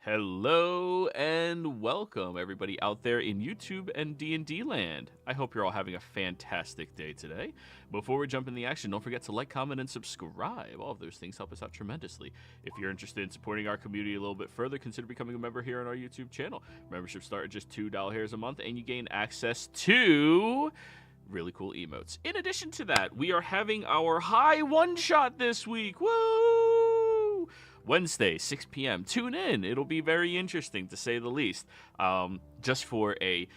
Hello and welcome everybody out there in YouTube and D&D land. I hope you're all having a fantastic day today. Before we jump in the action, don't forget to like, comment, and subscribe. All of those things help us out tremendously. If you're interested in supporting our community a little bit further, consider becoming a member here on our YouTube channel. Memberships start at just $2 a month and you gain access to really cool emotes. In addition to that, we are having our high one-shot this week. Woo! Wednesday, 6 p.m. Tune in. It'll be very interesting, to say the least. Just for a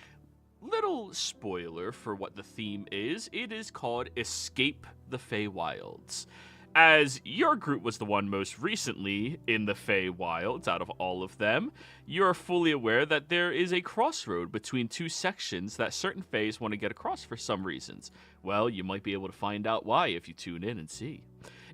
little spoiler for what the theme is, it is called Escape the Feywilds. As your group was the one most recently in the Feywilds out of all of them, you're fully aware that there is a crossroad between two sections that certain Feys want to get across for some reasons. Well, you might be able to find out why if you tune in and see.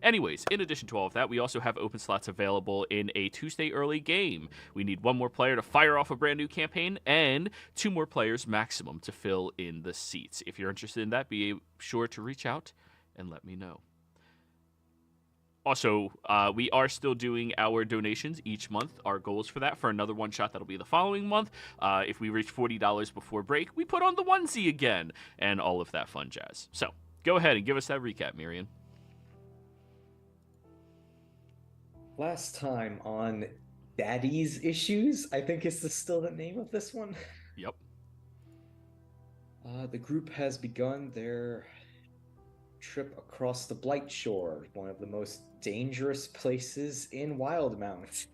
Anyways, in addition to all of that, we also have open slots available in a Tuesday early game. We need one more player to fire off a brand new campaign and 2 more players maximum to fill in the seats. If you're interested in that, be sure to reach out and let me know. Also, we are still doing our donations each month. Our goal is for that, for another one-shot that'll be the following month. If we reach $40 before break, we put on the onesie again, and all of that fun jazz. So, go ahead and give us that recap, Miriam. Last time on Daddy's Issues, I think is still the name of this one. Yep. The group has begun their trip across the Blight Shore, one of the most dangerous places in Wildmount.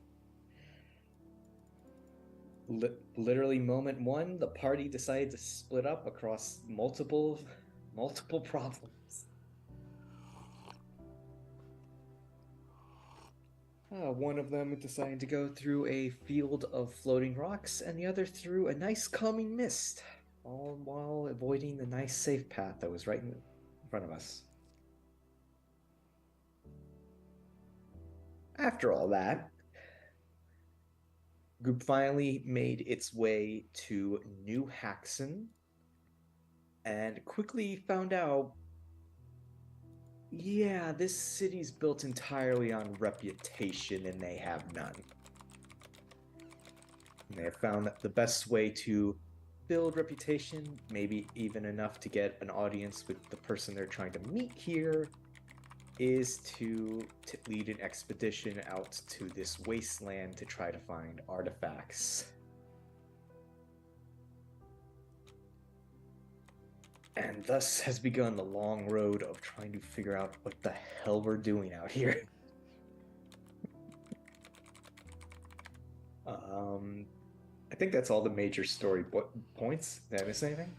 Literally moment one, the party decided to split up across multiple problems. One of them decided to go through a field of floating rocks, and the other through a nice calming mist, all while avoiding the nice safe path that was right in front of us. After all that, the group finally made its way to New Haxon, and quickly found out, yeah, this city's built entirely on reputation, and they have none. And they have found that the best way to build reputation, maybe even enough to get an audience with the person they're trying to meet here, is to lead an expedition out to this wasteland to try to find artifacts. And thus has begun the long road of trying to figure out what the hell we're doing out here. I think that's all the major story points. Did I miss anything?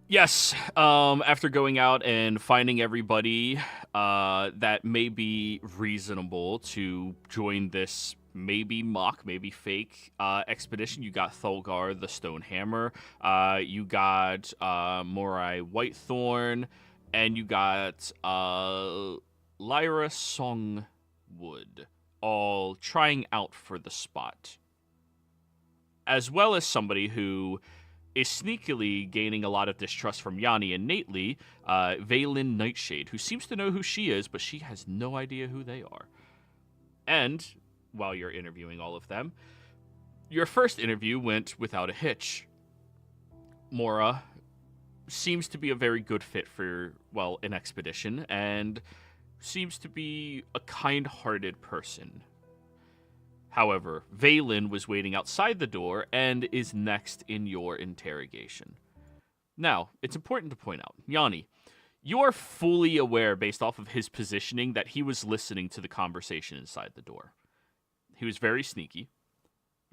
Yes, after going out and finding everybody that may be reasonable to join this maybe mock, maybe fake expedition, you got Thulgar the Stonehammer, you got Morai Whitethorn, and you got Lyra Songwood, all trying out for the spot. As well as somebody who is sneakily gaining a lot of distrust from Yanni innately, Valen Nightshade, who seems to know who she is, but she has no idea who they are. And while you're interviewing all of them, your first interview went without a hitch. Mora seems to be a very good fit for, well, an expedition, and seems to be a kind-hearted person. However, Valen was waiting outside the door and is next in your interrogation. Now, it's important to point out, Yanni, you are fully aware, based off of his positioning, that he was listening to the conversation inside the door. He was very sneaky.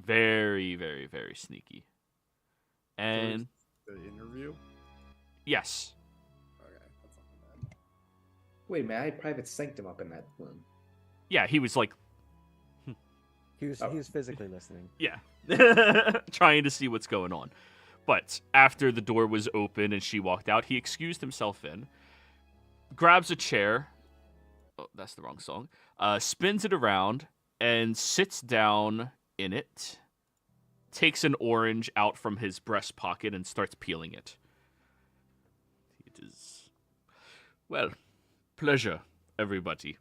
Very, very, very sneaky. And the interview? Yes. Okay, that's not bad. Wait a minute, I had private sanctum up in that room. Yeah, he was like, He was physically listening. yeah, trying to see what's going on. But after the door was open and she walked out, he excused himself in, grabs a chair, oh, that's the wrong song, spins it around, and sits down in it, takes an orange out from his breast pocket and starts peeling it. It is, well, pleasure, everybody.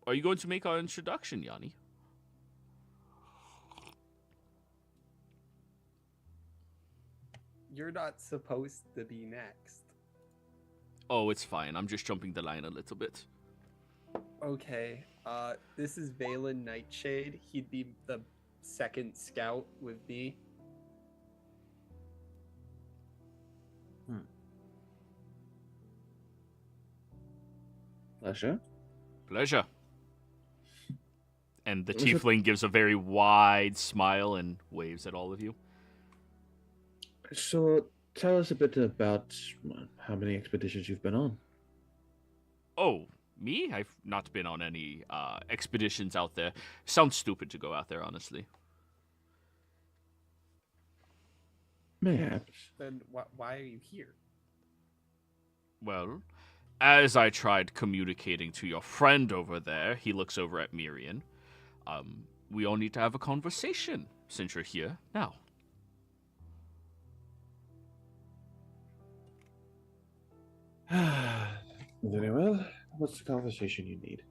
Are you going to make our introduction, Yanni? You're not supposed to be next. Oh, it's fine. I'm just jumping the line a little bit. Okay. This is Valen Nightshade. He'd be the second scout with me. Pleasure. Pleasure. And the Was it- tiefling gives a very wide smile and waves at all of you. So, tell us a bit about how many expeditions you've been on. Oh, me? I've not been on any expeditions out there. Sounds stupid to go out there, honestly. Mayhaps. Then why are you here? Well, as I tried communicating to your friend over there, he looks over at Miriam. We all need to have a conversation since you're here now. Very well. What's the conversation you need?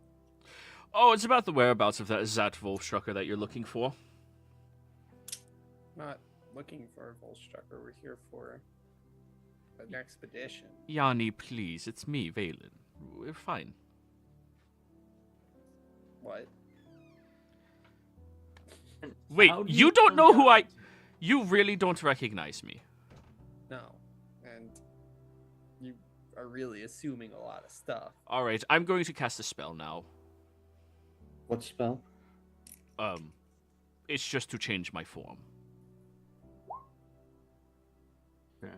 Oh, it's about the whereabouts of that Wolfstrucker that you're looking for. Not looking for a Volstrucker. We're here for an expedition. Yanni, please, it's me, Valen. We're fine. What? Wait, How do you you don't know who I... forget? You really don't recognize me. No. And you are really assuming a lot of stuff. Alright, I'm going to cast a spell now. What spell? It's just to change my form. Okay.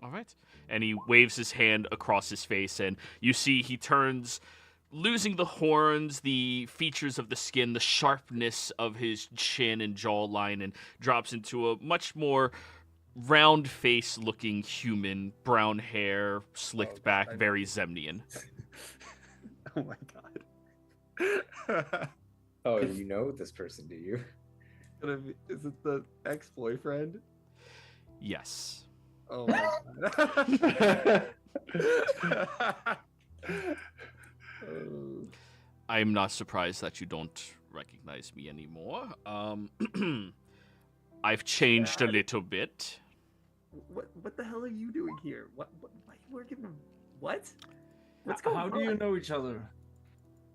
Alright. And he waves his hand across his face, and you see he turns, losing the horns, the features of the skin, the sharpness of his chin and jawline, and drops into a much more round face looking human, brown hair, slicked back, very Zemnian. Oh my god. Oh, you know this person, do you? Is it the ex-boyfriend? Yes. Oh my god. I'm not surprised that you don't recognize me anymore. I've changed a little bit. What the hell are you doing here? Why are you working? What? What's going How on? do you know each other?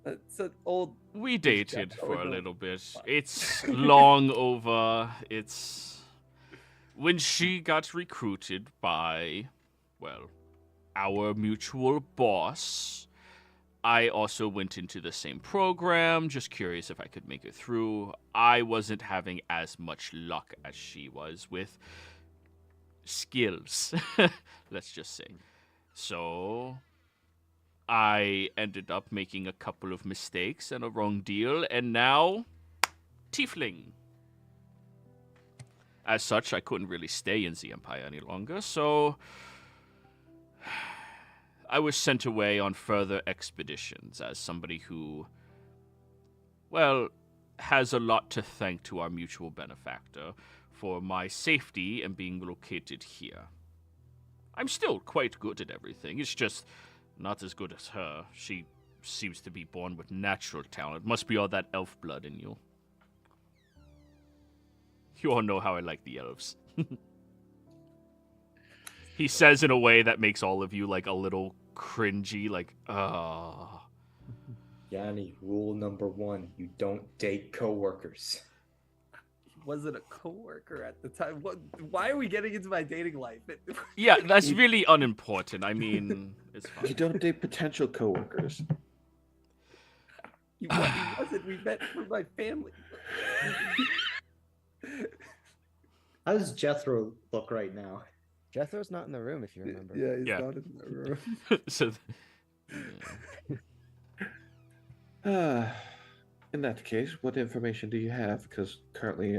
It's an old. We dated Jack for a Owen. little bit. It's long over. It's when she got recruited by, well, our mutual boss. I also went into the same program, just curious if I could make it through. I wasn't having as much luck as she was with skills, let's just say. So I ended up making a couple of mistakes and a wrong deal, and now, tiefling. As such, I couldn't really stay in the Empire any longer, so I was sent away on further expeditions as somebody who, well, has a lot to thank to our mutual benefactor for my safety and being located here. I'm still quite good at everything. It's just not as good as her. She seems to be born with natural talent. Must be all that elf blood in you. You all know how I like the elves. He says in a way that makes all of you like a little cringy, like, ah. Yanni, rule number 1, you don't date coworkers. Wasn't a coworker at the time. Why are we getting into my dating life? Yeah, that's really unimportant. I mean, it's You fine. don't date potential coworkers. He wasn't. We met for my family. How does Jethro look right now? Jethro's not in the room, if you remember. Yeah, he's Yeah. not in the room. So, In that case, what information do you have? Because currently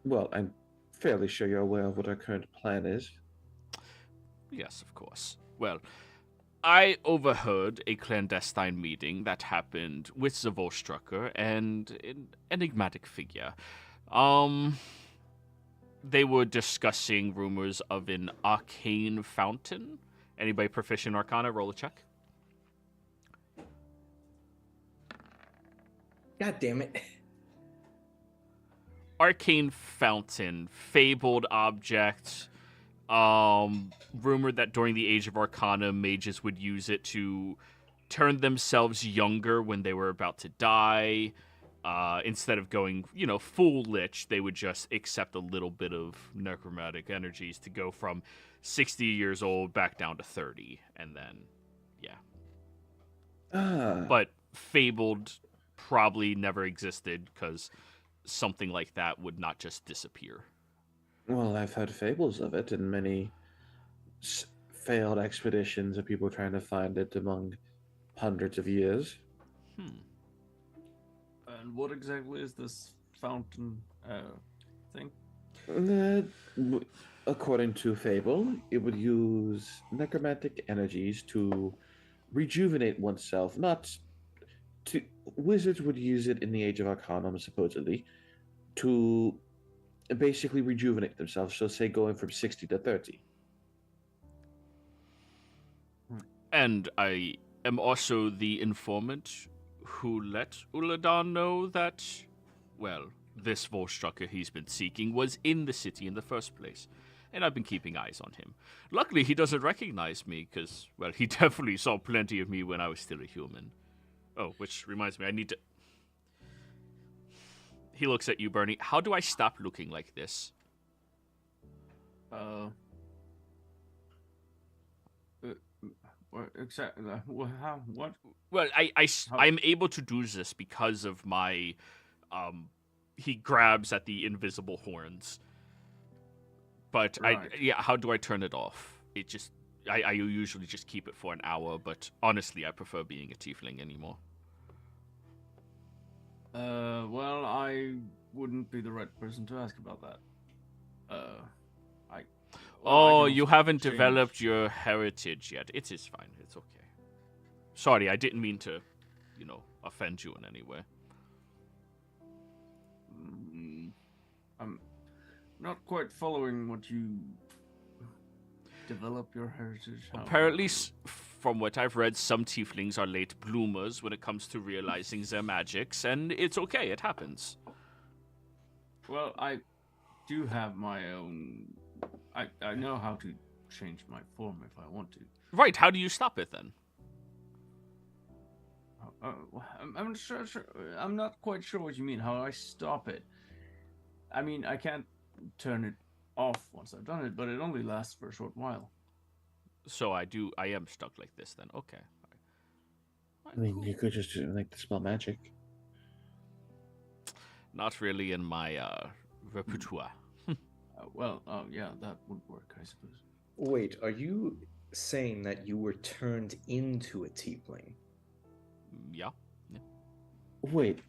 well, I'm fairly sure you're aware of what our current plan is. yes, of course. Well, I overheard a clandestine meeting that happened with the Volstrucker and an enigmatic figure. They were discussing rumors of an arcane fountain. Anybody proficient in Arcana? Roll a check. God damn it. arcane fountain, fabled object. Rumored that during the Age of Arcana, mages would use it to turn themselves younger when they were about to die. Instead of going, full lich, they would just accept a little bit of necromantic energies to go from 60 years old back down to 30, and then, yeah. But fabled probably never existed, because something like that would not just disappear. Well, I've heard fables of it in many failed expeditions of people trying to find it among hundreds of years. And what exactly is this fountain thing? According to fable, it would use necromantic energies to rejuvenate oneself. Wizards would use it in the Age of Arcanum, supposedly, to basically rejuvenate themselves. So, say going from 60 to 30. And I am also the informant who let Uladan know that, well, this Volstrucker he's been seeking was in the city in the first place. And I've been keeping eyes on him. Luckily, he doesn't recognize me, because, well, he definitely saw plenty of me when I was still a human. Oh, which reminds me, I need to... He looks at you, Bernie. How do I stop looking like this? Exactly. How? What? Well, I'm able to do this because of my... He grabs at the invisible horns. But, Right. how do I turn it off? It just... I usually just keep it for an hour, but honestly, I prefer being a tiefling anymore. Well, I wouldn't be the right person to ask about that. You haven't developed your heritage yet. It is fine. It's okay. Sorry, I didn't mean to, offend you in any way. I'm not quite following what you develop your heritage. How? Apparently, from what I've read, some tieflings are late bloomers when it comes to realizing their magics, and it's okay. It happens. Well, I do have my own... I know how to change my form if I want to. Right, how do you stop it then? I'm sure, I'm not quite sure what you mean. How do I stop it? I mean, I can't turn it off once I've done it, but it only lasts for a short while. So I am stuck like this then. Okay. I mean, you could just do the spell magic. Not really in my repertoire. Yeah, that would work, I suppose. Wait, are you saying that you were turned into a tiefling? Yeah. Wait.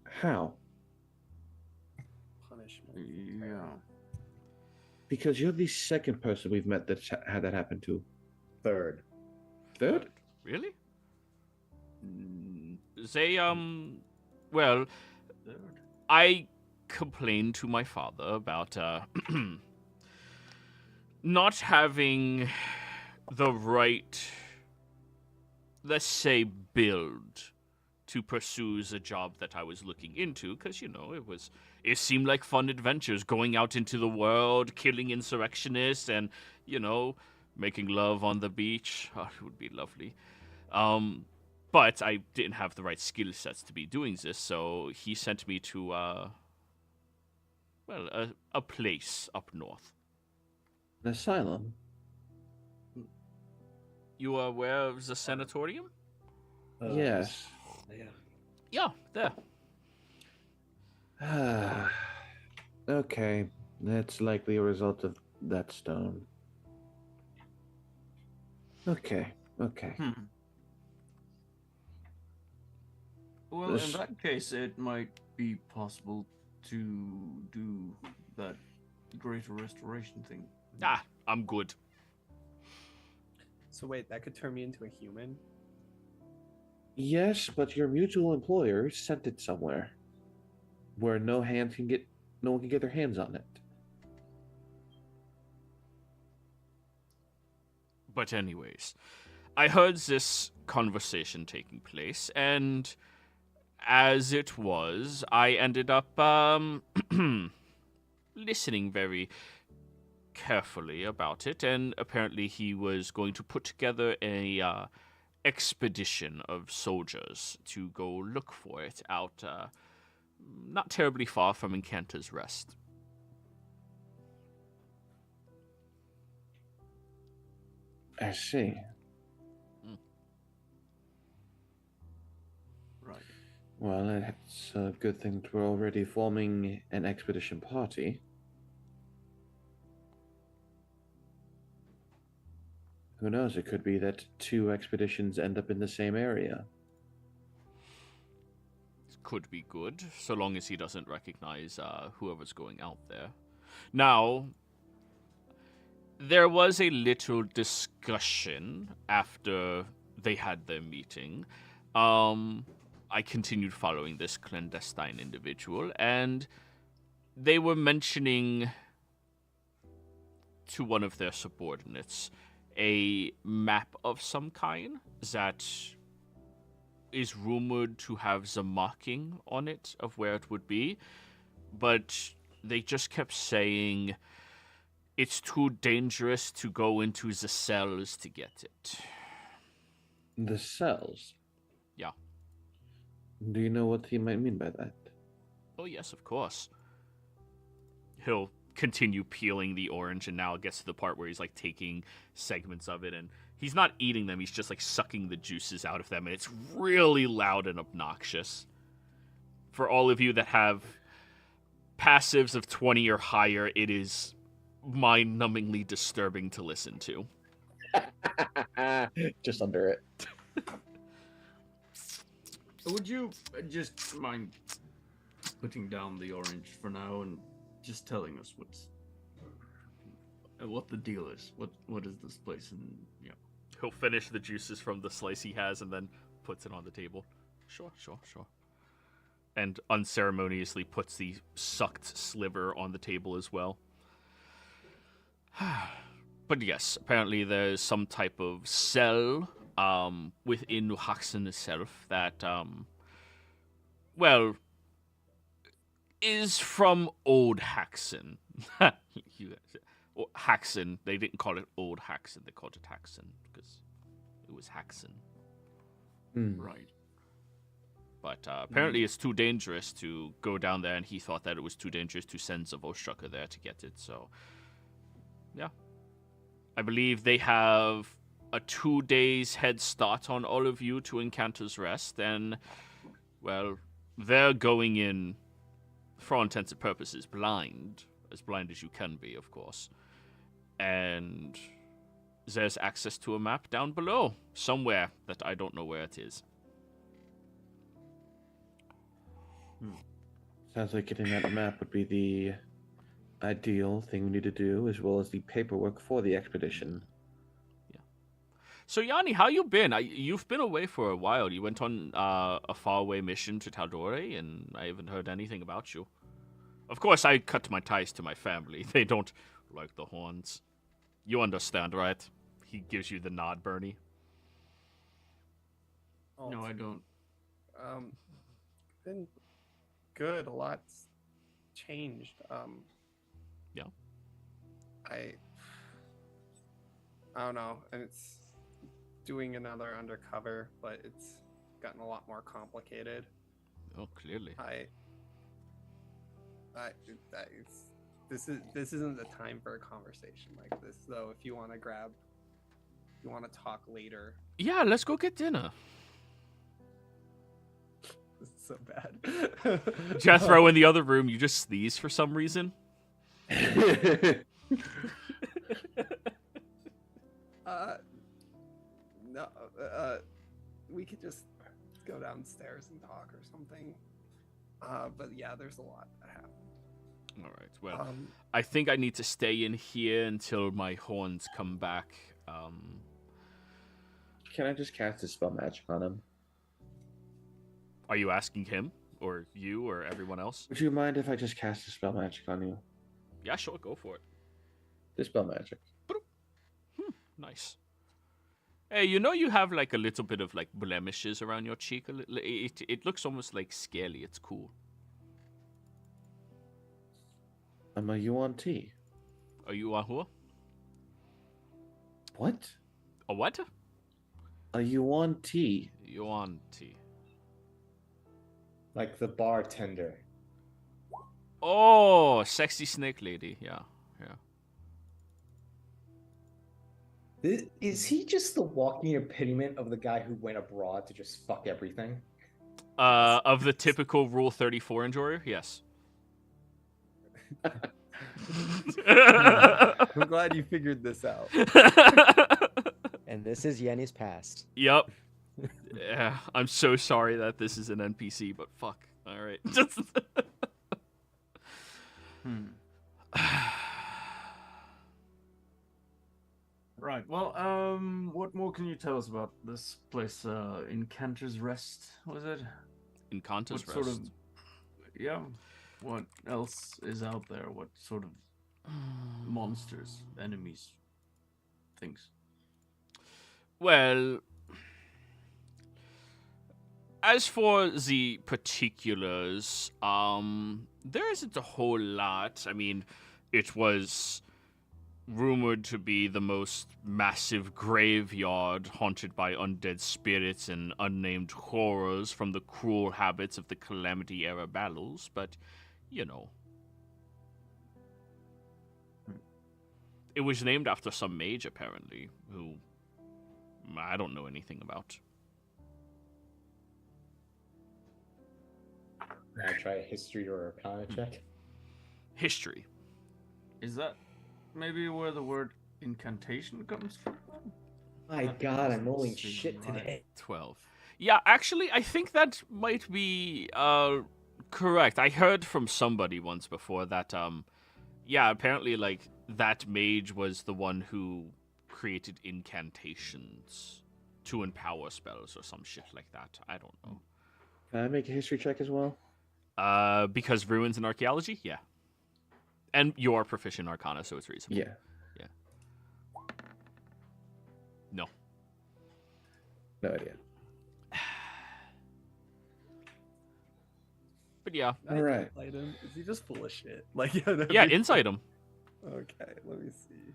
How? Punishment. Yeah. Because you're the second person we've met that's had that happen to. Third. Third? Really? Mm, They, well, third. I complained to my father about, not having the right, let's say, build to pursue the job that I was looking into, because, it seemed like fun adventures, going out into the world, killing insurrectionists, and, making love on the beach. Oh, it would be lovely. But I didn't have the right skill sets to be doing this, so he sent me to, a place up north. An asylum? You are aware of the sanatorium? Yes. Yeah, there. Okay. That's likely a result of that stone. Okay. Well, in that case, it might be possible to do that greater restoration thing. I'm good. So wait, that could turn me into a human? Yes, but your mutual employer sent it somewhere where no one can get their hands on it. But anyways, I heard this conversation taking place, and as it was, I ended up listening very carefully about it, and apparently he was going to put together a expedition of soldiers to go look for it out not terribly far from Encanta's Rest. I see. Right. Well, it's a good thing that we're already forming an expedition party. Who knows? It could be that 2 expeditions end up in the same area. Could be good, so long as he doesn't recognize whoever's going out there. Now, there was a little discussion after they had their meeting. I continued following this clandestine individual, and they were mentioning to one of their subordinates a map of some kind that is rumored to have the marking on it of where it would be, but they just kept saying it's too dangerous to go into the cells to get it. The cells? Yeah. Do you know what he might mean by that? Oh, yes, of course. He'll continue peeling the orange, and now it gets to the part where he's, like, taking segments of it, and he's not eating them, he's just, like, sucking the juices out of them, and it's really loud and obnoxious. For all of you that have passives of 20 or higher, it is mind-numbingly disturbing to listen to. Just under it. Would you just mind putting down the orange for now and just telling us what the deal is? What is this place? And yeah, He'll finish the juices from the slice he has and then puts it on the table. Sure. And unceremoniously puts the sucked sliver on the table as well. But yes, apparently there's some type of cell within Haxen itself that, is from Old Haxen. Haxen, they didn't call it Old Haxen, they called it Haxen because it was Haxen. right. But apparently it's too dangerous to go down there, and he thought that it was too dangerous to send Zavostrucker there to get it, so... Yeah. I believe they have a 2 days head start on all of you to Encanta's Rest, and, well, they're going in, for all intents and purposes, blind as you can be, of course. And there's access to a map down below, somewhere that I don't know where it is. Sounds like getting that map would be the ideal thing we need to do, as well as the paperwork for the expedition. So, Yanni, how you been? You've been away for a while. You went on a faraway mission to Tal'Dorei, and I haven't heard anything about you. Of course, I cut my ties to my family. They don't like the horns. You understand, right? He gives you the nod, Bernie. Oh, No, I don't. Been good. A lot's changed. Yeah. I don't know, and it's doing another undercover, but it's gotten a lot more complicated. Oh, clearly. This isn't the time for a conversation like this, though. If you want to talk later. Yeah, let's go get dinner. This is so bad. Jethro in the other room, you just sneeze for some reason. No, we could just go downstairs and talk or something. But yeah, there's a lot that happened. All right, well, I think I need to stay in here until my horns come back. Can I just cast a spell magic on him? Are you asking him, or you, or everyone else? Would you mind if I just cast a spell magic on you? Yeah, sure, go for it. Dispel magic. Nice. Hey, you know you have like a little bit of like blemishes around your cheek. It looks almost like scaly. It's cool. I'm a yuan tea. Are you a who? What? A what? A yuan tea. Yuan tea. Like the bartender. Oh, sexy snake lady. Yeah, yeah. Is he just the walking epitome of the guy who went abroad to just fuck everything? Of the typical Rule 34 enjoyer, yes. I'm glad you figured this out. And this is Yenny's past. Yep. Yeah, I'm so sorry that this is an NPC, but fuck. All right. Right. Well, what more can you tell us about this place? Incanter's Rest, was it? Encanta's What Rest. sort of? Yeah. What else is out there? What sort of monsters, enemies, things? Well, as for the particulars, there isn't a whole lot. I mean, it was rumored to be the most massive graveyard haunted by undead spirits and unnamed horrors from the cruel habits of the Calamity era battles, but, you know. It was named after some mage, apparently, who I don't know anything about. Can I try a history or arcana check? History. Is that maybe where the word incantation comes from? My That God, I'm doesn't rolling seem shit right. today. 12. Yeah, actually, I think that might be correct. I heard from somebody once before that, yeah, apparently, like, that mage was the one who created incantations to empower spells or some shit like that. I don't know. Can I make a history check as well? Because ruins and archaeology? Yeah. And you are proficient in Arcana, so it's reasonable. Yeah. No. No idea. But yeah. All right. Insight him. Is he just full of shit? Like, Yeah, insight him. Okay, let me see.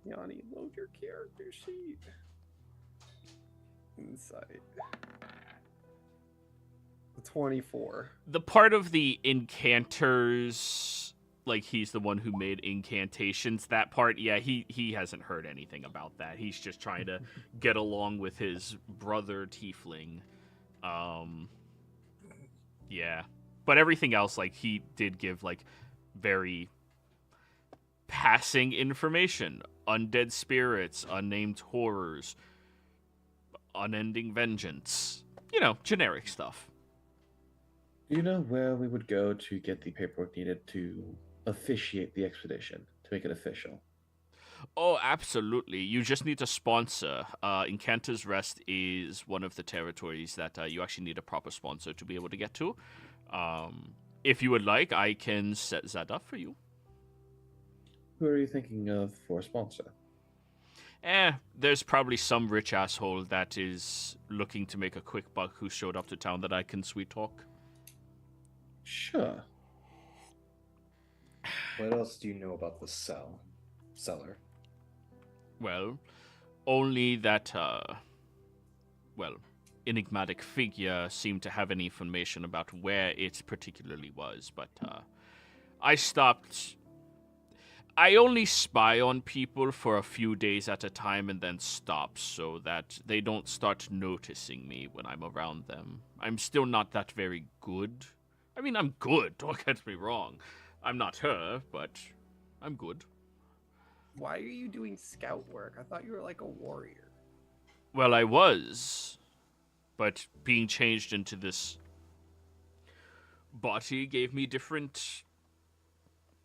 Yanni, load your character sheet. Insight. 24. The part of the incanters, like he's the one who made incantations, that part, yeah, he hasn't heard anything about that. He's just trying to get along with his brother tiefling. Yeah. But everything else, like, he did give, like, very passing information. Undead spirits, unnamed horrors, unending vengeance. You know, generic stuff. Do you know where we would go to get the paperwork needed to officiate the expedition, to make it official? Oh, absolutely. You just need a sponsor. Incanta's Rest is one of the territories that you actually need a proper sponsor to be able to get to. If you would like, I can set that up for you. Who are you thinking of for a sponsor? There's probably some rich asshole that is looking to make a quick buck who showed up to town that I can sweet talk. Sure. What else do you know about the cellar? Well, only that, enigmatic figure seemed to have any information about where it particularly was, but, I only spy on people for a few days at a time and then stop so that they don't start noticing me when I'm around them. I'm still not that very good. I mean, I'm good, don't get me wrong. I'm not her, but I'm good. Why are you doing scout work? I thought you were like a warrior. Well, I was, but being changed into this body gave me different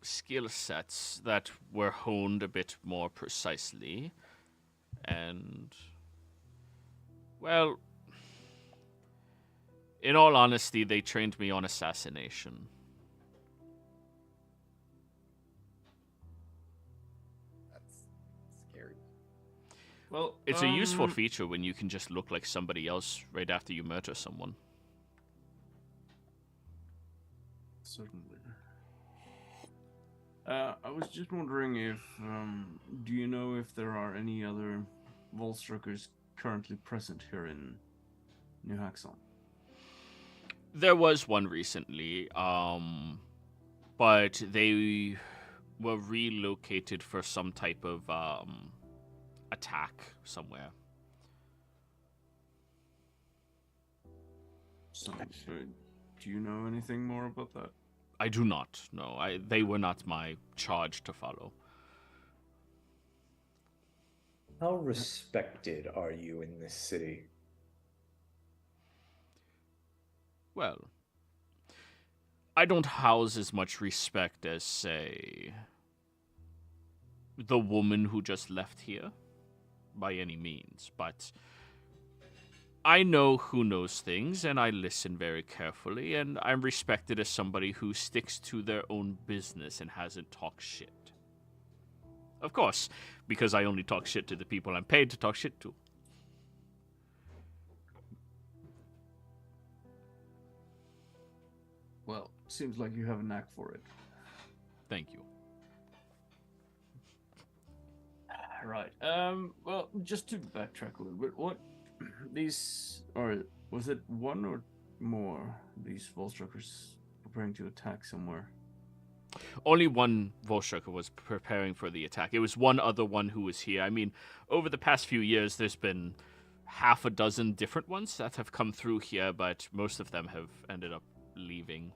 skill sets that were honed a bit more precisely. And, well, in all honesty, they trained me on assassination. Well, It's a useful feature when you can just look like somebody else right after you murder someone. Certainly. I was just wondering if, do you know if there are any other Volstruckers currently present here in New Haxon? There was one recently, but they were relocated for some type of attack somewhere. Sounds good. Do you know anything more about that? I do not know. They were not my charge to follow. How respected are you in this city? Well, I don't house as much respect as, say, the woman who just left here, by any means, but I know who knows things, and I listen very carefully, and I'm respected as somebody who sticks to their own business and hasn't talked shit. Of course, because I only talk shit to the people I'm paid to talk shit to. Well, seems like you have a knack for it. Thank you. Right. Well, just to backtrack a little bit, what these, or was it one or more these Volstruckers preparing to attack somewhere? Only one Volstrucker was preparing for the attack. It was one other one who was here. I mean, over the past few years, there's been half a dozen different ones that have come through here, but most of them have ended up leaving.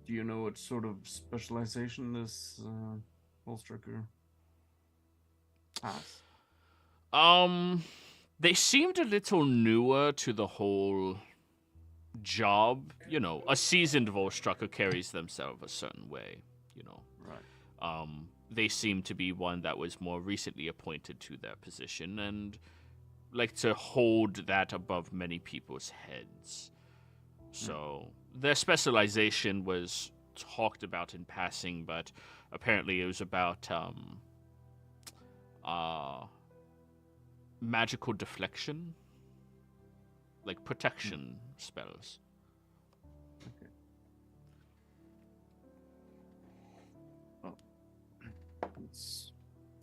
Do you know what sort of specialization this Volstrucker has? They seemed a little newer to the whole job. You know, a seasoned Volstrucker carries themselves a certain way, you know. Right. They seem to be one that was more recently appointed to their position and like to hold that above many people's heads. So their specialization was talked about in passing, but apparently it was about magical deflection, like protection spells. Okay. Oh, it's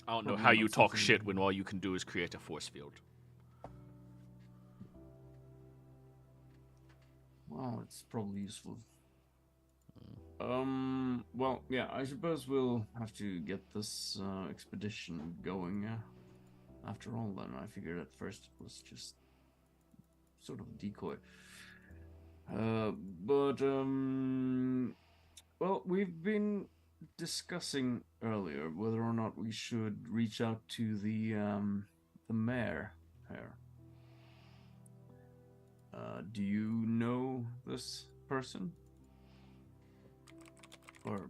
I don't know Probably how not you talk something- shit when all you can do is create a force field. well, it's probably useful. Well, yeah, I suppose we'll have to get this expedition going. After all, then I figured at first it was just sort of a decoy. Well, we've been discussing earlier whether or not we should reach out to the mayor here. Do you know this person? Or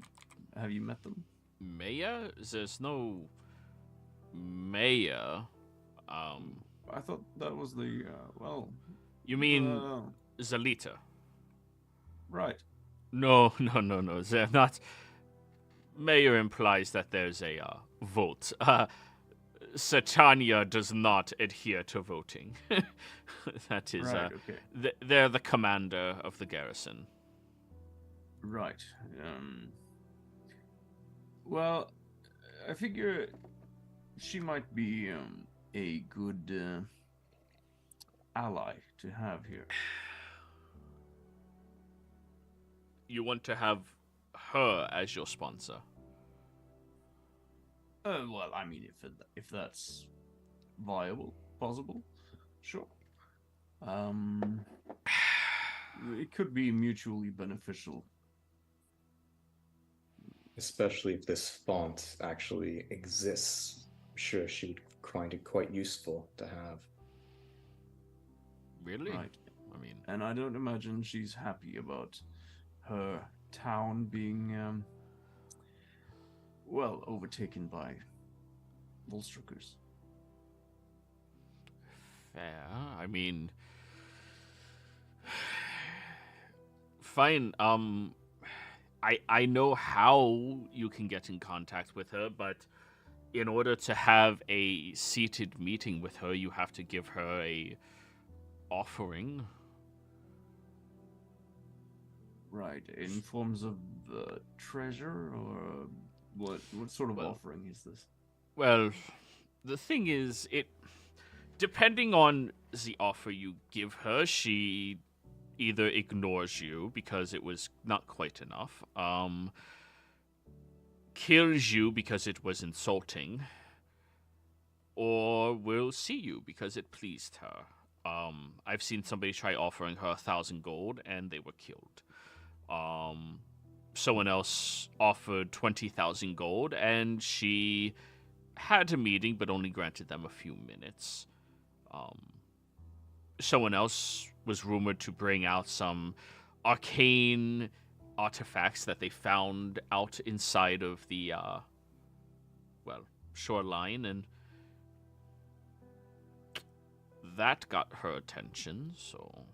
have you met them? Maya? There's no Maya. I thought that was the, well... You mean Zalita? Right. No. They're not. Mayor implies that there's a vote. Satania does not adhere to voting. That is, Right, okay. They're the commander of the garrison. Right. Well, I figure she might be a good ally to have here. You want to have her as your sponsor? Well, I mean, if that's viable, possible, sure. It could be mutually beneficial. Especially if this font actually exists. I'm sure she would find it quite useful to have. Really? Right. I mean, And I don't imagine she's happy about her town being, well, overtaken by Volstruckers. fair. I mean, fine. I know how you can get in contact with her, but in order to have a seated meeting with her, you have to give her a offering. Right, in forms of treasure, or what sort of offering is this? Well, the thing is, depending on the offer you give her, she either ignores you because it was not quite enough, kills you because it was insulting, or will see you because it pleased her. I've seen somebody try offering her 1,000 gold and they were killed. Someone else offered 20,000 gold and she had a meeting but only granted them a few minutes. Someone else was rumored to bring out some arcane artifacts that they found out inside of the, shoreline, and that got her attention, so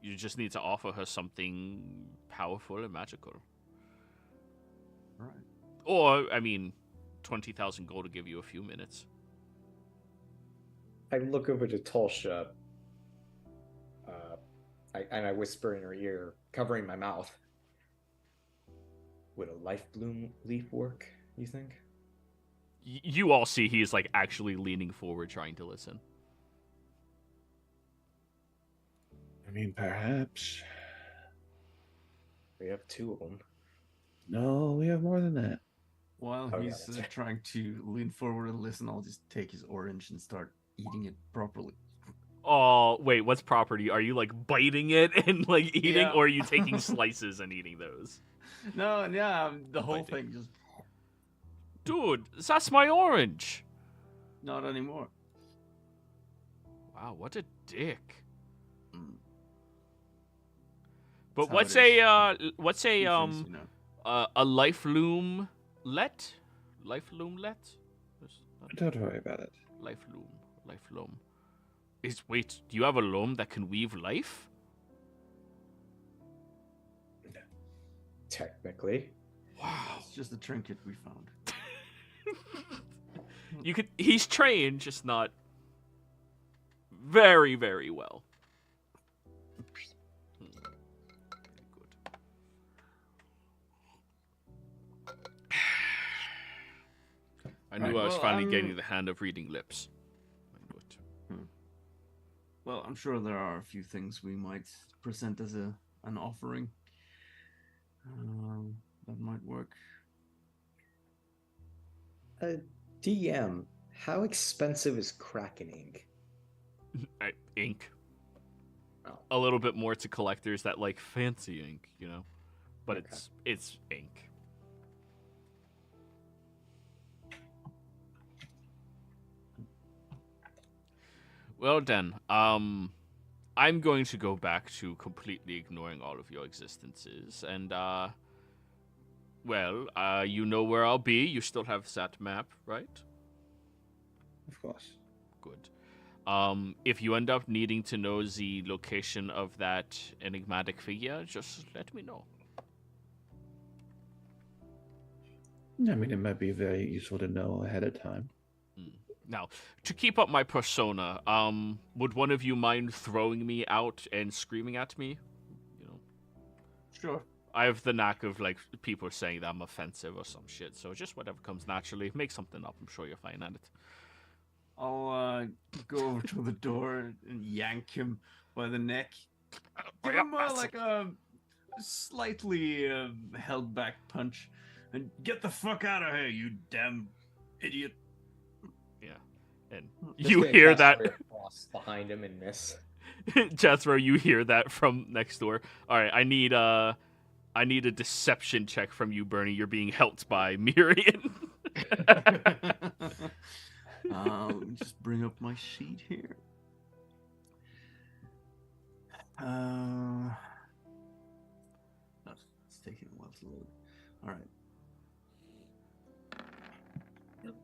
you just need to offer her something powerful and magical. Right. Or, 20,000 gold to give you a few minutes. I look over to Tulsha, and I whisper in her ear, covering my mouth. Would a life bloom leaf work, you think? You all see he is, actually leaning forward trying to listen. I mean, perhaps. We have 2 of them. No, we have more than that. While Oh, yeah, he's that's right. trying to lean forward and listen, I'll just take his orange and start eating it properly. Oh, wait, what's property? Are you, biting it and, eating, Yeah. or are you taking slices and eating those? No, yeah, the whole Biting. thing just Dude, that's my orange! not anymore. Wow, what a dick. Mm. But That's how what's He a, thinks, you know. a life loom let? Life loom let? Don't worry about it. Life loom. Wait, do you have a loom that can weave life? Technically. Wow. It's just a trinket we found. He's trained, just not very, very well. Very good. I knew Right, I was well, finally getting the hand of reading lips. I knew it. Well, I'm sure there are a few things we might present as an offering. That might work. DM, how expensive is Kraken ink? Ink. Oh. A little bit more to collectors that like fancy ink, but Okay. it's ink. Well then, I'm going to go back to completely ignoring all of your existences, and you know where I'll be. You still have that map, right? Of course. Good. If you end up needing to know the location of that enigmatic figure, just let me know. I mean, it might be very useful to know ahead of time. Now, to keep up my persona, would one of you mind throwing me out and screaming at me? Sure. I have the knack of people saying that I'm offensive or some shit, so just whatever comes naturally. Make something up. I'm sure you're fine at it. I'll go over to the door and yank him by the neck. Give him a slightly held back punch, and get the fuck out of here, you damn idiot. Yeah, and Just you gonna hear cast that, Ray of Frost behind him and miss. Jethro. You hear that from next door. All right, I need a deception check from you, Bernie. You're being helped by Miriam. Let me just bring up my sheet here. It's taking a while to load. All right.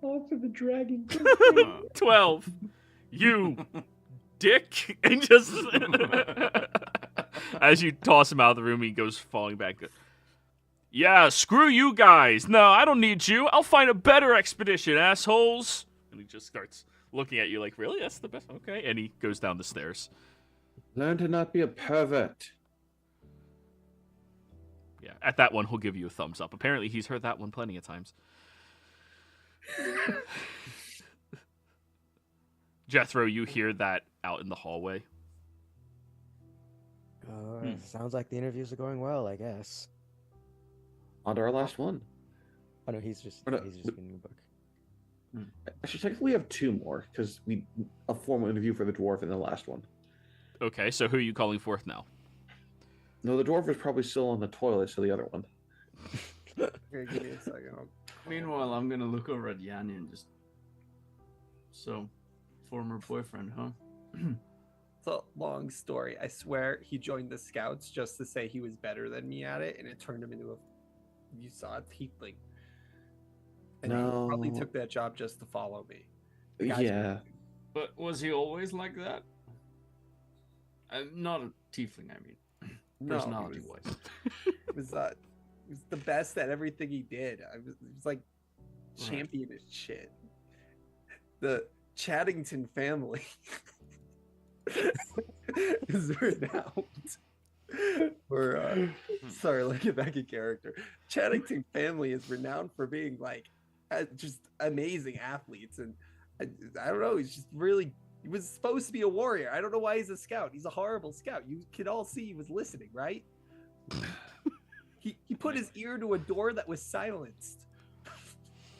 Oh, for the dragon. 12. You dick. And just as you toss him out of the room, he goes falling back. Yeah, screw you guys. No, I don't need you. I'll find a better expedition, assholes. And he just starts looking at you like, really? That's the best? Okay. And he goes down the stairs. Learn to not be a pervert. Yeah, at that one, he'll give you a thumbs up. Apparently, he's heard that one plenty of times. Jethro, you hear that out in the hallway. Sounds like the interviews are going well, I guess. On to our last one. Oh no, he's just Or no, reading the book. Actually, technically, we have two more because a formal interview for the dwarf in the last one. Okay, so who are you calling forth now? No, the dwarf is probably still on the toilet, so the other one. Okay, give me a second. Meanwhile, I'm gonna look over at Yanni and just. So, former boyfriend, huh? It's a long story. I swear he joined the scouts just to say he was better than me at it, and it turned him into a. You saw a tiefling. And he probably No. took that job just to follow me. The guy's Yeah. amazing. But was he always like that? Not a tiefling, I mean. No, he Personality-wise. It was the best at everything he did. It was like Right. champion his shit. The Chaddington family is renowned. Sorry, let me get back in character. Chaddington family is renowned for being like just amazing athletes, and I don't know. He's just really. He was supposed to be a warrior. I don't know why he's a scout. He's a horrible scout. You could all see he was listening, right? He put his ear to a door that was silenced.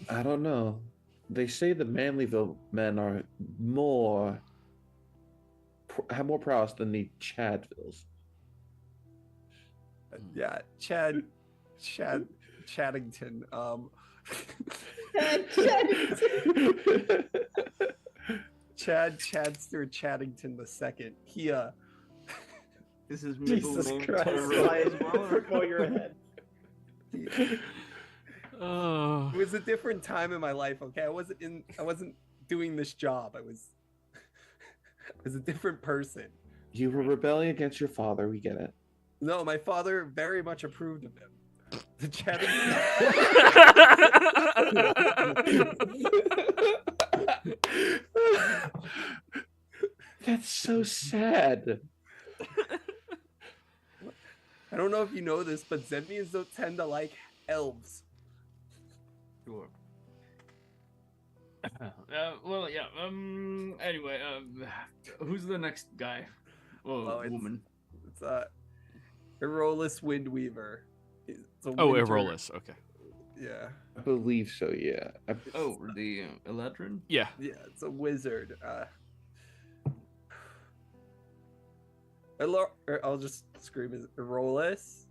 I don't know. They say the Manlyville men are have more prowess than the Chadvilles. Yeah, Chaddington. Chadster Chaddington II. He Is his middle Jesus name Christ, Tyrell Ryan, as well, or- before your head. Oh. It was a different time in my life. Okay, I wasn't doing this job. I was a different person. You were rebelling against your father. We get it. No, my father very much approved of him. The That's so sad. I don't know if you know this, but Zemnians don't tend to like elves. Sure. Well, yeah. Anyway, who's the next guy? Oh, it's- Woman. It's Erolus Windweaver. It's a Oh, winter- Erolus. Okay. Yeah, I believe so. Yeah. Oh, the Eladrin. Yeah. yeah, it's a wizard. I'll just scream as Erolus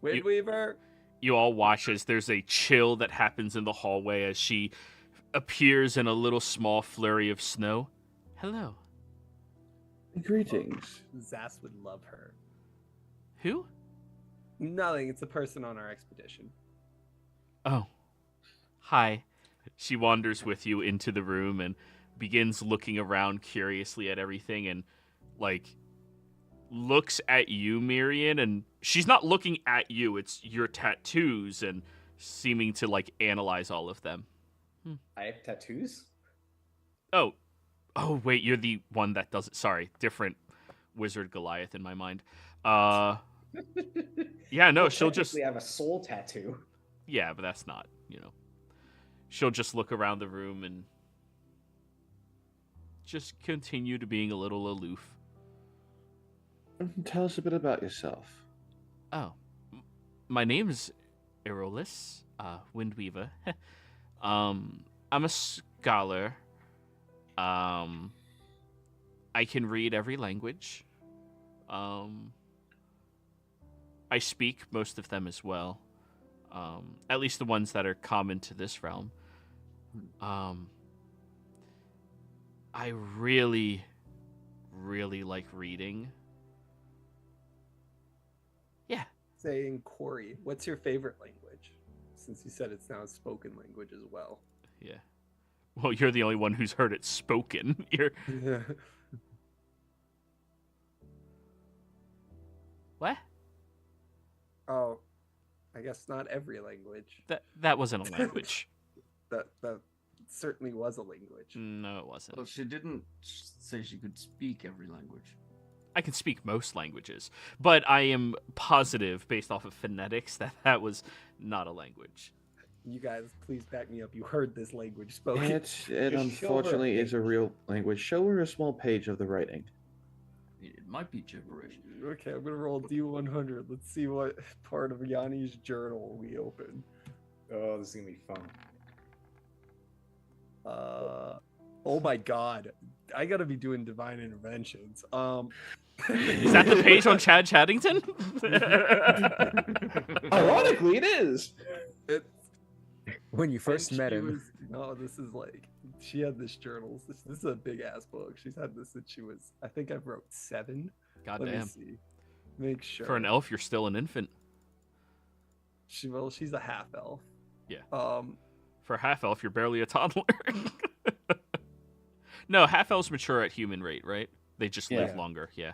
Windweaver. You all watch as there's a chill that happens in the hallway as she appears in a little small flurry of snow. Hello. Greetings. Zas would love her. Who? Nothing. It's a person on our expedition. Oh. Hi. She wanders with you into the room and begins looking around curiously at everything and, like, looks at you, Miriam, and she's not looking at you. It's your tattoos and seeming to, like, analyze all of them. I have tattoos? Oh, wait, you're the one that does it. Sorry, different wizard Goliath in my mind. Yeah, no, Well, she'll just... technically I have a soul tattoo. Yeah, but that's not, She'll just look around the room and just continue to being a little aloof. Tell us a bit about yourself. Oh, my name's Erolus, Windweaver. I'm a scholar. I can read every language. I speak most of them as well. At least the ones that are common to this realm. I really, really like reading. Yeah. Saying Corey, what's your favorite language? Since you said it's now a spoken language as well. Yeah. Well, you're the only one who's heard it spoken. What? Oh, I guess not every language. That wasn't a language. That certainly was a language. No, it wasn't. Well, she didn't say she could speak every language. I can speak most languages, but I am positive, based off of phonetics, that was not a language. You guys, please back me up. You heard this language spoken. It Just show her a unfortunately is a page. real language. Show her a small page of the writing. It might be gibberish. Okay, I'm gonna roll D100. Let's see what part of Yanni's journal we open. Oh, this is gonna be fun. Oh my god. I gotta be doing divine interventions. Is that the page on Chad Chaddington? Ironically, it is. When you first And met she him. was- no, this is like she had this journal. This is a big ass book. She's had this since she was. I think I wrote 7. Let me Goddamn. see. Make sure. For an elf, you're still an infant. She's a half elf. Yeah. Um. For a half elf, you're barely a toddler. No, half elves mature at human rate, right? They just live Yeah. longer. Yeah.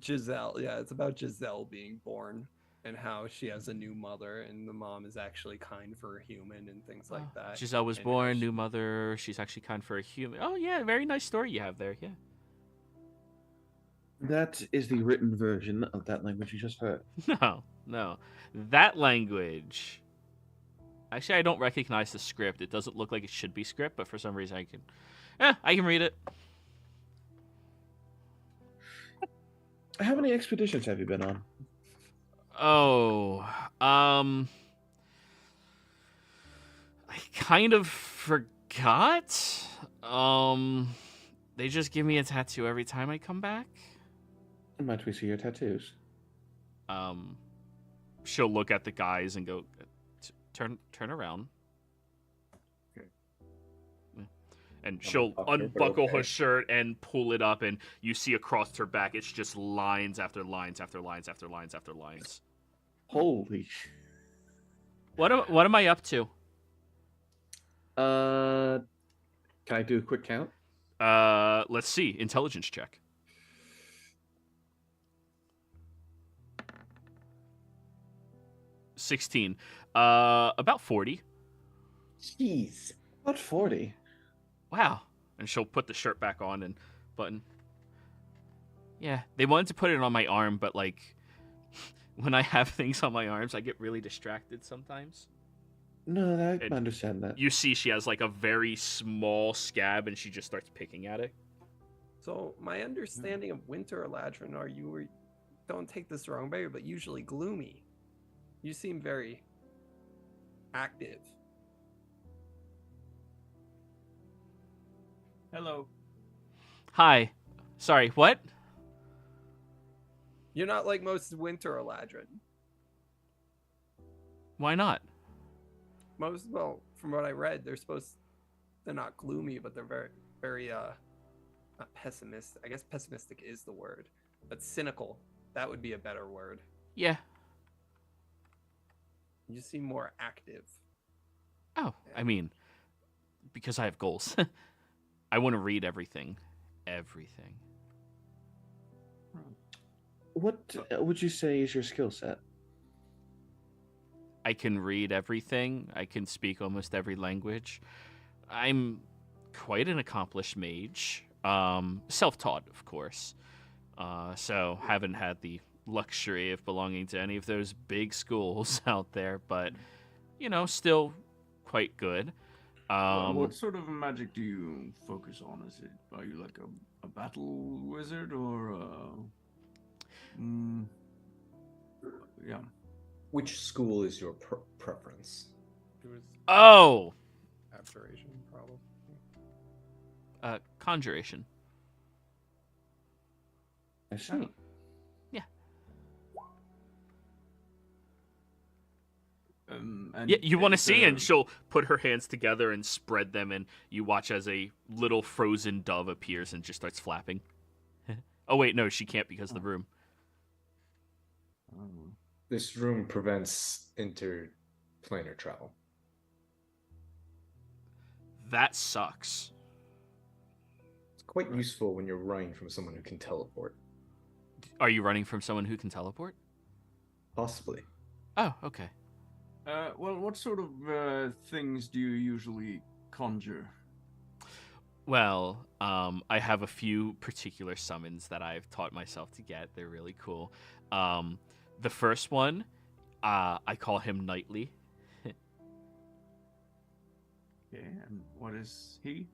Giselle. Yeah, it's about Giselle being born and how she has a new mother, and the mom is actually kind for a human and things like that. Giselle was And how born, she- new mother. She's actually kind for a human. Oh yeah, very nice story you have there. Yeah. That is the written version of that language you just heard. No. That language. Actually, I don't recognize the script. It doesn't look like it should be script, but for some reason I can read it. How many expeditions have you been on? Oh, I kind of forgot. They just give me a tattoo every time I come back. Might we see your tattoos? She'll look at the guys and go, turn around. Okay. And she'll uncomfortable, but unbuckle okay. her shirt and pull it up, and you see across her back, it's just lines after lines after lines after lines after lines. Holy. What am I up to? Can I do a quick count? Let's see. Intelligence check. $16. About 40. Jeez. About 40. Wow. And she'll put the shirt back on and button. Yeah, they wanted to put it on my arm, but like when I have things on my arms, I get really distracted sometimes. No, I And understand that. You see she has like a very small scab and she just starts picking at it. So my understanding of Winter Eladrin are you were, don't take this the wrong way, but usually gloomy. You seem very active. Hello. Hi. Sorry, what? You're not like most Winter Eladrin. Why not? Most, well, from what I read, they're not gloomy, but they're very not pessimistic. I guess pessimistic is the word, but cynical. That would be a better word. Yeah. You seem more active. Oh, I mean, because I have goals. I want to read everything. Everything. What would you say is your skill set? I can read everything. I can speak almost every language. I'm quite an accomplished mage. Self-taught, of course. So haven't had the luxury of belonging to any of those big schools out there, but still quite good. What sort of magic do you focus on? Are you like a battle wizard or yeah? Which school is your preference? It was Oh, abjuration, probably. conjuration. I see. And Yeah, you want to it's, see? And she'll put her hands together and spread them, and you watch as a little frozen dove appears and just starts flapping. Oh wait, no, she can't because of the room. Oh. This room prevents interplanar travel. That sucks. It's quite useful when you're running from someone who can teleport. Are you running from someone who can teleport? Possibly. Oh, okay. Well, what sort of things do you usually conjure? Well, I have a few particular summons that I've taught myself to get. They're really cool. The first one, I call him Nightly. Okay, and what is he?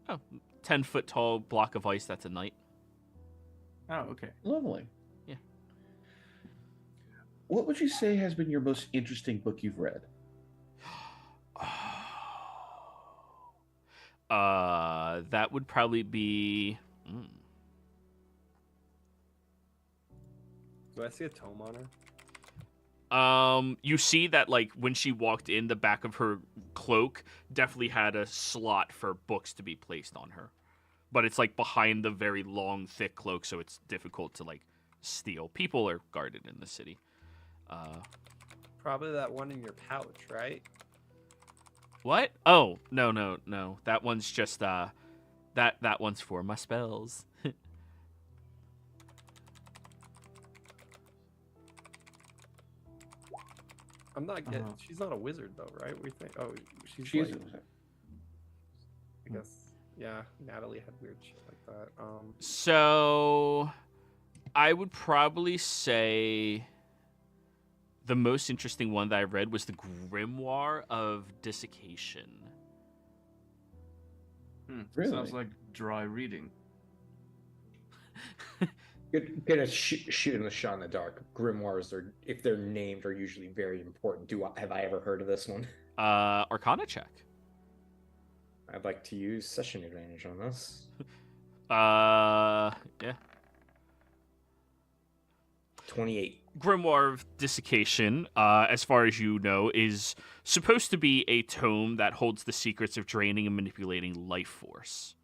Oh, 10-foot tall block of ice. That's a knight. Oh, okay. Lovely. Yeah. What would you say has been your most interesting book you've read? That would probably be. Do I see a tome on her? You see that, like, when she walked in, the back of her cloak definitely had a slot for books to be placed on her. But it's, like, behind the very long, thick cloak, so it's difficult to, like, steal. People are guarded in the city. Probably that one in your pouch, right? What? Oh, no. That one's just, that one's for my spells. I'm not getting. She's not a wizard though, right? We think. Oh, She like, is. I guess. Yeah, Natalie had weird shit like that. So, I would probably say the most interesting one that I read was the Grimoire of Desiccation. Really? Sounds like dry reading. Gonna shoot in the shot in the dark. Grimoires are, if they're named, are usually very important. Have I ever heard of this one? Arcana check. I'd like to use session advantage on this. Yeah. 28. Grimoire of Desiccation, as far as you know, is supposed to be a tome that holds the secrets of draining and manipulating life force.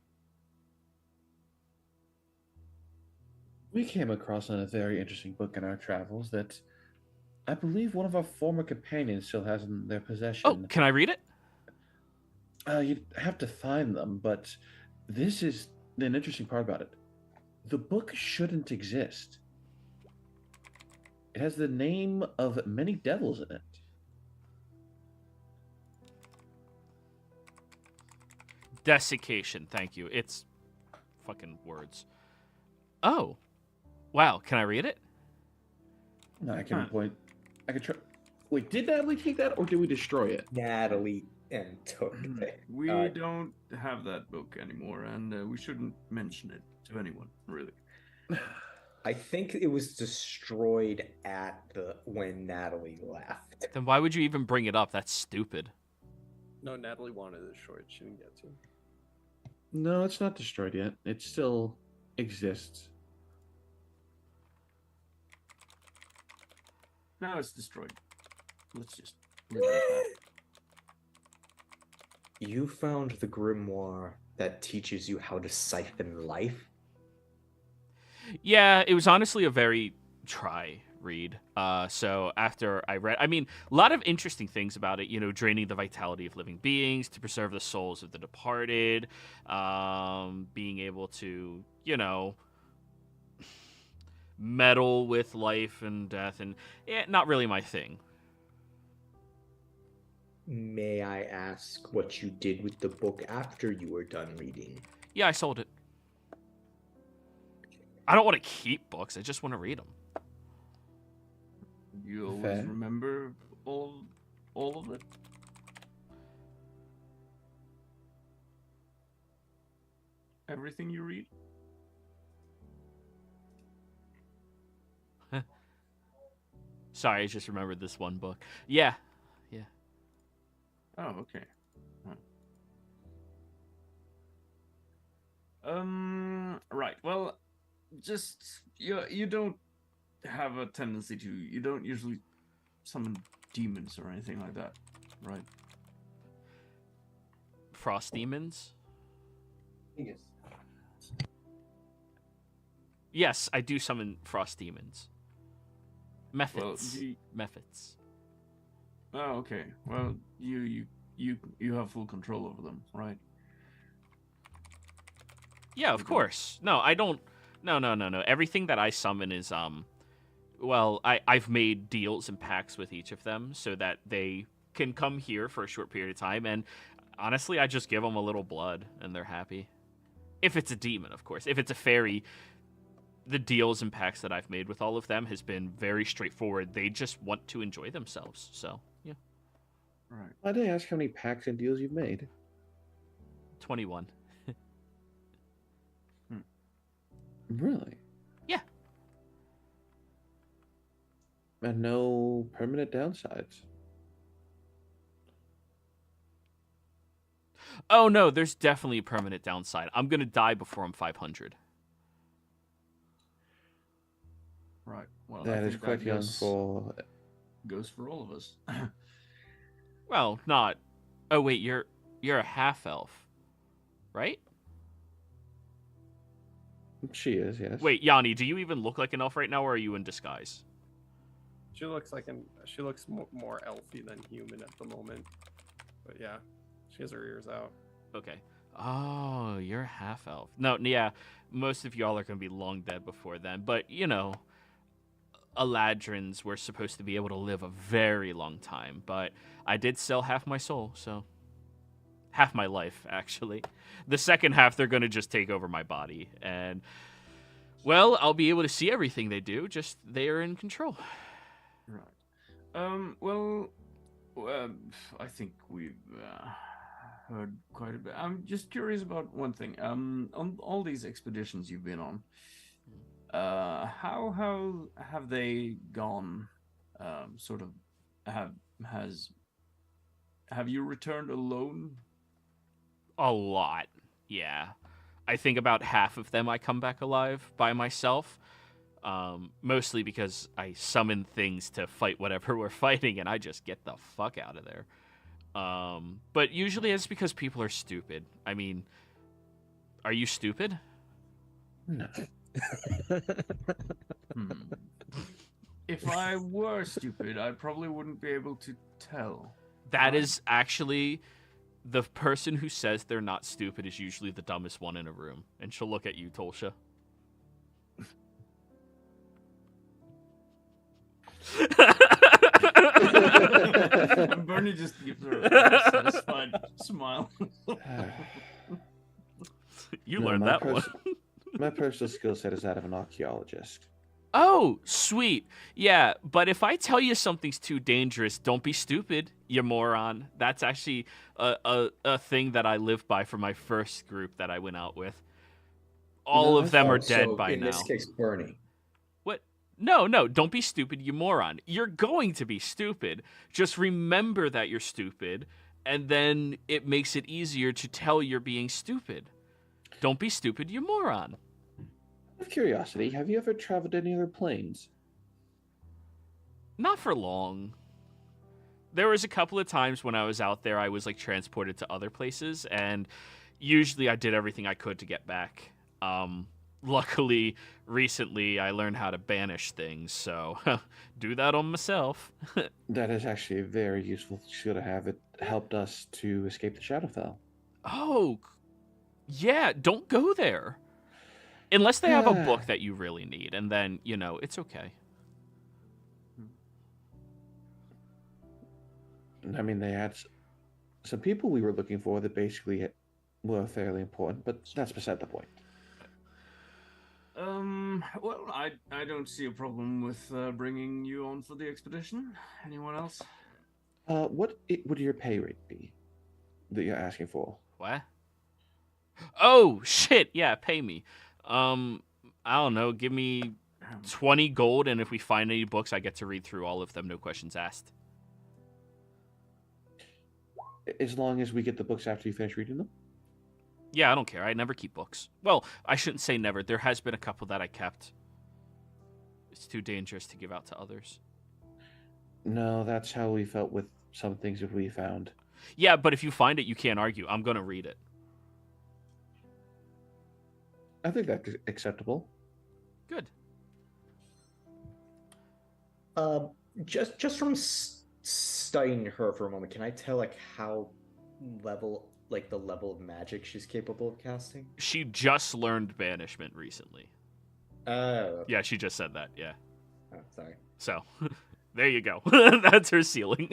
We came across a very interesting book in our travels that I believe one of our former companions still has in their possession. Oh, can I read it? You'd have to find them, but this is an interesting part about it. The book shouldn't exist. It has the name of many devils in it. Desiccation, thank you. It's fucking words. Oh. Wow, can I read it? No, I can point. I can try. Wait, did Natalie take that, or did we destroy it? Natalie and took it. We don't have that book anymore, and we shouldn't mention it to anyone, really. I think it was destroyed when Natalie left. Then why would you even bring it up? That's stupid. No, Natalie wanted to destroy it. She didn't get to. No, it's not destroyed yet. It still exists. Now it's destroyed. Let's just leave it at that. You found the grimoire that teaches you how to siphon life? Yeah, it was honestly a very dry read. So after I read, I mean, a lot of interesting things about it, draining the vitality of living beings to preserve the souls of the departed, being able to, meddle with life and death, and not really my thing. May I ask what you did with the book after you were done reading? Yeah, I sold it. I don't want to keep books. I just want to read them. You always Fair. remember all of it? Everything you read? Sorry, I just remembered this one book. Yeah. Oh, okay. Right. Well, just you don't have a tendency to. You don't usually summon demons or anything like that, right? Frost demons? Yes. Yes, I do summon frost demons. Methods. Well, Methods. Oh, okay. Well, you have full control over them, right? Yeah, of course. No, I don't. No. Everything that I summon is I've made deals and pacts with each of them so that they can come here for a short period of time, and honestly, I just give them a little blood, and they're happy. If it's a demon, of course. If it's a fairy, the deals and pacts that I've made with all of them has been very straightforward. They just want to enjoy themselves, so, yeah. Right. I didn't ask how many packs and deals you've made. 21. Really? Yeah. And no permanent downsides. Oh, no, there's definitely a permanent downside. I'm going to die before I'm 500. Right. Well, That I is think quite young goes, for. goes for all of us. Well, not... Oh, wait, you're a half-elf, right? She is, yes. Wait, Yanni, do you even look like an elf right now, or are you in disguise? She looks more elfy than human at the moment. But yeah, she has her ears out. Okay. Oh, you're half-elf. No, yeah, most of y'all are going to be long dead before then. But, you know, Eladrins were supposed to be able to live a very long time. But I did sell half my soul, so... Half my life, actually. The second half, they're going to just take over my body. And, well, I'll be able to see everything they do, just they are in control. Right. Well, I think we've heard quite a bit. I'm just curious about one thing. On all these expeditions you've been on, how have they gone? Sort of, have you returned alone? A lot, yeah. I think about half of them I come back alive by myself. Mostly because I summon things to fight whatever we're fighting, and I just get the fuck out of there. But usually it's because people are stupid. I mean, are you stupid? No. If I were stupid, I probably wouldn't be able to tell. That is actually... The person who says they're not stupid is usually the dumbest one in a room. And she'll look at you, Tolsha. And Bernie just gives her a satisfied smile. You learned that one. My personal skill set is that of an archaeologist. Oh, sweet. Yeah, but if I tell you something's too dangerous, don't be stupid, you moron. That's actually a thing that I live by for my first group that I went out with. All of them are dead by now. In this case, Bernie. What? No, don't be stupid, you moron. You're going to be stupid. Just remember that you're stupid, and then it makes it easier to tell you're being stupid. Don't be stupid, you moron. Out of curiosity, have you ever traveled any other planes? Not for long. There was a couple of times when I was out there, I was like transported to other places, and usually I did everything I could to get back. Luckily, recently I learned how to banish things, so do that on myself. That is actually a very useful skill to have. It helped us to escape the Shadowfell. Oh, yeah, don't go there. Unless they have a book that you really need, and then, you know, it's okay. I mean, they had some people we were looking for that basically were fairly important, but that's beside the point. Well, I don't see a problem with bringing you on for the expedition. Anyone else? What would your pay rate be that you're asking for? What? Oh, shit, yeah, pay me. I don't know, give me 20 gold, and if we find any books, I get to read through all of them, no questions asked. As long as we get the books after you finish reading them? Yeah, I don't care. I never keep books. Well, I shouldn't say never. There has been a couple that I kept. It's too dangerous to give out to others. No, that's how we felt with some things that we found. Yeah, but if you find it, you can't argue. I'm going to read it. I think that's acceptable. Good. Just from studying her for a moment, can I tell like how the level of magic she's capable of casting? She just learned banishment recently. Oh. Yeah, she just said that, yeah. Oh. Sorry. So, there you go. That's her ceiling.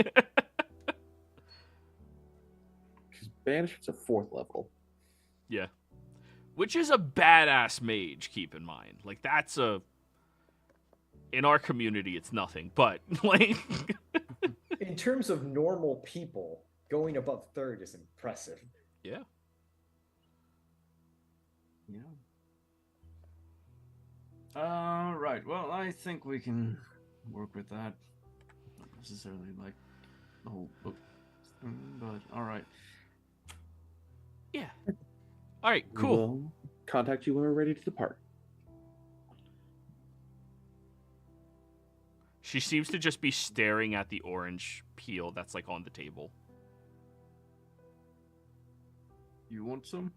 Because banishment's a 4th level. Yeah. Which is a badass mage, keep in mind. Like, that's a... In our community, it's nothing. But, like... In terms of normal people, going above 3rd is impressive. Yeah. Yeah. Right. Well, I think we can work with that. Not necessarily like the whole book thing, but all right. Yeah. All right, We cool. will contact you when we're ready to depart. She seems to just be staring at the orange peel that's, like, on the table. You want some?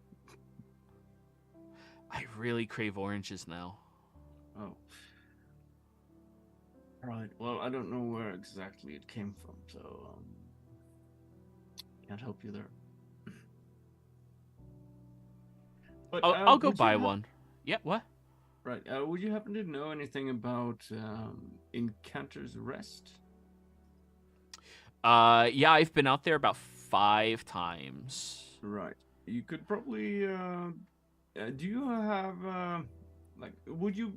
I really crave oranges now. Oh. Right. Well, I don't know where exactly it came from, so can't help you there. But I'll go would you buy hap- one. Yeah, what? Right. Would you happen to know anything about Incanter's Rest? Yeah, I've been out there about 5 times. Right. You could probably. Do you have like? Would you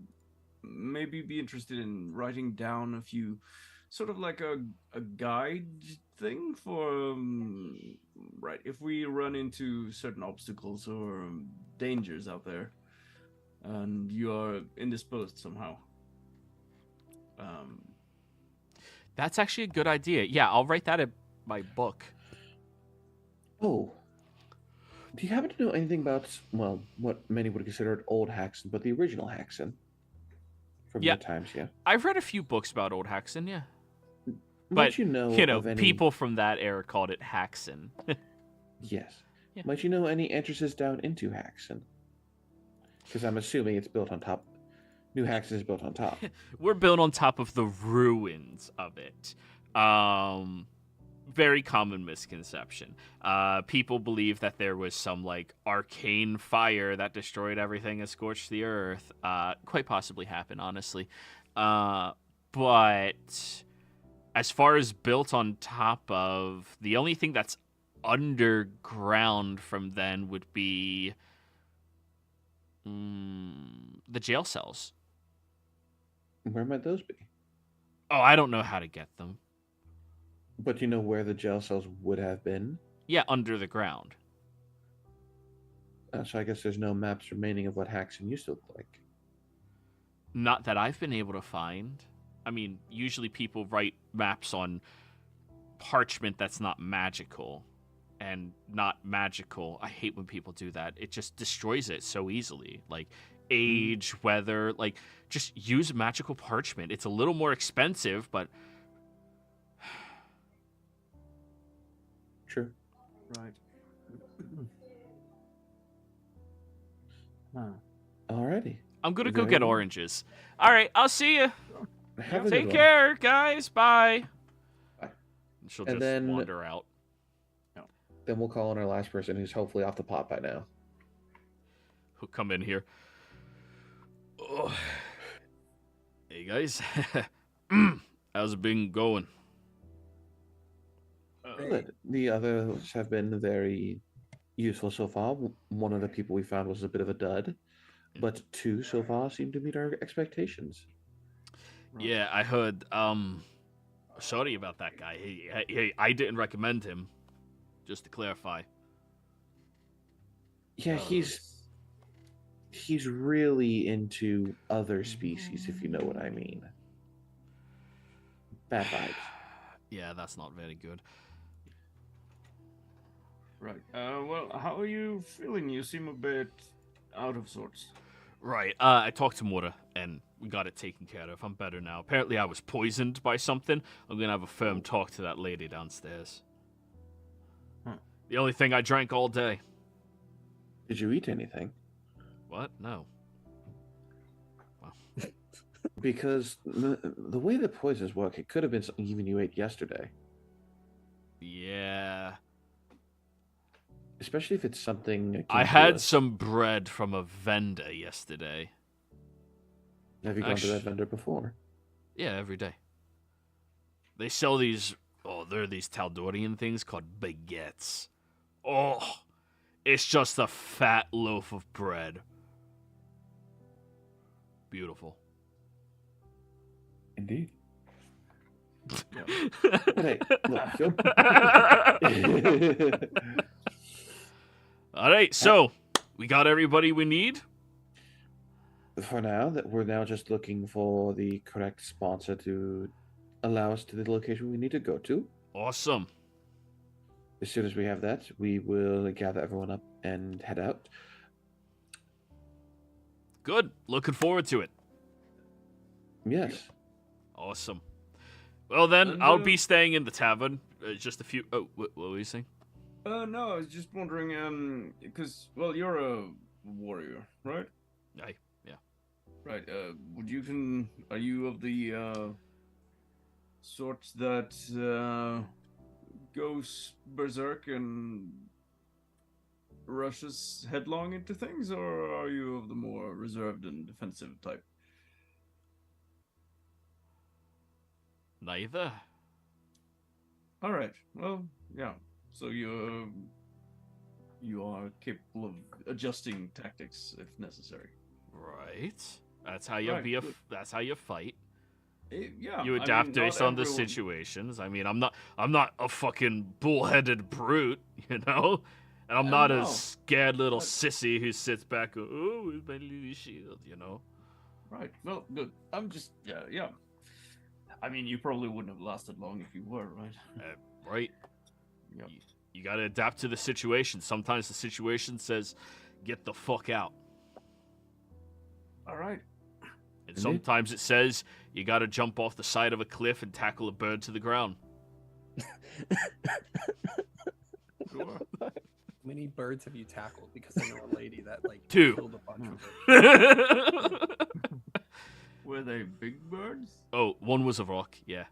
maybe be interested in writing down a few, sort of like a guide thing for right? If we run into certain obstacles or dangers out there, and you are indisposed somehow. That's actually a good idea. Yeah, I'll write that in my book. Oh. Do you happen to know anything about, well, what many would consider old Haxon, but the original Haxon? From Yeah. your times, yeah? I've read a few books about Old Haxon, yeah. Might But, you know, of any... people from that era called it Haxon. Yes. Yeah. Might you know any entrances down into Haxon? Because I'm assuming it's built on top. New Haxon is built on top. We're built on top of the ruins of it. Very common misconception. People believe that there was some, like, arcane fire that destroyed everything and scorched the earth. Quite possibly happened, honestly. But as far as built on top of, the only thing that's underground from then would be the jail cells. Where might those be? Oh, I don't know how to get them. But you know where the jail cells would have been? Yeah, under the ground. So I guess there's no maps remaining of what Haxon used to look like. Not that I've been able to find. I mean, usually people write maps on parchment that's not magical. And not magical. I hate when people do that. It just destroys it so easily. Like, age, weather, like, just use magical parchment. It's a little more expensive, but... True. Right. Alrighty. I'm gonna Is go there get anything? oranges. Alright, I'll see you. Have a Take good one. care, guys. Bye. Bye. She'll And just then- wander out. Then we'll call on our last person who's hopefully off the pot by now. Who'll come in here. Oh. Hey, guys. How's it been going? Good. The others have been very useful so far. One of the people we found was a bit of a dud, but 2 so far seem to meet our expectations. Yeah, I heard. Sorry about that guy. Hey, I didn't recommend him. Just to clarify. Yeah, he's really into other species, if you know what I mean. Bad vibes. Yeah, that's not very good. Right. Well, how are you feeling? You seem a bit out of sorts. Right. I talked to Mora, and we got it taken care of. I'm better now. Apparently, I was poisoned by something. I'm gonna have a firm talk to that lady downstairs. The only thing I drank all day. Did you eat anything? What? No. Because the way the poisons work, it could have been something even you ate yesterday. Yeah. Especially if it's something akin I to had a- some bread from a vendor yesterday. Have you gone to that Actu- vendor before? Yeah, every day. They sell these. Oh, they're these Tal'Dorian things called baguettes. Oh, it's just a fat loaf of bread. Beautiful. Indeed. Yeah. But hey, look. All right, so we got everybody we need. For now, that we're now just looking for the correct sponsor to allow us to the location we need to go to. Awesome. As soon as we have that, we will gather everyone up and head out. Good. Looking forward to it. Yes. Awesome. Well, then, And, I'll be staying in the tavern. Just a few... Oh, what were you saying? No, I was just wondering, because, well, you're a warrior, right? Aye, yeah. Right, are you of the, sort that, goes berserk and rushes headlong into things, or are you of the more reserved and defensive type? Neither. All right. Well, yeah. So you are capable of adjusting tactics if necessary. Right. That's how you Right, good. That's how you fight. Yeah. You I adapt mean, based not on the everyone- situations. I mean, I'm not a fucking bull-headed brute, you know? And I'm not a No. scared little But- sissy who sits back and, oh, it's my little shield, you know? Right. Well, good. I'm just yeah. I mean, you probably wouldn't have lasted long if you were, right? Right? Yep. You gotta adapt to the situation. Sometimes the situation says, get the fuck out. All right. And Indeed. sometimes it says, you gotta jump off the side of a cliff and tackle a bird to the ground. Sure. How many birds have you tackled? Because I know a lady that like 2. killed a bunch of them. Were they big birds? Oh, one was a rock, yeah.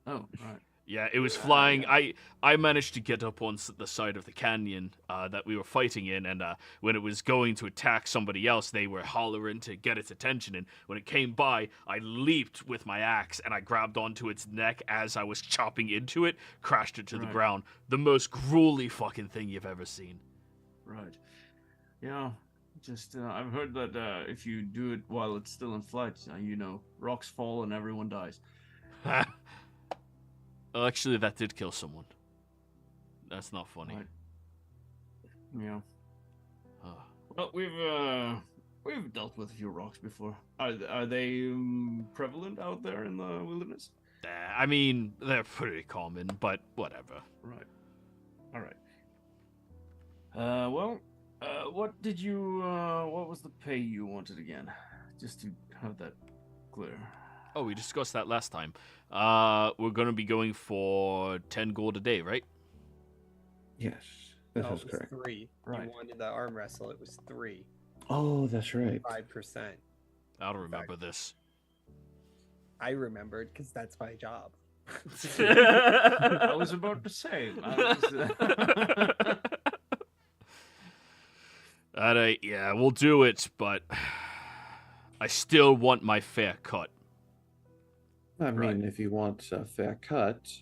Oh, right. Yeah, it was Yeah, flying. yeah. I managed to get up on the side of the canyon that we were fighting in, and when it was going to attack somebody else, they were hollering to get its attention. And when it came by, I leaped with my axe, and I grabbed onto its neck as I was chopping into it, crashed it to the Right. ground. The most gruely fucking thing you've ever seen. Right. Yeah. Just I've heard that if you do it while it's still in flight, rocks fall and everyone dies. Well, actually, that did kill someone. That's not funny. Right. Yeah. Uh, Well, we've dealt with a few rocks before. Are they prevalent out there in the wilderness? I mean, they're pretty common, but whatever. Right. All right. What did you? What was the pay you wanted again? Just to have that clear. Oh, we discussed that last time. We're gonna be going for 10 gold a day, right? Yes. That No, sounds it was correct. 3. Right. You wanted the arm wrestle. It was 3. Oh, that's right. 5%. I don't remember this. I remembered because that's my job. I was about to say. Alright, yeah, we'll do it, but I still want my fair cut. I mean, Right. if you want a fair cut,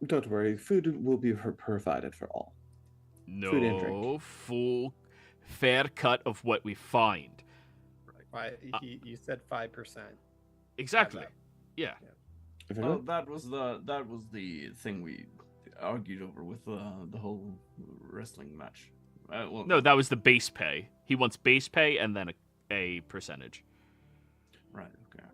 don't worry. Food will be provided for all. Food and drink. No full fair cut of what we find. You said 5%. Exactly. that. Yeah. If it Well, will- that was the thing we argued over with the whole wrestling match. No, that was the base pay. He wants base pay and then a percentage. Right. Okay.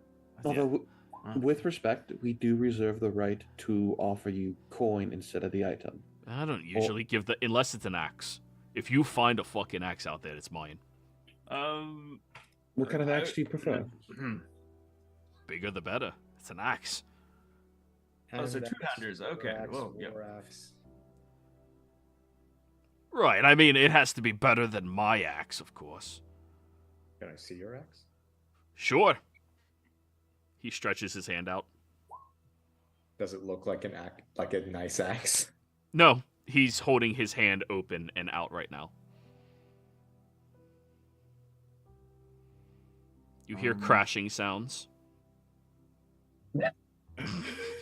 although, Huh. with respect, we do reserve the right to offer you coin instead of the item. I don't usually give the unless it's an axe. If you find a fucking axe out there, it's mine. What kind of axe do you prefer? Bigger the better. It's an axe. Oh, so Hand two-handers, axe, okay, axe, well, yeah. war axe. Right. I mean, it has to be better than my axe, of course. Can I see your axe? Sure. He stretches his hand out. Does it look like like a nice axe? No, he's holding his hand open and out right now. You hear crashing sounds.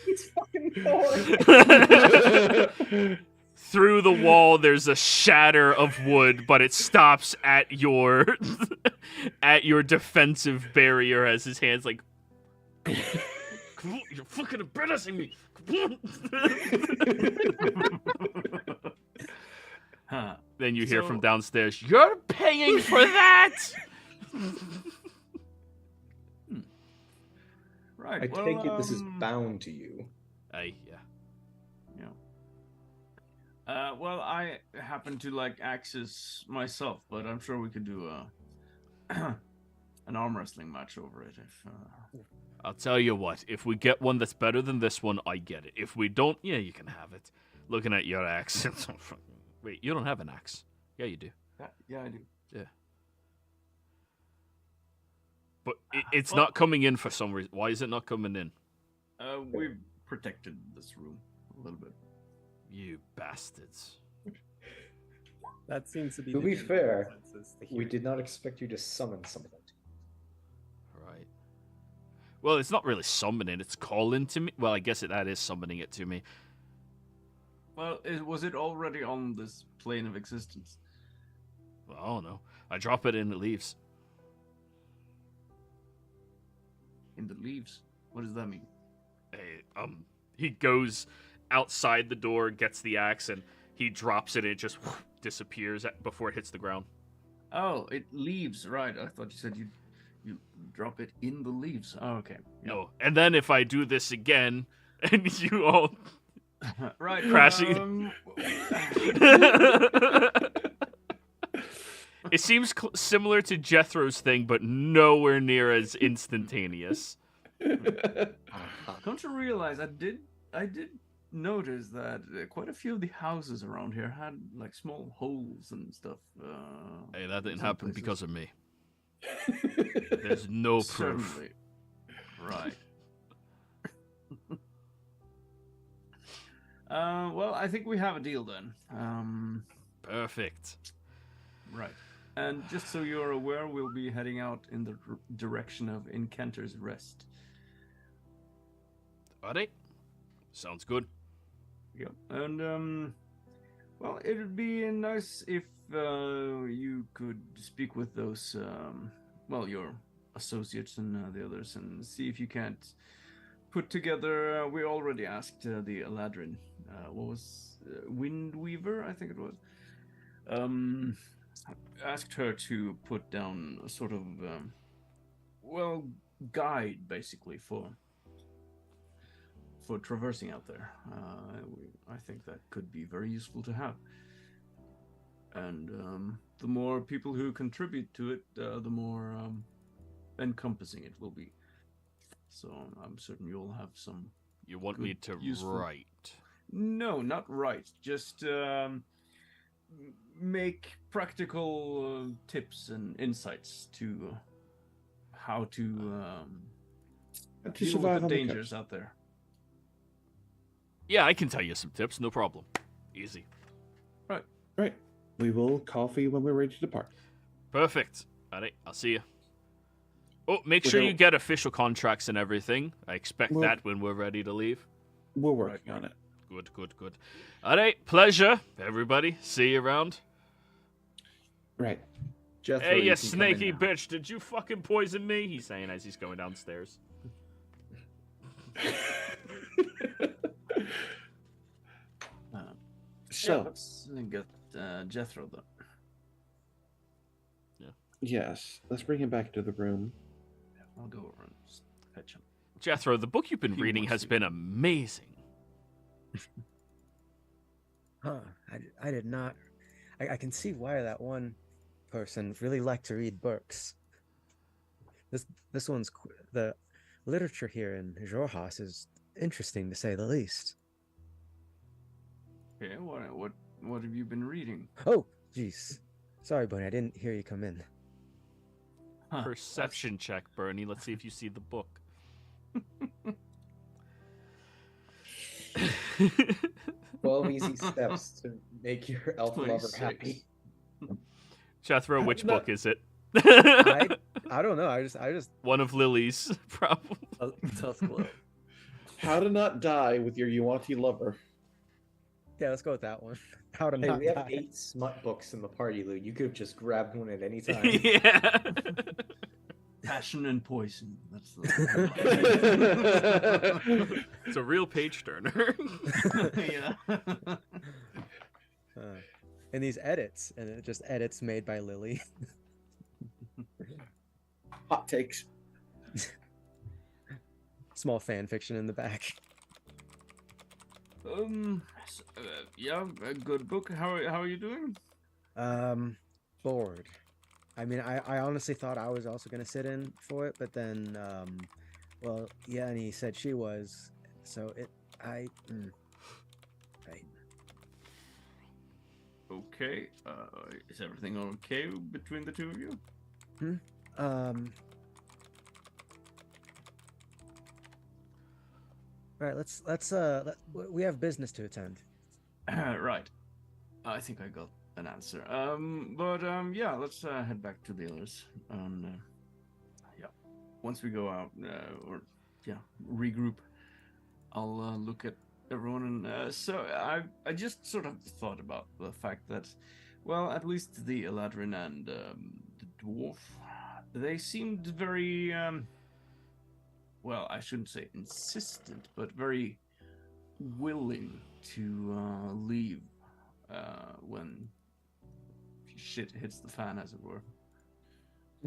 It's fucking Thor. Through the wall, there's a shatter of wood, but it stops at your at your defensive barrier as his hands like, come on, you're fucking embarrassing me. Come on. Then you hear from downstairs, you're paying for that. Right. I take it this is bound to you. Yeah. Well, I happen to like axes myself, but I'm sure we could do an arm wrestling match over it. If I'll tell you what, if we get one that's better than this one, I get it. If we don't, yeah, you can have it. Looking at your axe. Wait, you don't have an axe. Yeah, you do. yeah, I do. Yeah. But it's not coming in for some reason. Why is it not coming in? We've protected this room a little bit. You bastards. That seems to be. To the be fair, consensus we here. did not expect you to summon something. Right. Well, it's not really summoning, it's calling to me. Well, I guess that is summoning it to me. Well, was it already on this plane of existence? Well, I don't know. I drop it and it leaves. In the leaves? What does that mean? He goes outside the door, gets the axe, and he drops it, and it just disappears before it hits the ground. Oh, it leaves, right. I thought you said you drop it in the leaves. Oh, okay. Yep. No. And then if I do this again, and you all right, crashing. It seems similar to Jethro's thing, but nowhere near as instantaneous. Don't you realize I did notice that quite a few of the houses around here had like small holes and stuff. Hey, that didn't some happen places. because of me. There's no proof. Certainly. Right. Well, I think we have a deal then. Perfect. Right. And just so you're aware, we'll be heading out in the direction of Incanter's Rest. Alright. Sounds good. Yep. And, well, it'd be nice if you could speak with those, well, your associates and the others and see if you can't put together, we already asked the Eladrin, what was, Windweaver, I think it was, asked her to put down a sort of, well, guide, basically, for traversing out there. I think that could be very useful to have. And the more people who contribute to it, the more encompassing it will be. So I'm certain you'll have some. You want me to write? No, not write. Just make practical tips and insights to how to deal survive with the on the dangers out there. Yeah, I can tell you some tips, no problem. Easy. Right. We will coffee when we're ready to depart. Perfect. Alright, I'll see you. Oh, make sure you get official contracts and everything. I expect that when we're ready to leave. We're working on it. Good. Alright, pleasure, everybody. See you around. Right. Jethro, Hey, you you can come in snaky now. bitch, did you fucking poison me? He's saying as he's going downstairs. So, let's get Jethro then. yes, let's bring him back to the room. I'll go over and fetch him. Jethro, the book you've been He reading wants has to. been amazing. Huh. I did not. I can see why that one person really liked to read books. This one's the literature here in Jorhas is interesting to say the least. Okay, what have you been reading? Oh, jeez. Sorry, Bonnie, I didn't hear you come in. Huh, Perception check, Bernie. Let's see if you see the book. 12 easy steps to make your elf lover 26. happy. Jethro, which No. book is it? I don't know. I just One of Lily's, probably. Tough blow. How to not die with your Yuanti lover. Yeah, let's go with that one. How to Hey, not we have die. 8 smut books in the party loot. You could have just grabbed one at any time. Yeah. Passion and poison. That's the. It's a real page turner. Yeah. And these edits, and it just edits made by Lily. Hot takes. Small fan fiction in the back. Yeah, a good book. How are you doing? Bored. I mean, I honestly thought I was also gonna sit in for it, but then, well, yeah, and he said she was, so right. Okay. Is everything okay between the two of you? All right, we have business to attend. Right. I think I got an answer. Yeah, let's head back to the others. Yeah. Once we go out, regroup, I'll look at everyone. And so I just sort of thought about the fact that, well, at least the Eladrin and the dwarf, they seemed very, well, I shouldn't say insistent, but very willing to leave when shit hits the fan, as it were.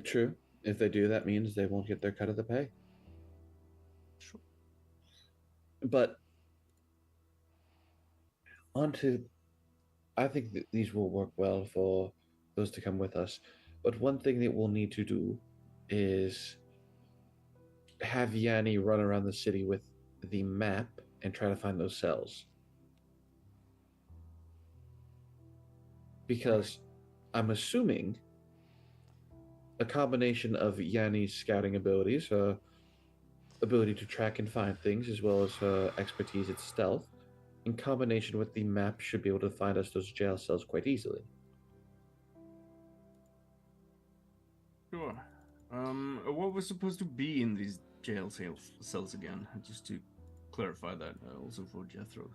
True. If they do, that means they won't get their cut of the pay. Sure. But I think that these will work well for those to come with us. But one thing that we'll need to do is have Yanni run around the city with the map and try to find those cells. Because I'm assuming a combination of Yanni's scouting abilities, ability to track and find things, as well as her expertise at stealth, in combination with the map, should be able to find us those jail cells quite easily. Sure. What was supposed to be in these jail cells again? Just to clarify that, also for Jethro.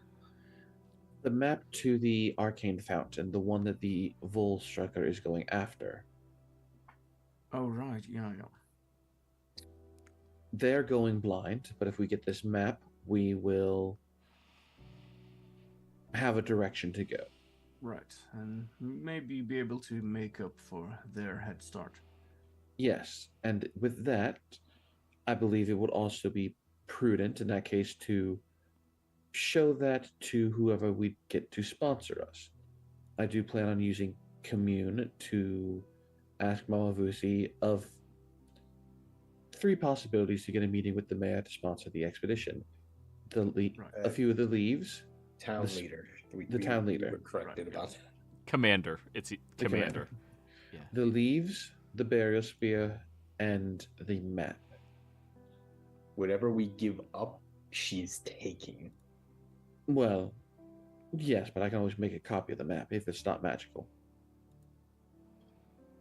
The map to the arcane fountain, the one that the Volstrucker is going after. Oh, right. Yeah. They're going blind, but if we get this map, we will have a direction to go. Right. And maybe be able to make up for their head start. Yes, and with that, I believe it would also be prudent in that case to show that to whoever we get to sponsor us. I do plan on using Commune to ask Mama Vusi of 3 possibilities to get a meeting with the mayor to sponsor the expedition. A few of the leaves. Town leader. The town leader. We were corrected about that. Commander. It's The commander. Yeah. The leaves, the burial spear, and the map. Whatever we give up, she's taking. Well, yes, but I can always make a copy of the map if it's not magical.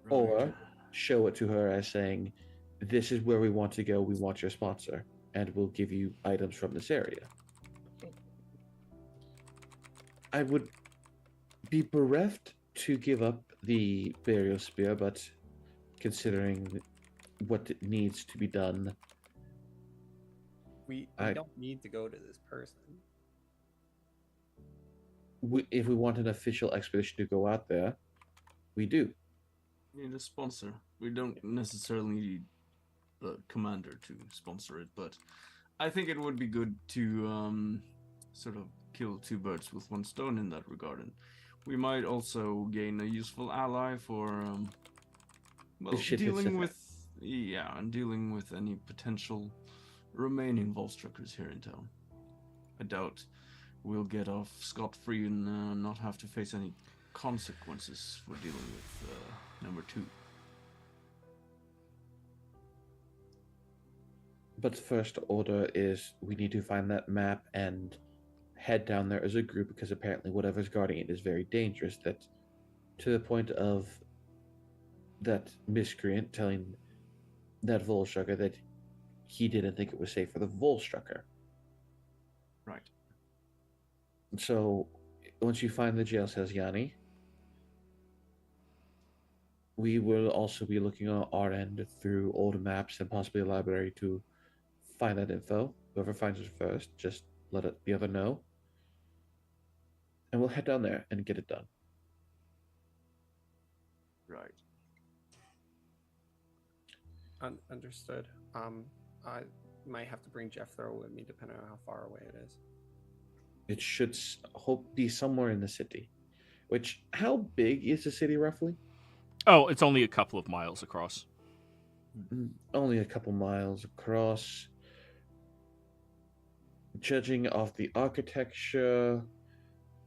Right. Or show it to her as saying, this is where we want to go, we want your sponsor, and we'll give you items from this area. I would be bereft to give up the burial spear, but considering what needs to be done, We don't need to go to this person. if we want an official expedition to go out there, we do. We need a sponsor. We don't necessarily need the commander to sponsor it, but I think it would be good to sort of kill 2 birds with 1 stone in that regard. And we might also gain a useful ally for well, If shit hits the dealing fan. with dealing with any potential remaining Volstruckers here in town. I doubt we'll get off scot-free and not have to face any consequences for dealing with number 2. But the first order is we need to find that map and head down there as a group, because apparently whatever's guarding it is very dangerous, that to the point of that miscreant telling that Volstrucker that he didn't think it was safe for the Volstrucker. Right. So once you find the jail cells, Yanni, we will also be looking on our end through old maps and possibly a library to find that info. Whoever finds it first, just let the other know. And we'll head down there and get it done. Right. Understood. I might have to bring Jethro with me depending on how far away it is. It should hope be somewhere in the city. Which, how big is the city roughly? Oh, it's only a couple of miles across. Only a couple miles across. Judging off the architecture,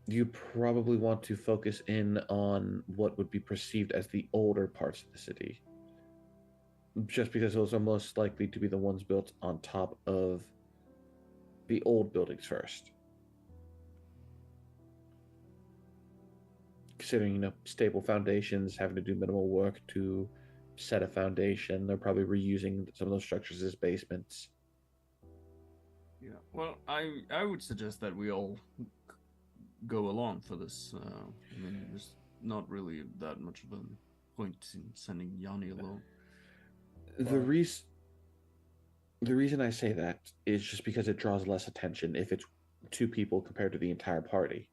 you probably want to focus in on what would be perceived as the older parts of the city. Just because those are most likely to be the ones built on top of the old buildings first. Considering, stable foundations, having to do minimal work to set a foundation, they're probably reusing some of those structures as basements. Yeah. Well, I would suggest that we all go along for this. I mean, there's not really that much of a point in sending Yanni alone. The reason I say that is just because it draws less attention if it's 2 people compared to the entire party.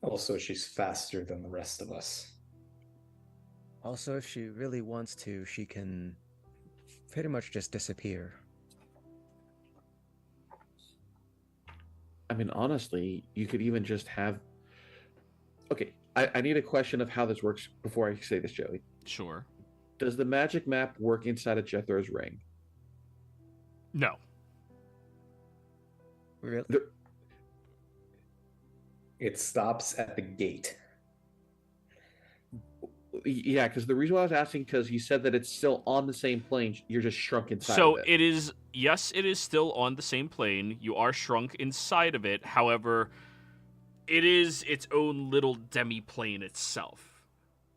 Also, she's faster than the rest of us. Also, if she really wants to, she can pretty much just disappear. I mean, honestly, you could even just have... Okay, I need a question of how this works before I say this, Joey. Sure. Does the magic map work inside of Jethro's ring? No. Really? It stops at the gate. Yeah, because the reason why I was asking, because you said that it's still on the same plane, you're just shrunk inside So of it. it is, yes, it is still on the same plane. You are shrunk inside of it. However, it is its own little demi-plane itself.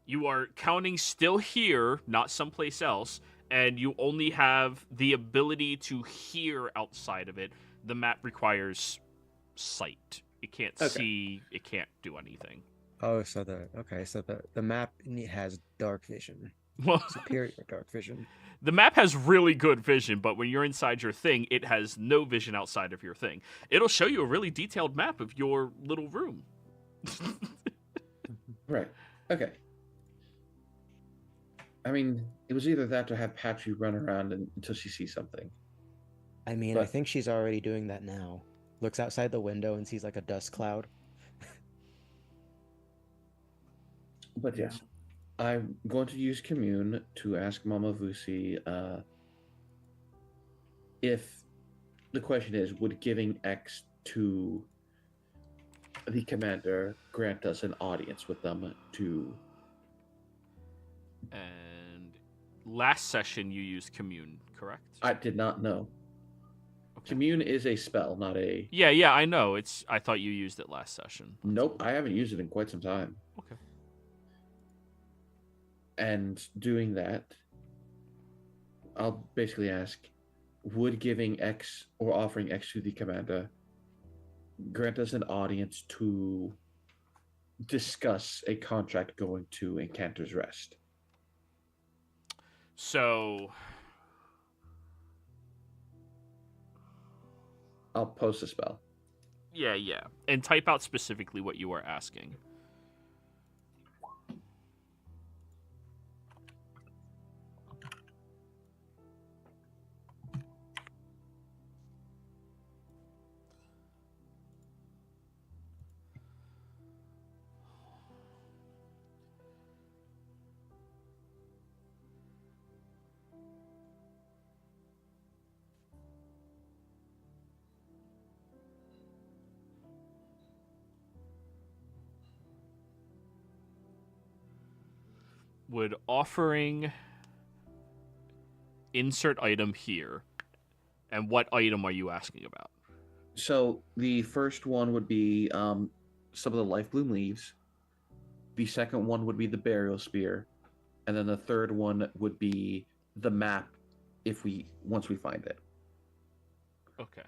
You are counting still here, not someplace else, and you only have the ability to hear outside of it. The map requires sight. It can't see, it can't do anything. Oh, so the map has dark vision. Well, Superior dark vision. the map has really good vision, but when you're inside your thing, it has no vision outside of your thing. It'll show you a really detailed map of your little room. Right. Okay. I mean, it was either that or have Patchy run around until she sees something. I mean, I think she's already doing that now. Looks outside the window and sees like a dust cloud. But yes, I'm going to use Commune to ask Mama Vusi if the question is, would giving X to the commander grant us an audience with them to... And last session you used Commune, correct? I did not know. Okay. Commune is a spell, not a... Yeah, I know. I thought you used it last session. Nope, I haven't used it in quite some time. Okay. And doing that, I'll basically ask, would giving X or offering X to the commander grant us an audience to discuss a contract going to Encanter's Rest? So I'll post a spell. yeah. And type out specifically what you are asking. Would offering insert item here, and what item are you asking about? So the first one would be some of the life bloom leaves. The second one would be the burial spear, and then the third one would be the map once we find it. Okay.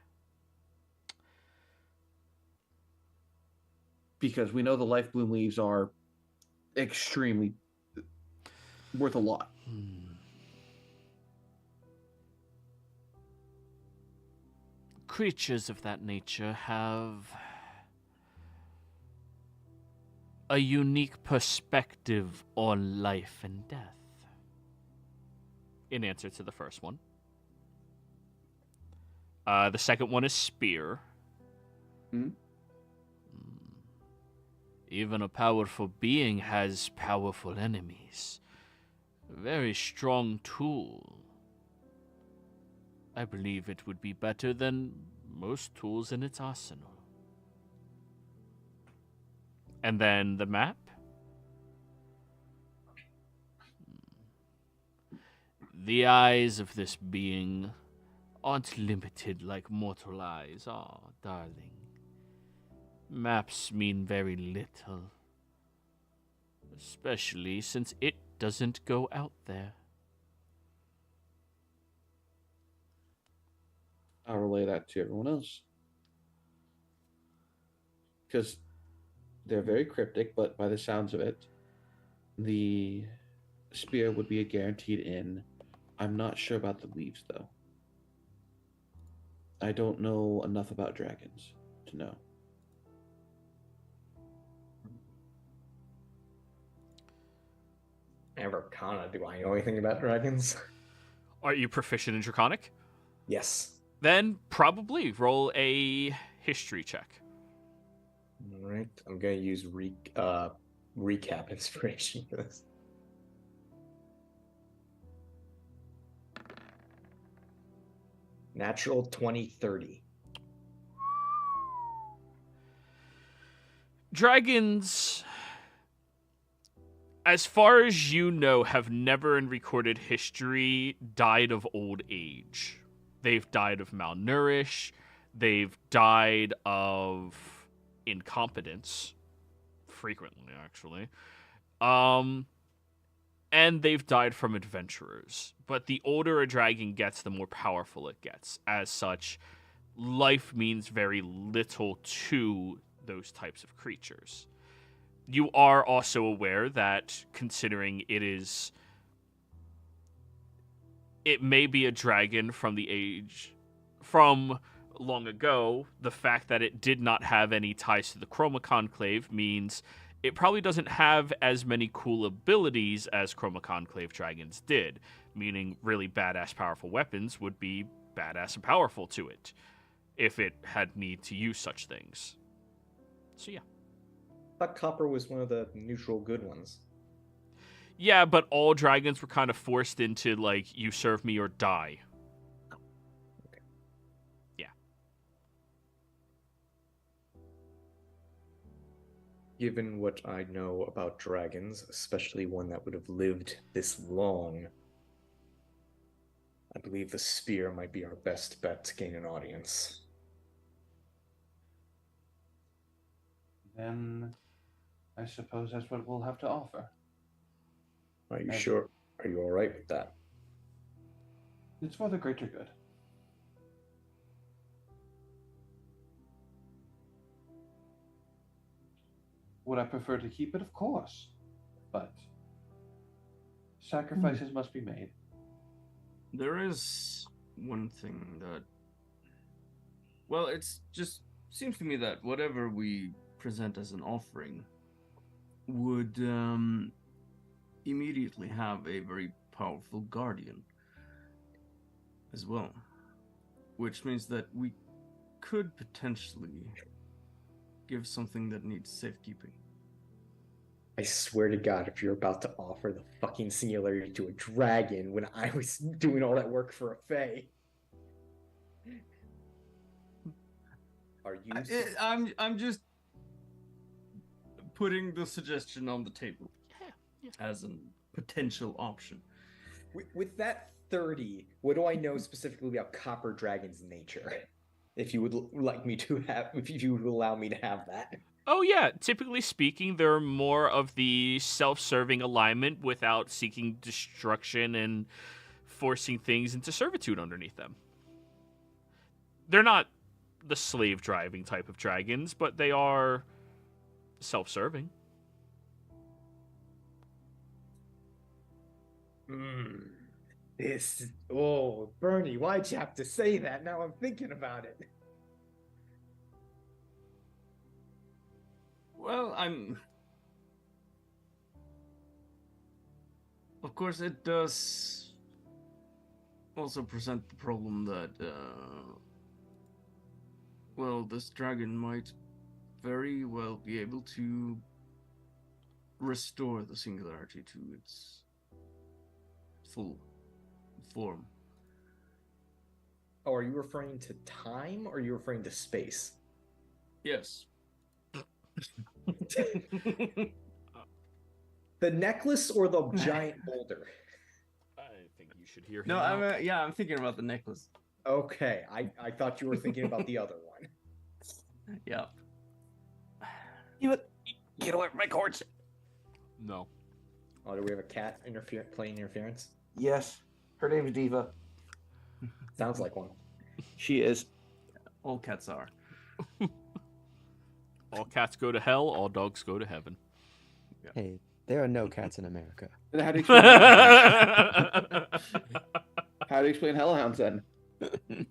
because we know the life bloom leaves are extremely worth a lot. Creatures of that nature have a unique perspective on life and death. In answer to the first one. The second one is spear. Hmm? Even a powerful being has powerful enemies. A very strong tool. I believe it would be better than most tools in its arsenal. And then the map. The eyes of this being aren't limited like mortal eyes. Ah, darling. Maps mean very little. Especially since it doesn't go out there. I'll relay that to everyone else. Because they're very cryptic, but by the sounds of it, the spear would be a guaranteed in. I'm not sure about the leaves, though. I don't know enough about dragons to know. And Arcana, do I know anything about dragons? Are you proficient in Draconic? Yes. Then probably roll a history check. All right. I'm going to use recap inspiration for this. Natural 2030. Dragons, as far as you know, have never in recorded history died of old age. They've died of malnourish. They've died of incompetence. Frequently, actually. And they've died from adventurers. But the older a dragon gets, the more powerful it gets. As such, life means very little to those types of creatures. You are also aware that, considering it may be a dragon from long ago, the fact that it did not have any ties to the Chroma Conclave means it probably doesn't have as many cool abilities as Chroma Conclave dragons did, meaning really badass powerful weapons would be badass and powerful to it if it had need to use such things. So yeah. I thought copper was one of the neutral good ones. Yeah, but all dragons were kind of forced into, like, you serve me or die. Okay. Yeah. Given what I know about dragons, especially one that would have lived this long, I believe the spear might be our best bet to gain an audience. Then I suppose that's what we'll have to offer. Are you sure? Are you all right with that? It's for the greater good. Would I prefer to keep it? Of course. But sacrifices must be made. There is one thing that... Well, it's just seems to me that whatever we present as an offering would immediately have a very powerful guardian as well. Which means that we could potentially give something that needs safekeeping. I swear to God, if you're about to offer the fucking singularity to a dragon when I was doing all that work for a fae. Are you... I'm just putting the suggestion on the table as a potential option. With that 30, what do I know specifically about copper dragon's nature? If you would like me to have, if you would allow me to have that. Oh yeah, typically speaking, they're more of the self-serving alignment without seeking destruction and forcing things into servitude underneath them. They're not the slave-driving type of dragons, but they are self-serving. Oh, Bernie, why'd you have to say that? Now I'm thinking about it. Well, of course, it does also present the problem that, well, this dragon might very well be able to restore the singularity to its full form. Oh, are you referring to time or are you referring to space? Yes. The necklace or the giant boulder? I think you should hear him No, out. I'm thinking about the necklace. Okay, I thought you were thinking about the other one. Yeah. Get away from my cords. No. Oh, do we have a cat playing interference? Yes, her name is Diva. Sounds like one. She is. All cats are. All cats go to hell, all dogs go to heaven. Hey, there are no cats in America. And how do you explain hellhounds? How do you explain hellhounds then? The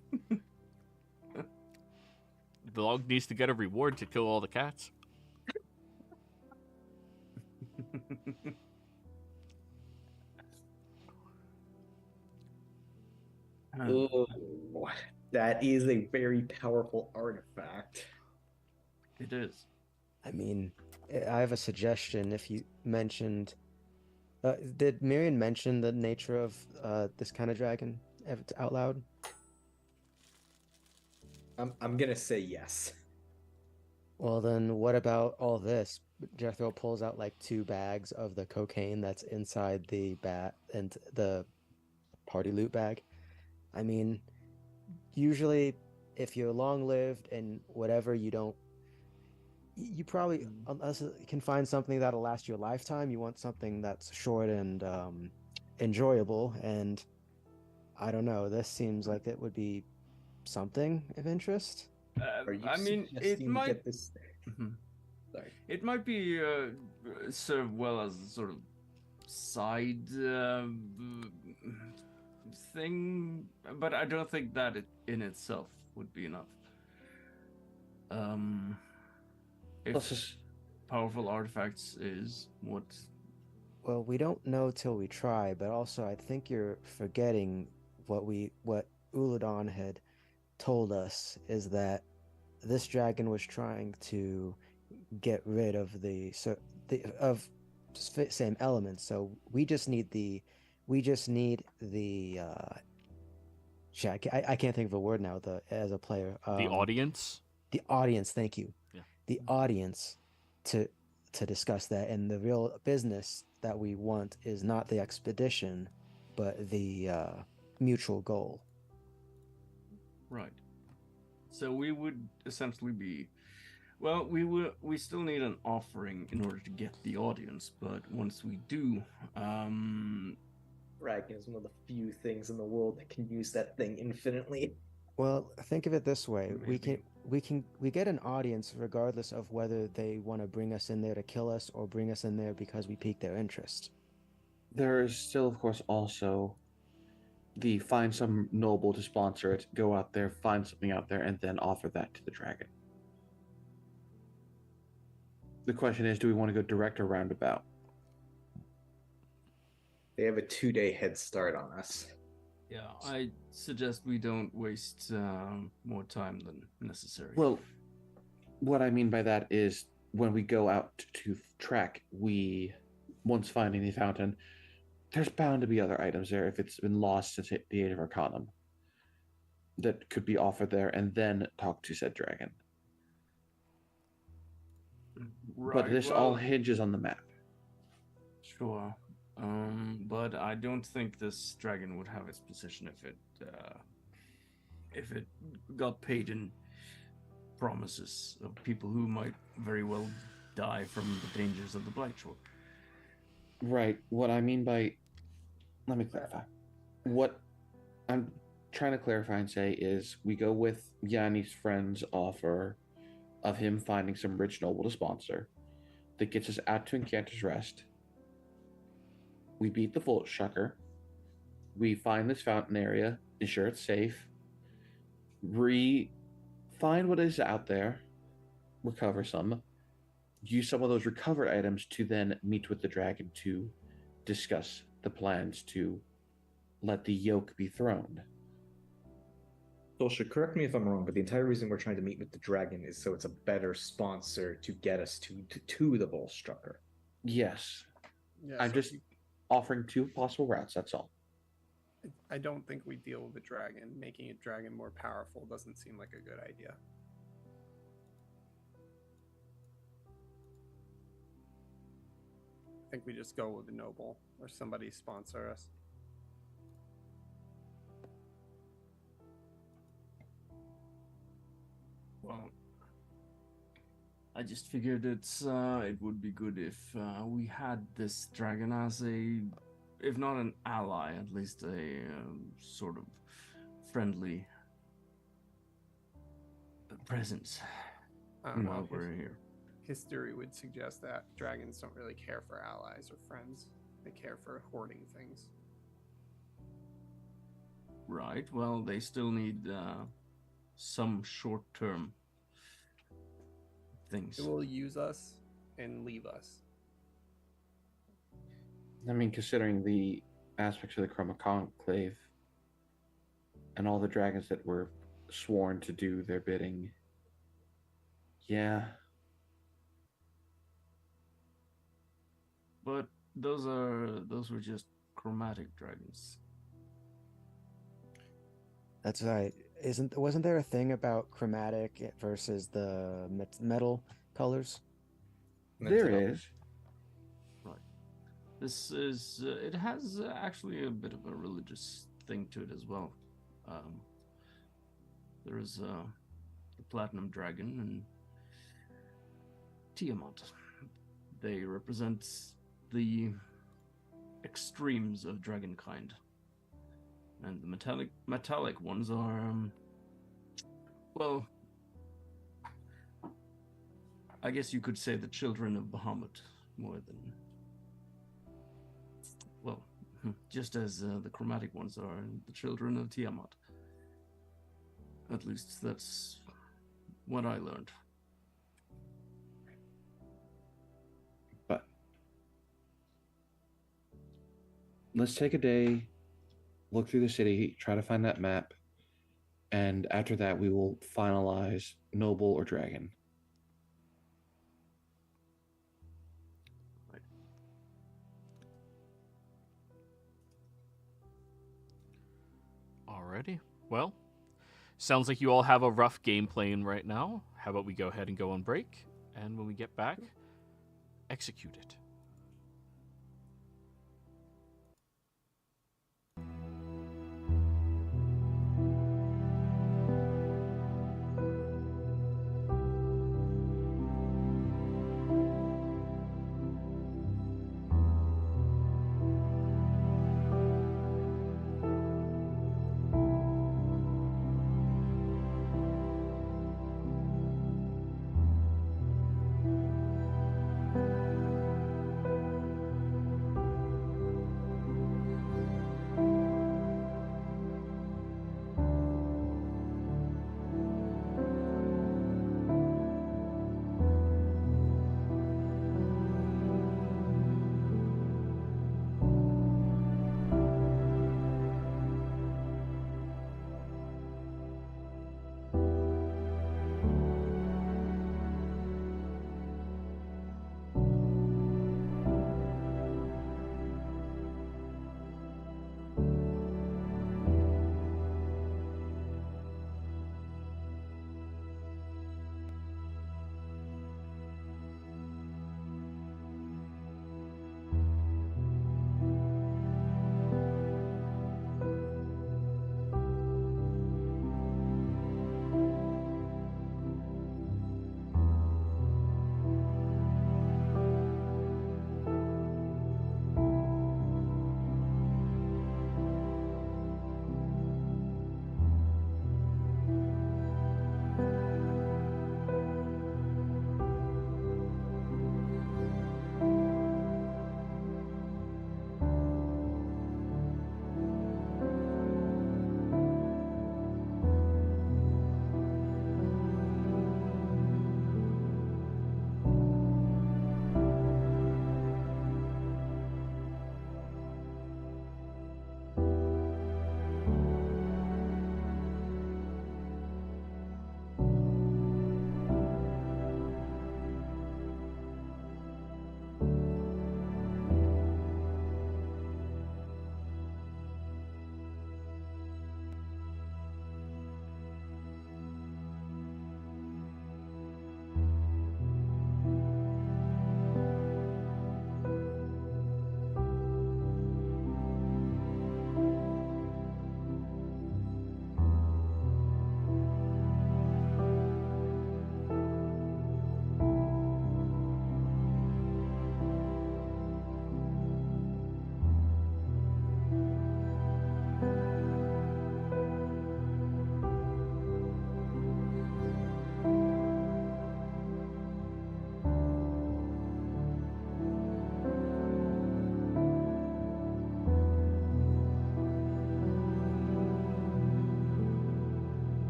dog needs to get a reward to kill all the cats. Ooh, that is a very powerful artifact. It is. I mean, I have a suggestion. If you mentioned, did Miriam mention the nature of this kind of dragon out loud? I'm gonna say yes. Well, then what about all this? Jethro pulls out like 2 bags of the cocaine that's inside the bat and the party loot bag. I mean, usually if you're long-lived and whatever, you probably, unless you can find something that'll last you a lifetime, you want something that's short and enjoyable. And I don't know, this seems like it would be something of interest. I mean, it might. Get this... Sorry. It might be served well as a sort of side thing, but I don't think that it in itself would be enough. Let's If just powerful artifacts is what. Well, we don't know till we try, but also I think you're forgetting what Uladon had told us is that this dragon was trying to get rid of the same elements. So we just need the I can't think of a word now. As a player, The audience? the audience. Thank you. Yeah. The audience to discuss that, and the real business that we want is not the expedition, but the mutual goal. Right. So we would essentially be, well, we still need an offering in order to get the audience, but once we do, Dragon is one of the few things in the world that can use that thing infinitely. Well, think of it this way: Maybe. we get an audience regardless of whether they want to bring us in there to kill us or bring us in there because we pique their interest. there is still, of course, also the find some noble to sponsor it, go out there, find something out there, and then offer that to the dragon. The question is, do we want to go direct or roundabout? They have a 2-day head start on us. yeah, I suggest we don't waste more time than necessary. Well, what I mean by that is when we go out to track, once finding the fountain, there's bound to be other items there if it's been lost since the Age of Arcanum that could be offered there, and then talk to said dragon. But this all hinges on the map. Sure. But I don't think this dragon would have its position if it got paid in promises of people who might very well die from the dangers of the Black Shore. Right. What I mean by... Let me clarify. What I'm trying to clarify and say is we go with Yanni's friend's offer of him finding some rich noble to sponsor. that gets us out to Encanter's Rest. We beat the Voltstrucker. We find this fountain area, ensure it's safe. Find what is out there, recover some, use some of those recovered items to then meet with the dragon to discuss the plans to let the yoke be thrown. Dolce, correct me if I'm wrong, but the entire reason we're trying to meet with the dragon is so it's a better sponsor to get us to the Volstrucker. Yes. Yeah, I'm so just offering two possible routes, that's all. I don't think we deal with the dragon. Making a dragon more powerful doesn't seem like a good idea. I think we just go with the noble or somebody sponsor us. Well, I just figured it would be good if we had this dragon as a, if not an ally, at least a sort of friendly presence I don't know. while we're here. History would suggest that dragons don't really care for allies or friends. They care for hoarding things. Right. Well, they still need some short-term things. They will use us and leave us. I mean, considering the aspects of the Chroma Conclave and all the dragons that were sworn to do their bidding, yeah. But those were just chromatic dragons. That's right. Wasn't there a thing about chromatic versus the metal colors? There is. Right. This is it has actually a bit of a religious thing to it as well. There is the platinum dragon and Tiamat. They represent the extremes of dragonkind. And the metallic ones are, well, I guess you could say the children of Bahamut more than, well, just as the chromatic ones are the children of Tiamat. At least that's what I learned. But let's take a day, look through the city, try to find that map, and after that we will finalize noble or dragon. Right. Alrighty. Well, sounds like you all have a rough game plan right now. How about we go ahead and go on break, and when we get back, execute it.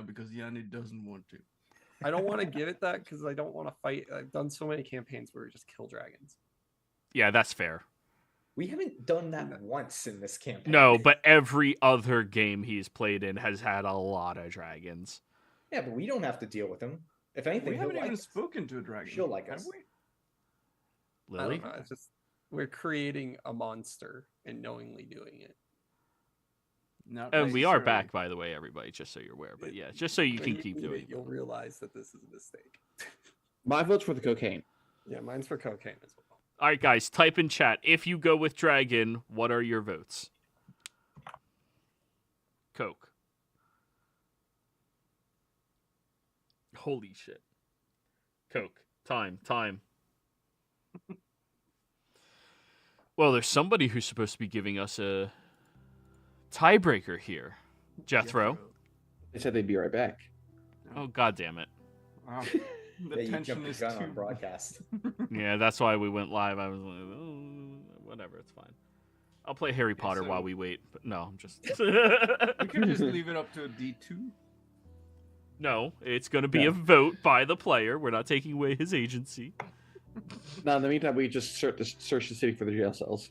because Yanni doesn't want to. I don't want to give it that because I don't want to fight. I've done so many campaigns where we just kill dragons. Yeah, that's fair. We haven't done that once in this campaign. No, but every other game he's played in has had a lot of dragons. Yeah, but we don't have to deal with him. If anything, We he'll haven't like even us. spoken to a dragon. She'll like have us. we? I Lily? don't know. It's just we're creating a monster and knowingly doing it. Not And we are necessarily. back, by the way, everybody, just so you're aware. But yeah, just so you When can keep eat doing it, it. you'll realize that this is a mistake. My vote's for the cocaine. Yeah, mine's for cocaine as well. All right, guys, type in chat. If you go with dragon, what are your votes? Coke. Holy shit. Coke. Time. Well, there's somebody who's supposed to be giving us a tiebreaker here. Jethro. They said they'd be right back. Oh, god damn it. Wow. The Yeah, you tension jumped the is gun on too. broadcast. Yeah, that's why we went live. I was like, oh, whatever, it's fine. I'll play Harry Potter so- while we wait. But no, I'm just. We could just leave it up to a D2. No, it's going to be No. a vote by the player. We're not taking away his agency. Now, in the meantime, we just search the city for the jail cells.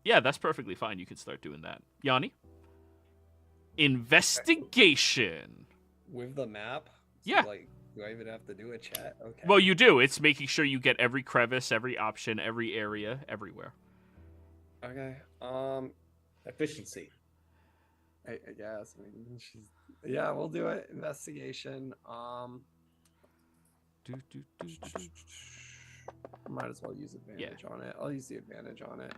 Yeah, that's perfectly fine. You can start doing that. Yanni? Investigation. With the map? Yeah. Like, do I even have to do a chat? Okay. Well, you do. It's making sure you get every crevice, every option, every area, everywhere. Okay. Efficiency. I guess. I mean, yeah, we'll do it. Investigation. Might as well use advantage on it. I'll use the advantage on it.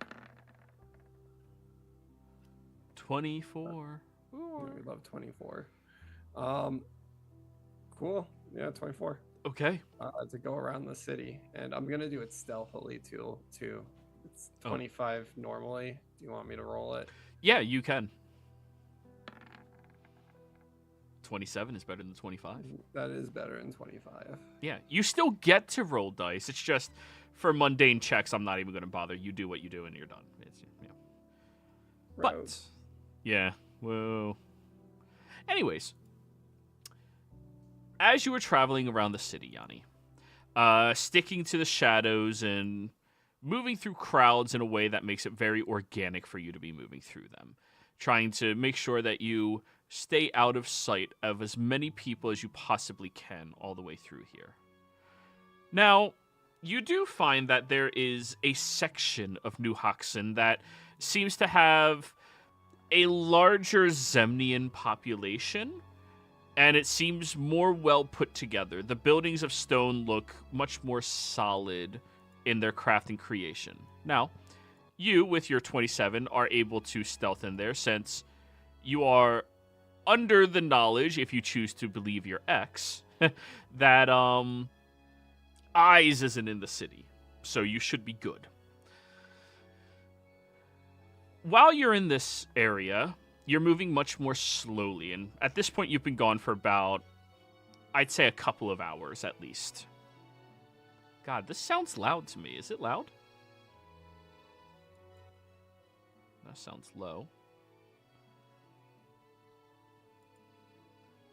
24. Yeah, we love 24. Cool. Yeah, 24. Okay. To go around the city, and I'm gonna do it stealthily too. It's Oh. 25 normally. Do you want me to roll it? Yeah, you can. 27 is better than 25. That is better than 25. Yeah, you still get to roll dice. It's just for mundane checks, I'm not even going to bother. You do what you do and you're done. Yeah. But, Rogues. yeah, whoa. Anyways, as you were traveling around the city, Yanni, sticking to the shadows and moving through crowds in a way that makes it very organic for you to be moving through them, trying to make sure that you stay out of sight of as many people as you possibly can all the way through here. Now, you do find that there is a section of New Hoxton that seems to have a larger Zemnian population, and it seems more well put together. The buildings of stone look much more solid in their craft and creation. Now, you, with your 27, are able to stealth in there since you are under the knowledge, if you choose to believe your ex, that Eyes isn't in the city. So you should be good. While you're in this area, you're moving much more slowly, and at this point you've been gone for about, I'd say, a couple of hours at least. God, this sounds loud to me. Is it loud? That sounds low.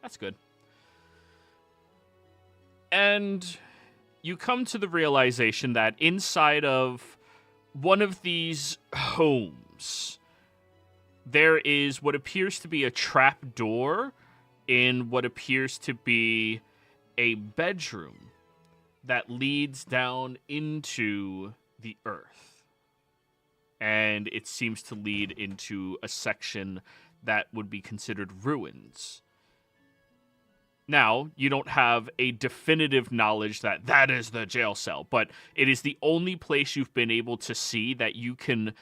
That's good. And you come to the realization that inside of one of these homes, there is what appears to be a trap door in what appears to be a bedroom that leads down into the earth. And it seems to lead into a section that would be considered ruins. Now, you don't have a definitive knowledge that that is the jail cell, but it is the only place you've been able to see that you can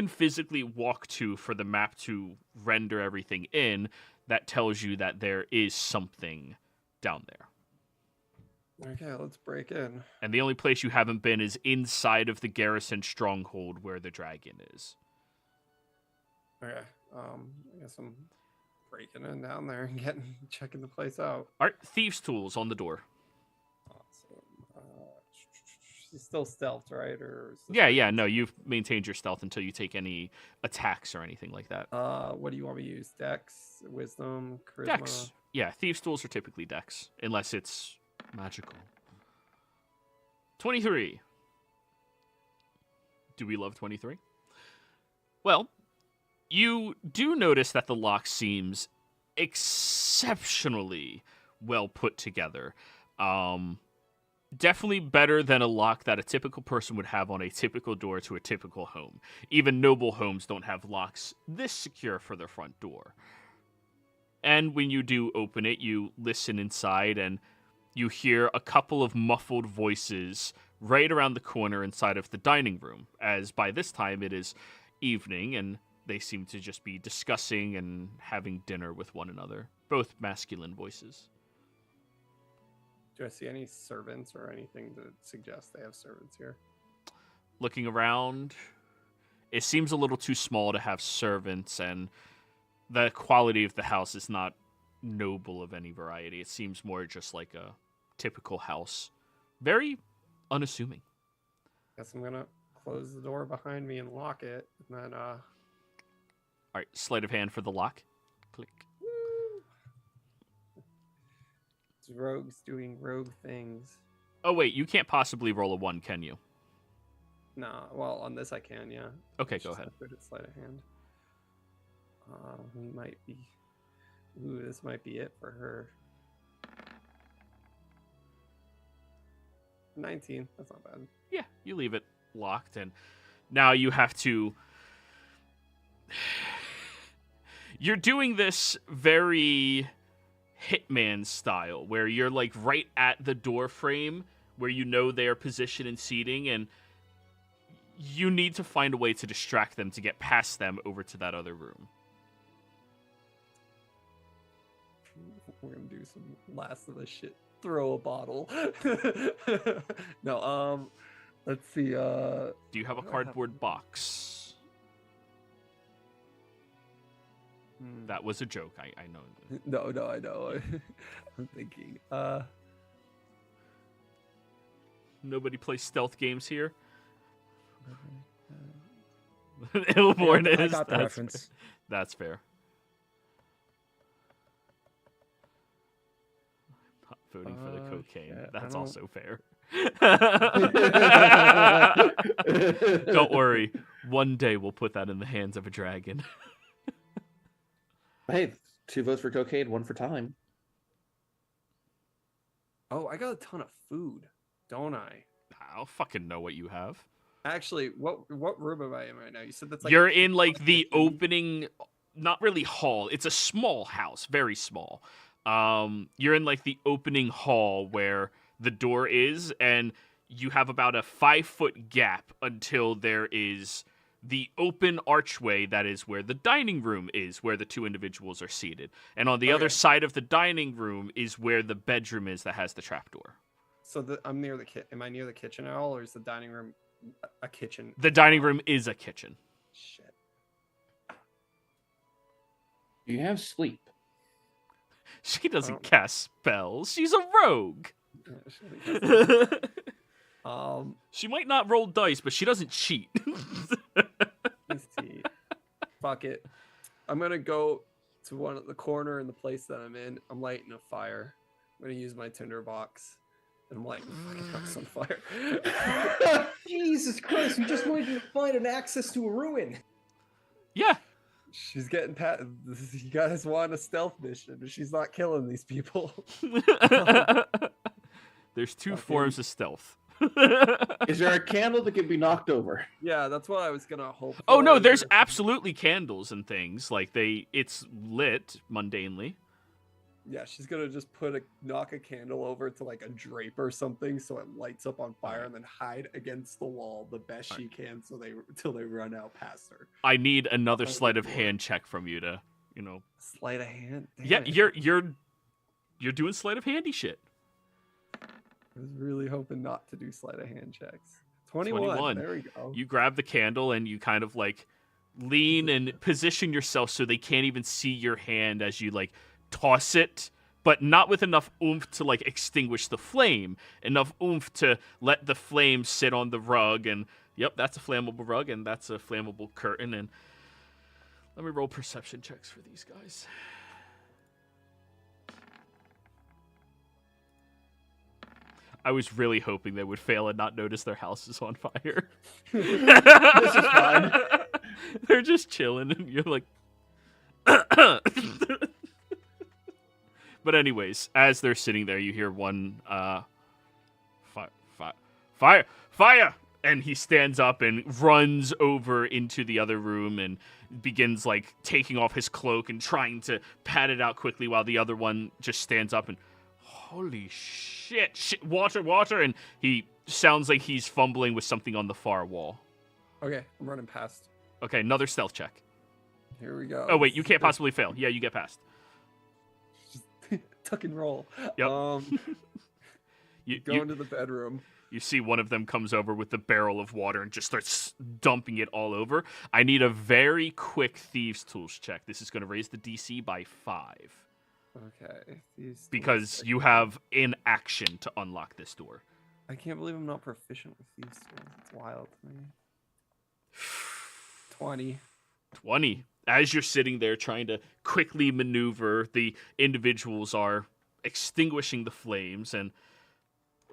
physically walk to for the map to render everything in that tells you that there is something down there. Okay, let's break in. And the only place you haven't been is inside of the garrison stronghold where the dragon is. Okay. I guess I'm breaking in down there and checking the place out. All right, thieves' tools on the door. Awesome. She's still stealthed, right? Or is this Yeah, like- yeah, no, you've maintained your stealth until you take any attacks or anything like that. What do you want me to use? Dex, wisdom, charisma. Dex. Yeah, thieves' tools are typically dex, unless it's magical. 23. Do we love 23? Well, you do notice that the lock seems exceptionally well put together. Definitely better than a lock that a typical person would have on a typical door to a typical home. Even noble homes don't have locks this secure for their front door. And when you do open it, you listen inside and you hear a couple of muffled voices right around the corner inside of the dining room, as by this time it is evening and they seem to just be discussing and having dinner with one another. Both masculine voices. Do I see any servants or anything that suggests they have servants here? Looking around, it seems a little too small to have servants, and the quality of the house is not noble of any variety. It seems more just like a typical house. Very unassuming. Guess I'm gonna close the door behind me and lock it, and then All right, sleight of hand for the lock. Click. it's rogues doing rogue things. Oh, wait, you can't possibly roll a 1, can you? Nah, well, on this I can, yeah. Okay, It's go just ahead. not good at sleight of hand. We might be. Ooh, this might be it for her. 19. That's not bad. Yeah, you leave it locked, and now you have to... You're doing this very Hitman style, where you're like right at the door frame, where you know they are positioned and seating, and you need to find a way to distract them to get past them over to that other room. We're gonna do some Last of Us shit. Throw a bottle. No, let's see. Do you have a What do I have? cardboard box? Hmm. That was a joke, I know. No, I know. I'm thinking. Nobody plays stealth games here? Ilborn I is. got the That's reference. fair. That's fair. I'm not voting for the cocaine. shit, I That's don't- also fair. Don't worry. One day we'll put that in the hands of a dragon. Hey, 2 votes for cocaine, 1 for time. Oh, I got a ton of food, don't I? I'll fucking know what you have. Actually, what room am I in right now? You said that's like You're in like the kitchen. opening, not really hall. It's a small house, very small. You're in like the opening hall where the door is, and you have about a 5-foot gap until there is the open archway that is where the dining room is, where the 2 individuals are seated. And on the other Okay. side of the dining room is where the bedroom is that has the trapdoor. So I'm near the Am I near the kitchen at all, or is the dining room a kitchen? The dining room is a kitchen. Shit. You have sleep. She doesn't Oh. cast spells. She's a rogue. Yeah, shit, I guess. She might not roll dice, but she doesn't cheat. Let's see. Fuck it. I'm gonna go to one at the corner in the place that I'm in. I'm lighting a fire. I'm gonna use my tinder box. And I'm lighting the fucking house on fire. Jesus Christ, we just wanted to find an access to a ruin. Yeah. She's getting pat. You guys want a stealth mission, but she's not killing these people. There's 2 Fucking- forms of stealth. Is there a candle that can be knocked over? Yeah, that's what I was gonna hope. Oh no, for. there's absolutely candles and things. Like it's lit mundanely. Yeah, she's gonna just knock a candle over to like a drape or something, so it lights up on fire, and then hide against the wall the best she can, till they run out past her. I need another Oh, sleight of Lord. hand check from you to, Sleight of hand. Damn Yeah, it. you're doing sleight of handy shit. I was really hoping not to do sleight of hand checks. 21. 21. There we go. You grab the candle and you kind of like lean and position yourself so they can't even see your hand as you like toss it but not with enough oomph to like extinguish the flame. Enough oomph to let the flame sit on the rug, and yep, that's a flammable rug, and that's a flammable curtain. And let me roll perception checks for these guys. I was really hoping they would fail and not notice their house is on fire. This is fine. They're just chilling, and you're like... But anyways, as they're sitting there, you hear one, fire! And he stands up and runs over into the other room and begins, like, taking off his cloak and trying to pat it out quickly while the other one just stands up and, holy shit, water, and he sounds like he's fumbling with something on the far wall. Okay, I'm running past. Okay, another stealth check. Here we go. Oh, wait, you can't possibly fail. Yeah, you get past. Tuck and roll. Yep. Go into the bedroom. You see one of them comes over with the barrel of water and just starts dumping it all over. I need a very quick Thieves' Tools check. This is going to raise the DC by 5. Okay. Because you have inaction to unlock this door. I can't believe I'm not proficient with these tools. It's wild to me. 20. As you're sitting there trying to quickly maneuver, the individuals are extinguishing the flames, and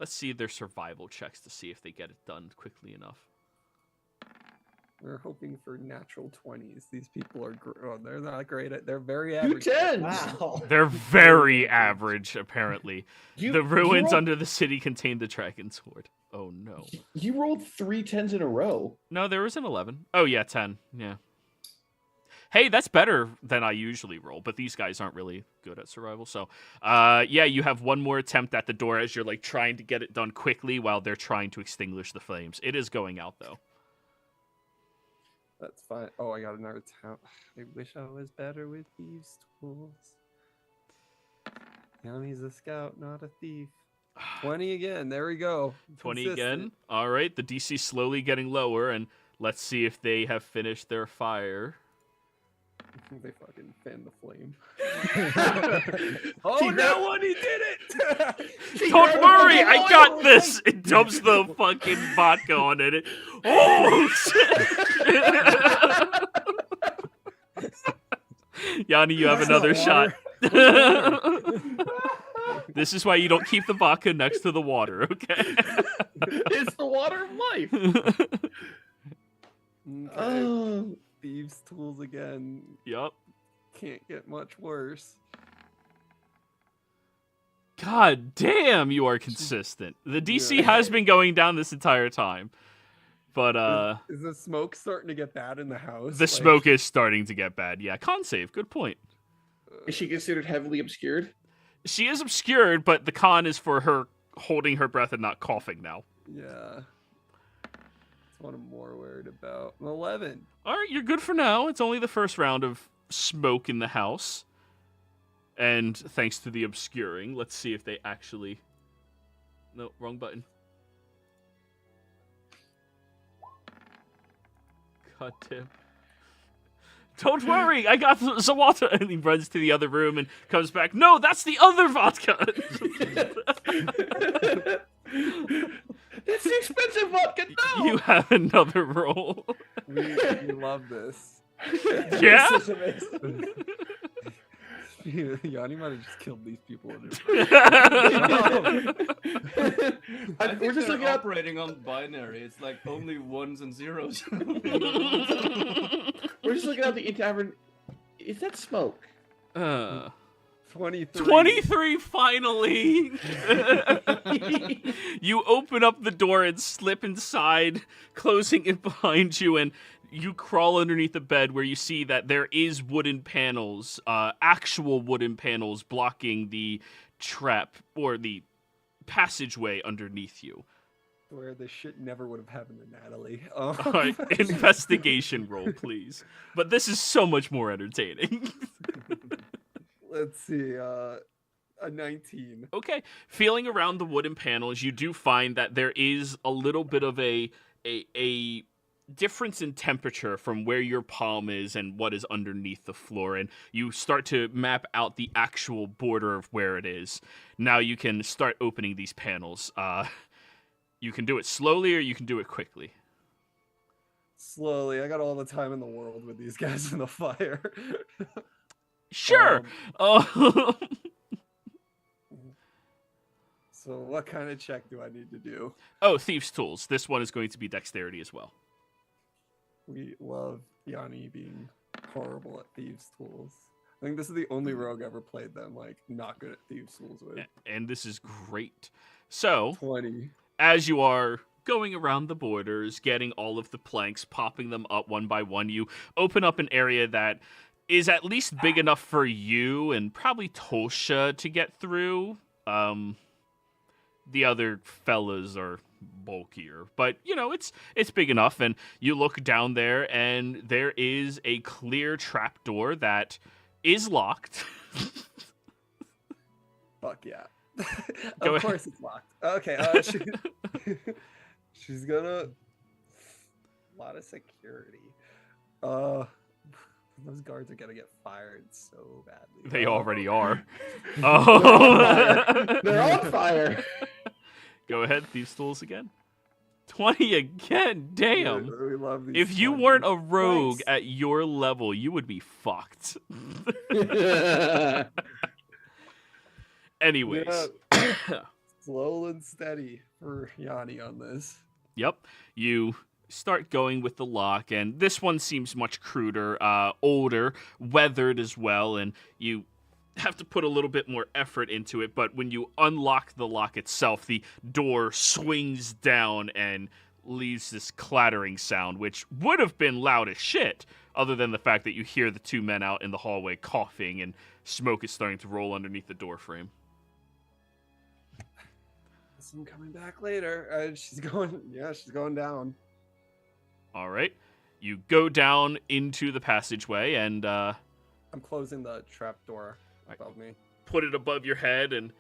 let's see their survival checks to see if they get it done quickly enough. We're hoping for natural 20s. These people are they're not great at. They're very average. 2 10s. Wow. They're very average, apparently. You- The ruins you rolled- under the city contain the dragon's hoard. Oh, no. You rolled 3 10s in a row. No, there was an 11. Oh, yeah, 10. Yeah. Hey, that's better than I usually roll, but these guys aren't really good at survival. So, yeah, you have one more attempt at the door as you're, like, trying to get it done quickly while they're trying to extinguish the flames. It is going out, though. That's fine. Oh, I got another town. I wish I was better with thieves' tools. Yanni's a scout, not a thief. 20 again. There we go. 20 again. Consistent. All right, the DC slowly getting lower, and let's see if they have finished their fire. They fucking fan the flame. Oh, that one, he did it! Don't worry, I got this. It dumps the fucking vodka on it. Oh shit! Yanni, you have That's another not shot. This is why you don't keep the vodka next to the water, okay? It's the water of life. Okay. Oh, Thieves' tools again. Yup. Can't get much worse. God damn, you are consistent. The DC has been going down this entire time. But Is the smoke starting to get bad in the house? the smoke is starting to get bad. Yeah, con save. Good point. is she considered heavily obscured? She is obscured, but the con is for her holding her breath and not coughing now. Yeah. That's what I'm more worried about. 11. All right, you're good for now. It's only the first round of smoke in the house. And thanks to the obscuring, let's see if they actually... No, wrong button. God damn. Don't worry, I got the water. And he runs to the other room and comes back. No, that's the other vodka. It's the expensive vodka. No. You have another roll. We love this. Yeah? This is amazing. Yanni might have just killed these people. We're I think just they're looking up. operating on binary. It's like only ones and zeros. We're just looking at the tavern. Is that smoke? 23. 23 finally. You open up the door and slip inside, closing it behind you, and you crawl underneath the bed where you see that there is wooden panels, actual wooden panels blocking the trap or the passageway underneath you. Where this shit never would have happened to Natalie. All right, investigation roll, please. But this is so much more entertaining. Let's see. A 19. Okay, feeling around the wooden panels, you do find that there is a little bit of a difference in temperature from where your palm is and what is underneath the floor, and you start to map out the actual border of where it is. Now you can start opening these panels. You can do it slowly or you can do it quickly. Slowly. I got all the time in the world with these guys in the fire. Sure. So what kind of check do I need to do? Oh, Thieves' Tools. This one is going to be dexterity as well. We love Yanni being horrible at thieves' tools. I think this is the only rogue ever played them like not good at thieves' tools with. And this is great. So, 20. as you are going around the borders, getting all of the planks, popping them up one by one, you open up an area that is at least big enough for you and probably Tosha to get through. The other fellas are bulkier, but it's big enough. And you look down there, and there is a clear trapdoor that is locked. Fuck yeah. Go Of course ahead. it's locked. Okay, she's gonna a lot of security. Those guards are gonna get fired so badly. They already are. They're on fire. Oh. They're on fire. Go ahead, Thieves' Tools again. 20 again, damn. We love these If you 20s. weren't a rogue Nice. at your level, you would be fucked. Anyways. Slow and steady for Yanni on this. Yep. You start going with the lock, and this one seems much cruder, older, weathered as well, and you have to put a little bit more effort into it, but when you unlock the lock itself, the door swings down and leaves this clattering sound, which would have been loud as shit, other than the fact that you hear the two men out in the hallway coughing and smoke is starting to roll underneath the door frame. I'm coming back later. She's going down. All right. You go down into the passageway and I'm closing the trap door above me. put it above your head, and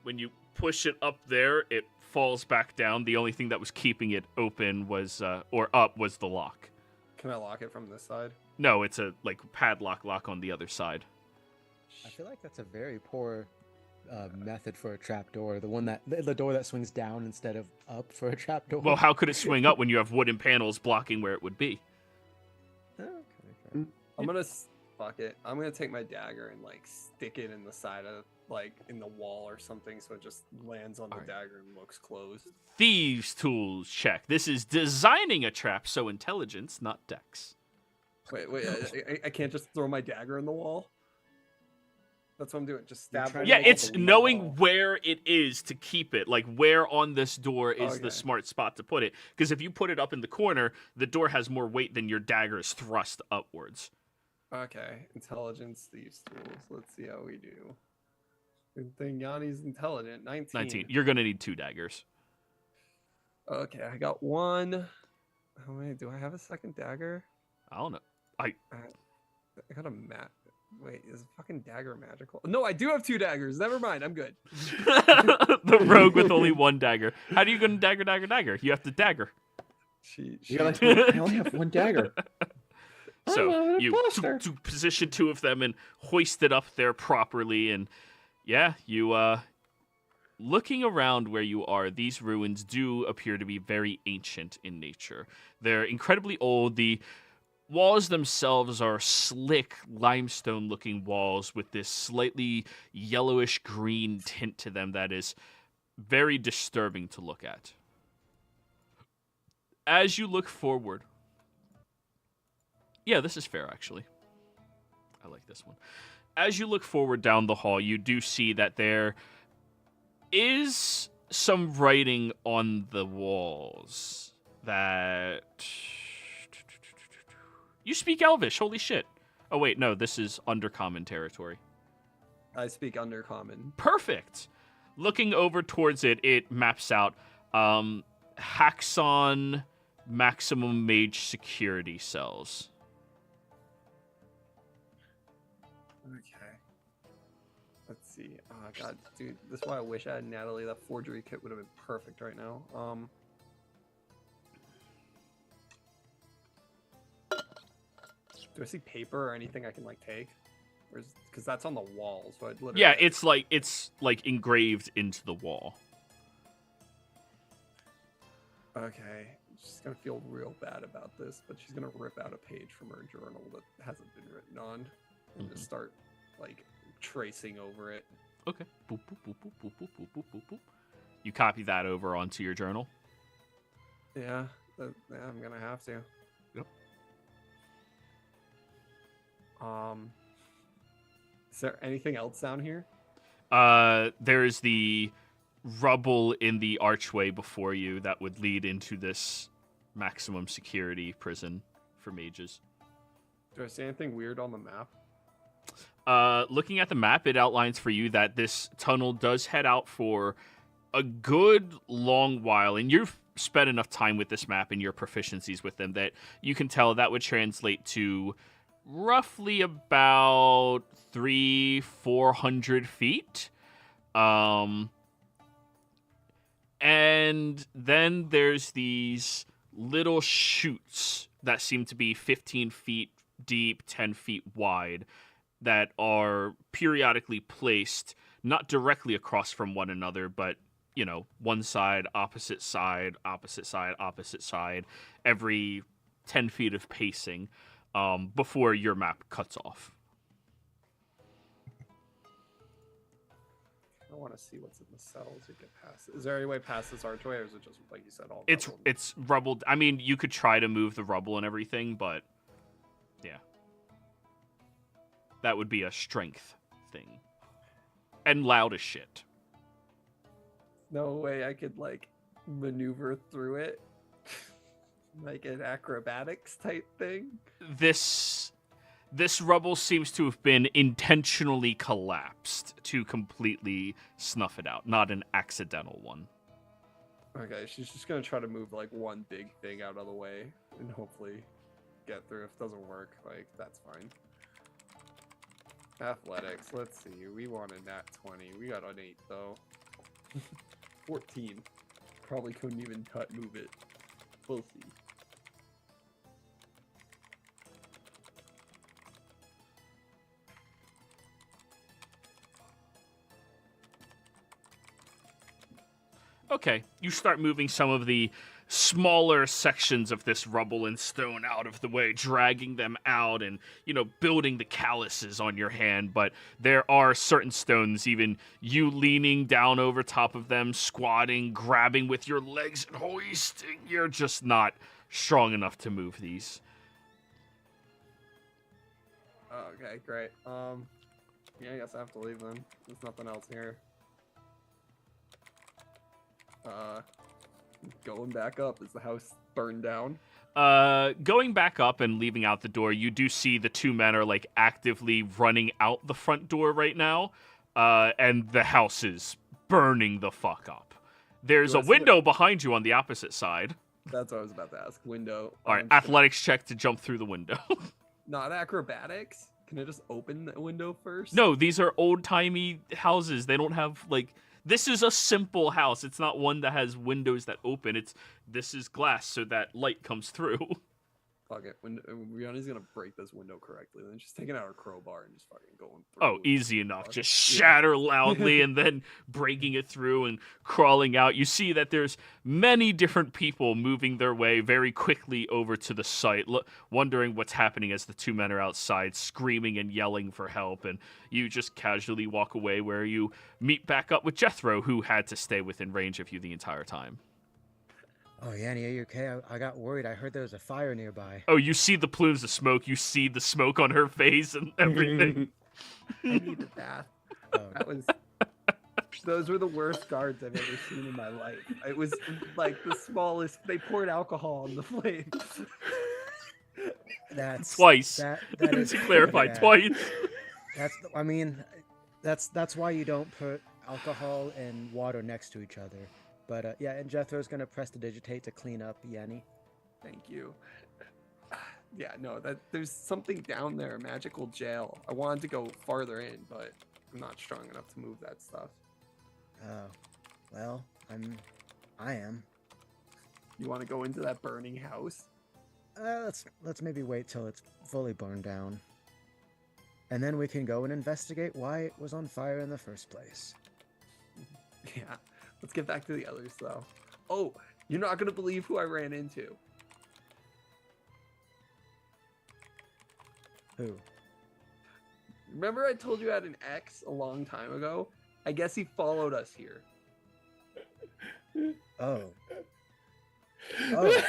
when you push it up there, it falls back down. The only thing that was keeping it open was was the lock. Can I lock it from this side? No, it's a padlock lock on the other side. I feel like that's a very poor method for a trapdoor. The door that swings down instead of up for a trapdoor. Well, how could it swing up when you have wooden panels blocking where it would be? Okay. I'm gonna fuck it. I'm gonna take my dagger and stick it in the side of in the wall or something, so it just lands on the Alright. dagger and looks closed. Thieves' Tools check. This is designing a trap, so intelligence, not dex. Wait, I can't just throw my dagger in the wall. That's what I'm doing. Just stab. trying it to Yeah, in make the it's wall. knowing where it is to keep it. Like, where on this door is the Okay. smart spot to put it. Because if you put it up in the corner, the door has more weight than your dagger is thrust upwards. Okay, intelligence, thieves' tools. Let's see how we do. Good thing Yanni's intelligent. 19. 19. You're going to need 2 daggers. Okay, I got one. How many? Do I have a second dagger? I don't know. I got a mat. Wait, is a fucking dagger magical? No, I do have 2 daggers. Never mind. I'm good. The rogue with only 1 dagger. How do you go to dagger? You have to dagger. You're like, I only have one dagger. So I'm an you imposter. to position 2 of them and hoist it up there properly, and yeah, you looking around where you are, these ruins do appear to be very ancient in nature. They're incredibly old. The walls themselves are slick limestone looking walls with this slightly yellowish green tint to them that is very disturbing to look at. As you look forward, yeah, this is fair, actually. I like this one. As you look forward down the hall, you do see that there is some writing on the walls that... You speak Elvish, holy shit. Oh, wait, no, this is Undercommon territory. I speak Undercommon. Perfect. Looking over towards it, it maps out Haxon maximum mage security cells. Okay. Let's see. Oh god, dude, this is why I wish I had Natalie. That forgery kit would have been perfect right now. Do I see paper or anything I can like take? Or because that's on the wall, so I'd literally. Yeah, it's like engraved into the wall. Okay, she's gonna feel real bad about this, but she's gonna rip out a page from her journal that hasn't been written on, and just start like tracing over it. Okay. Boop, boop, boop, boop, boop, boop, boop, boop, boop, boop. You copy that over onto your journal. Yeah, I'm gonna have to. Yep. Is there anything else down here? There's the rubble in the archway before you that would lead into this maximum security prison for mages. Do I see anything weird on the map? Looking at the map, it outlines for you that this tunnel does head out for a good long while, and you've spent enough time with this map and your proficiencies with them that you can tell that would translate to roughly about 300-400 feet. And then there's these little chutes that seem to be 15 feet deep, 10 feet wide, that are periodically placed not directly across from one another, but, you know, one side, opposite side, opposite side, opposite side, every 10 feet of pacing, before your map cuts off. I want to see what's in the cells or get past. Is there any way past this archway, or is it just like you said, all? It's rubble. I mean, you could try to move the rubble and everything, but yeah, that would be a strength thing, and loud as shit. No way I could like maneuver through it, like an acrobatics type thing. This rubble seems to have been intentionally collapsed to completely snuff it out, not an accidental one. Okay, she's just gonna try to move like one big thing out of the way and hopefully get through. If it doesn't work, like that's fine. Athletics, let's see. We want a nat 20. We got an 8 though. 14. Probably couldn't even move it. We'll see. Okay, you start moving some of the smaller sections of this rubble and stone out of the way, dragging them out and, you know, building the calluses on your hand. But there are certain stones, even you leaning down over top of them, squatting, grabbing with your legs and hoisting, you're just not strong enough to move these. Okay, great. Yeah, I guess I have to leave then. There's nothing else here. Going back up. Is the house burned down? Going back up and leaving out the door, you do see the two men are like actively running out the front door right now, and the house is burning the fuck up. There's a window behind you on the opposite side. That's what I was about to ask. Window. All right, athletics check to jump through the window. Not acrobatics? Can I just open the window first? No, these are old-timey houses. They don't have, like... This is a simple house. It's not one that has windows that open. This is glass, so that light comes through. Fuck it. Rihanna's gonna break this window correctly. Then she's taking out her crowbar and just fucking going through. Oh, easy enough. Just shatter loudly and then breaking it through and crawling out. You see that there's many different people moving their way very quickly over to the site, wondering what's happening as the two men are outside screaming and yelling for help. And you just casually walk away where you meet back up with Jethro, who had to stay within range of you the entire time. Oh, Yanni, are you okay? I got worried. I heard there was a fire nearby. Oh, you see the plumes of smoke. You see the smoke on her face and everything. I needed that. Oh. That was. Those were the worst guards I've ever seen in my life. It was like the smallest. They poured alcohol on the flames. That's Twice. That is To clarify, yeah. twice. I mean, that's why you don't put alcohol and water next to each other. But yeah, and Jethro's gonna press the digitate to clean up Yanni. Thank you. Yeah, no, there's something down there, a magical jail. I wanted to go farther in, but I'm not strong enough to move that stuff. Oh, well, I am. You want to go into that burning house? let's maybe wait till it's fully burned down, and then we can go and investigate why it was on fire in the first place. Yeah. Let's get back to the others, though. Oh, you're not gonna believe who I ran into. Who? Remember I told you I had an ex a long time ago? I guess he followed us here. Oh. Oh.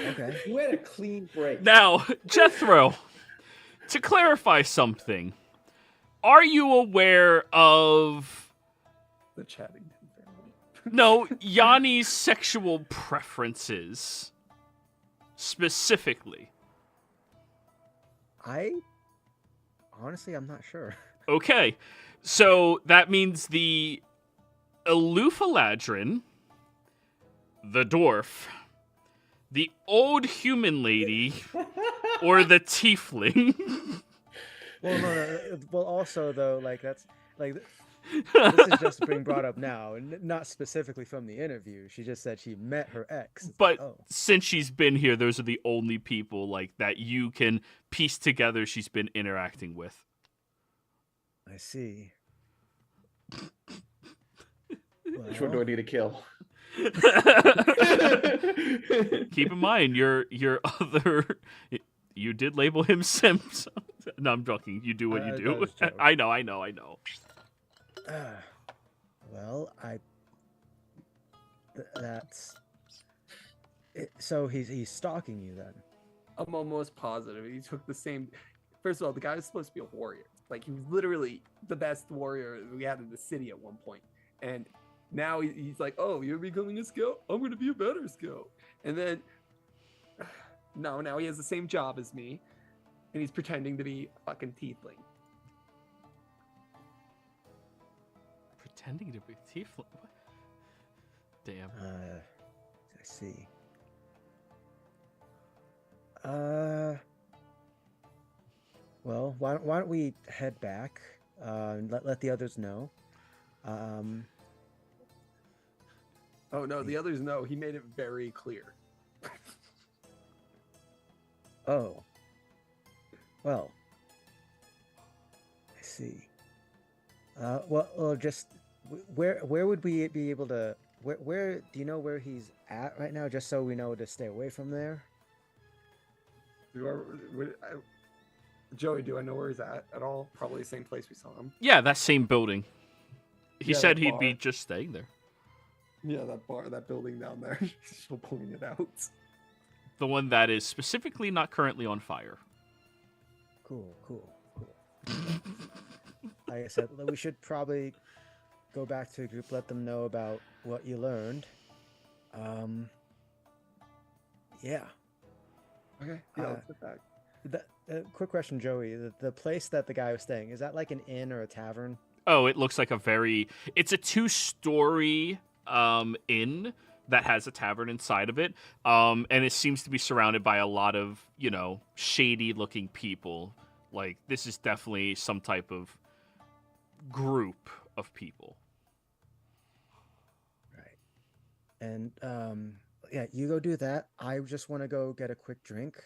Okay. You had a clean break. Now, Jethro, to clarify something, are you aware of The Chattington family. no Yanni's sexual preferences specifically? Honestly, I'm not sure. Okay, so that means the Elufaladrin, the dwarf, the old human lady, or the tiefling. Well, no. Well, also though, like that's like this is just being brought up now, and not specifically from the interview. She just said she met her ex. It's But like, oh, since she's been here, those are the only people like that you can piece together she's been interacting with. I see. Which one do I need to kill? Keep in mind, your other, you did label him Sims. No, I'm joking. You do what you That do. was a joke. I know. Well, that's. So he's stalking you then. I'm almost positive he took the same. First of all, the guy was supposed to be a warrior. Like, he was literally the best warrior we had in the city at one point. And now he's like, oh, you're becoming a scout? I'm going to be a better scout. And then, no, now he has the same job as me. And he's pretending to be a fucking tiefling. Pretending to be tiefling. What? Damn. I see. Well, why don't we head back? And let the others know. Oh, no, the others know. He made it very clear. Oh. Well. I see. Well, just where would we be able to? Where do you know where he's at right now? Just so we know to stay away from there. Joey, do I know where he's at all? Probably the same place we saw him. Yeah, that same building. He Yeah, said that he'd be bar. just staying there. Yeah, that bar, that building down there. She'll point it out. The one that is specifically not currently on fire. Cool. Like I said, we should probably go back to the group, let them know about what you learned. Yeah. Okay, yeah, let's get back. Quick question, Joey. The place that the guy was staying, is that like an inn or a tavern? Oh, it looks like it's a 2-story inn that has a tavern inside of it. And it seems to be surrounded by a lot of, shady looking people. Like, this is definitely some type of group of people. Right. And yeah, you go do that. I just want to go get a quick drink.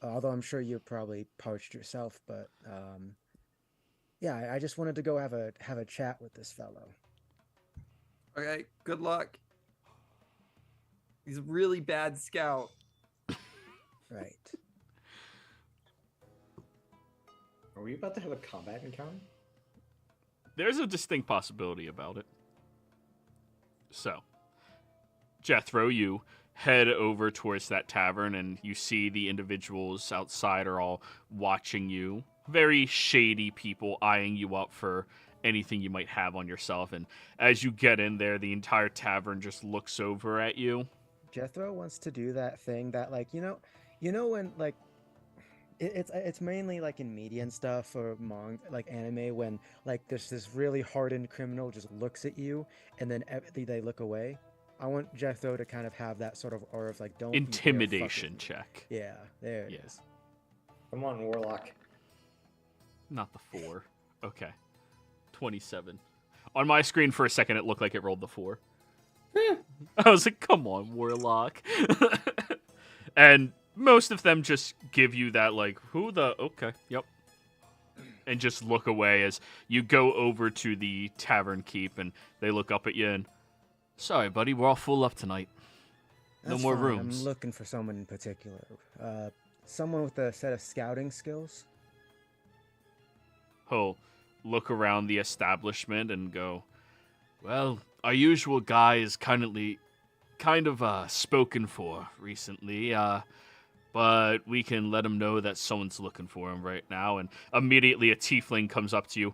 Although I'm sure you're probably parched yourself, but yeah, I just wanted to go have a chat with this fellow. Okay, good luck. He's a really bad scout. Right. Are we about to have a combat encounter? There's a distinct possibility about it. So, Jethro, you head over towards that tavern, and you see the individuals outside are all watching you. Very shady people eyeing you up for anything you might have on yourself. And as you get in there, the entire tavern just looks over at you. Jethro wants to do that thing that, like, you know when, like, it's mainly like in media and stuff, or like anime, when like there's this really hardened criminal just looks at you and then they look away. I want Jethro to kind of have that sort of aura of like, don't you dare fuck with Intimidation me. check. Yeah, there it Yeah. is. Come on, Warlock. Not the 4. Okay. 27. On my screen for a second, it looked like it rolled the 4. I was like, come on, Warlock. And most of them just give you that, like, who the... Okay, yep. And just look away as you go over to the tavern keep, and they look up at you and... Sorry, buddy, we're all full up tonight. That's no more fine. rooms. I'm looking for someone in particular. Someone with a set of scouting skills. He'll look around the establishment and go, well, our usual guy is kind of spoken for recently, but we can let him know that someone's looking for him right now. And immediately a tiefling comes up to you.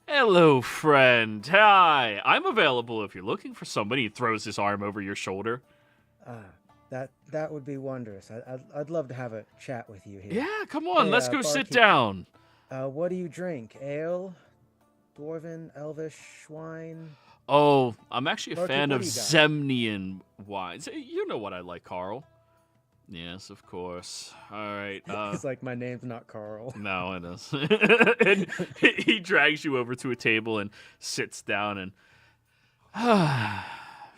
Hello, friend. Hi. I'm available if you're looking for somebody. He throws his arm over your shoulder. That would be wondrous. I'd love to have a chat with you here. Yeah, come on. Hey, let's go sit barkeep. down. What do you drink? Ale? Dwarven? Elvish? Wine? Oh, I'm actually a Barkeep, fan what of do you got? Zemnian wines. You know what I like, Carl. Yes, of course. All right. It's like, my name's not Carl. No, it is. And he drags you over to a table and sits down and...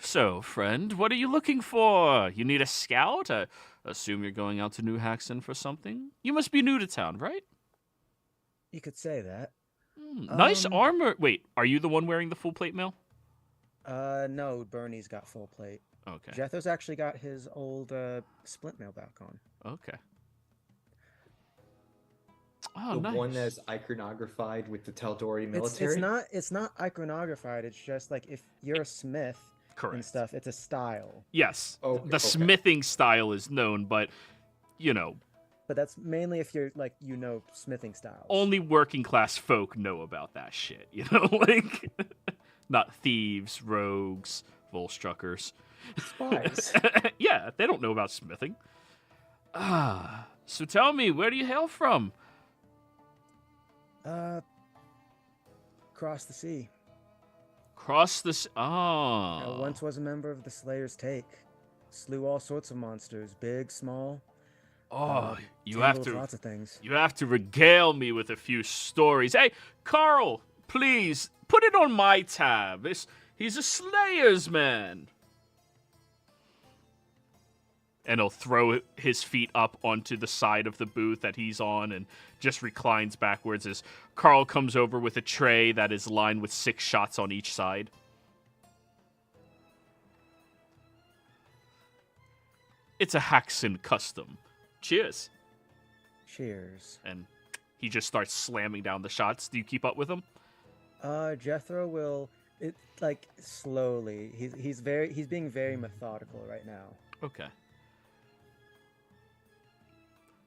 So, friend, what are you looking for? You need a scout? I assume you're going out to New Haxton for something? You must be new to town, right? You could say that. Nice armor. Wait, are you the one wearing the full plate mail? No, Bernie's got full plate. Okay. Jethro's actually got his old splint mail back on. Okay. Oh, The nice. one that's iconographied with the Tal'Dorei military. It's not iconographied. It's just like if you're a smith and Correct. stuff, it's a style. Yes. Okay, The okay. smithing style is known, but, you know, But that's mainly if you're like smithing styles. only working class folk know about that shit, you know? Like, not thieves, rogues, Volstruckers. Spies. Yeah, they don't know about smithing. So tell me, where do you hail from? Cross the sea. Cross the... I Oh. once was a member of the Slayer's Take. Slew all sorts of monsters, big, small. Oh, you tangled have with to... lots of things. You have to regale me with a few stories. Hey, Carl, please, put it on my tab. He's a Slayer's man. And he'll throw his feet up onto the side of the booth that he's on and just reclines backwards as Carl comes over with a tray that is lined with 6 shots on each side. It's a Haxon custom. Cheers. Cheers. And he just starts slamming down the shots. Do you keep up with him? Jethro will slowly. He's being very methodical right now. Okay.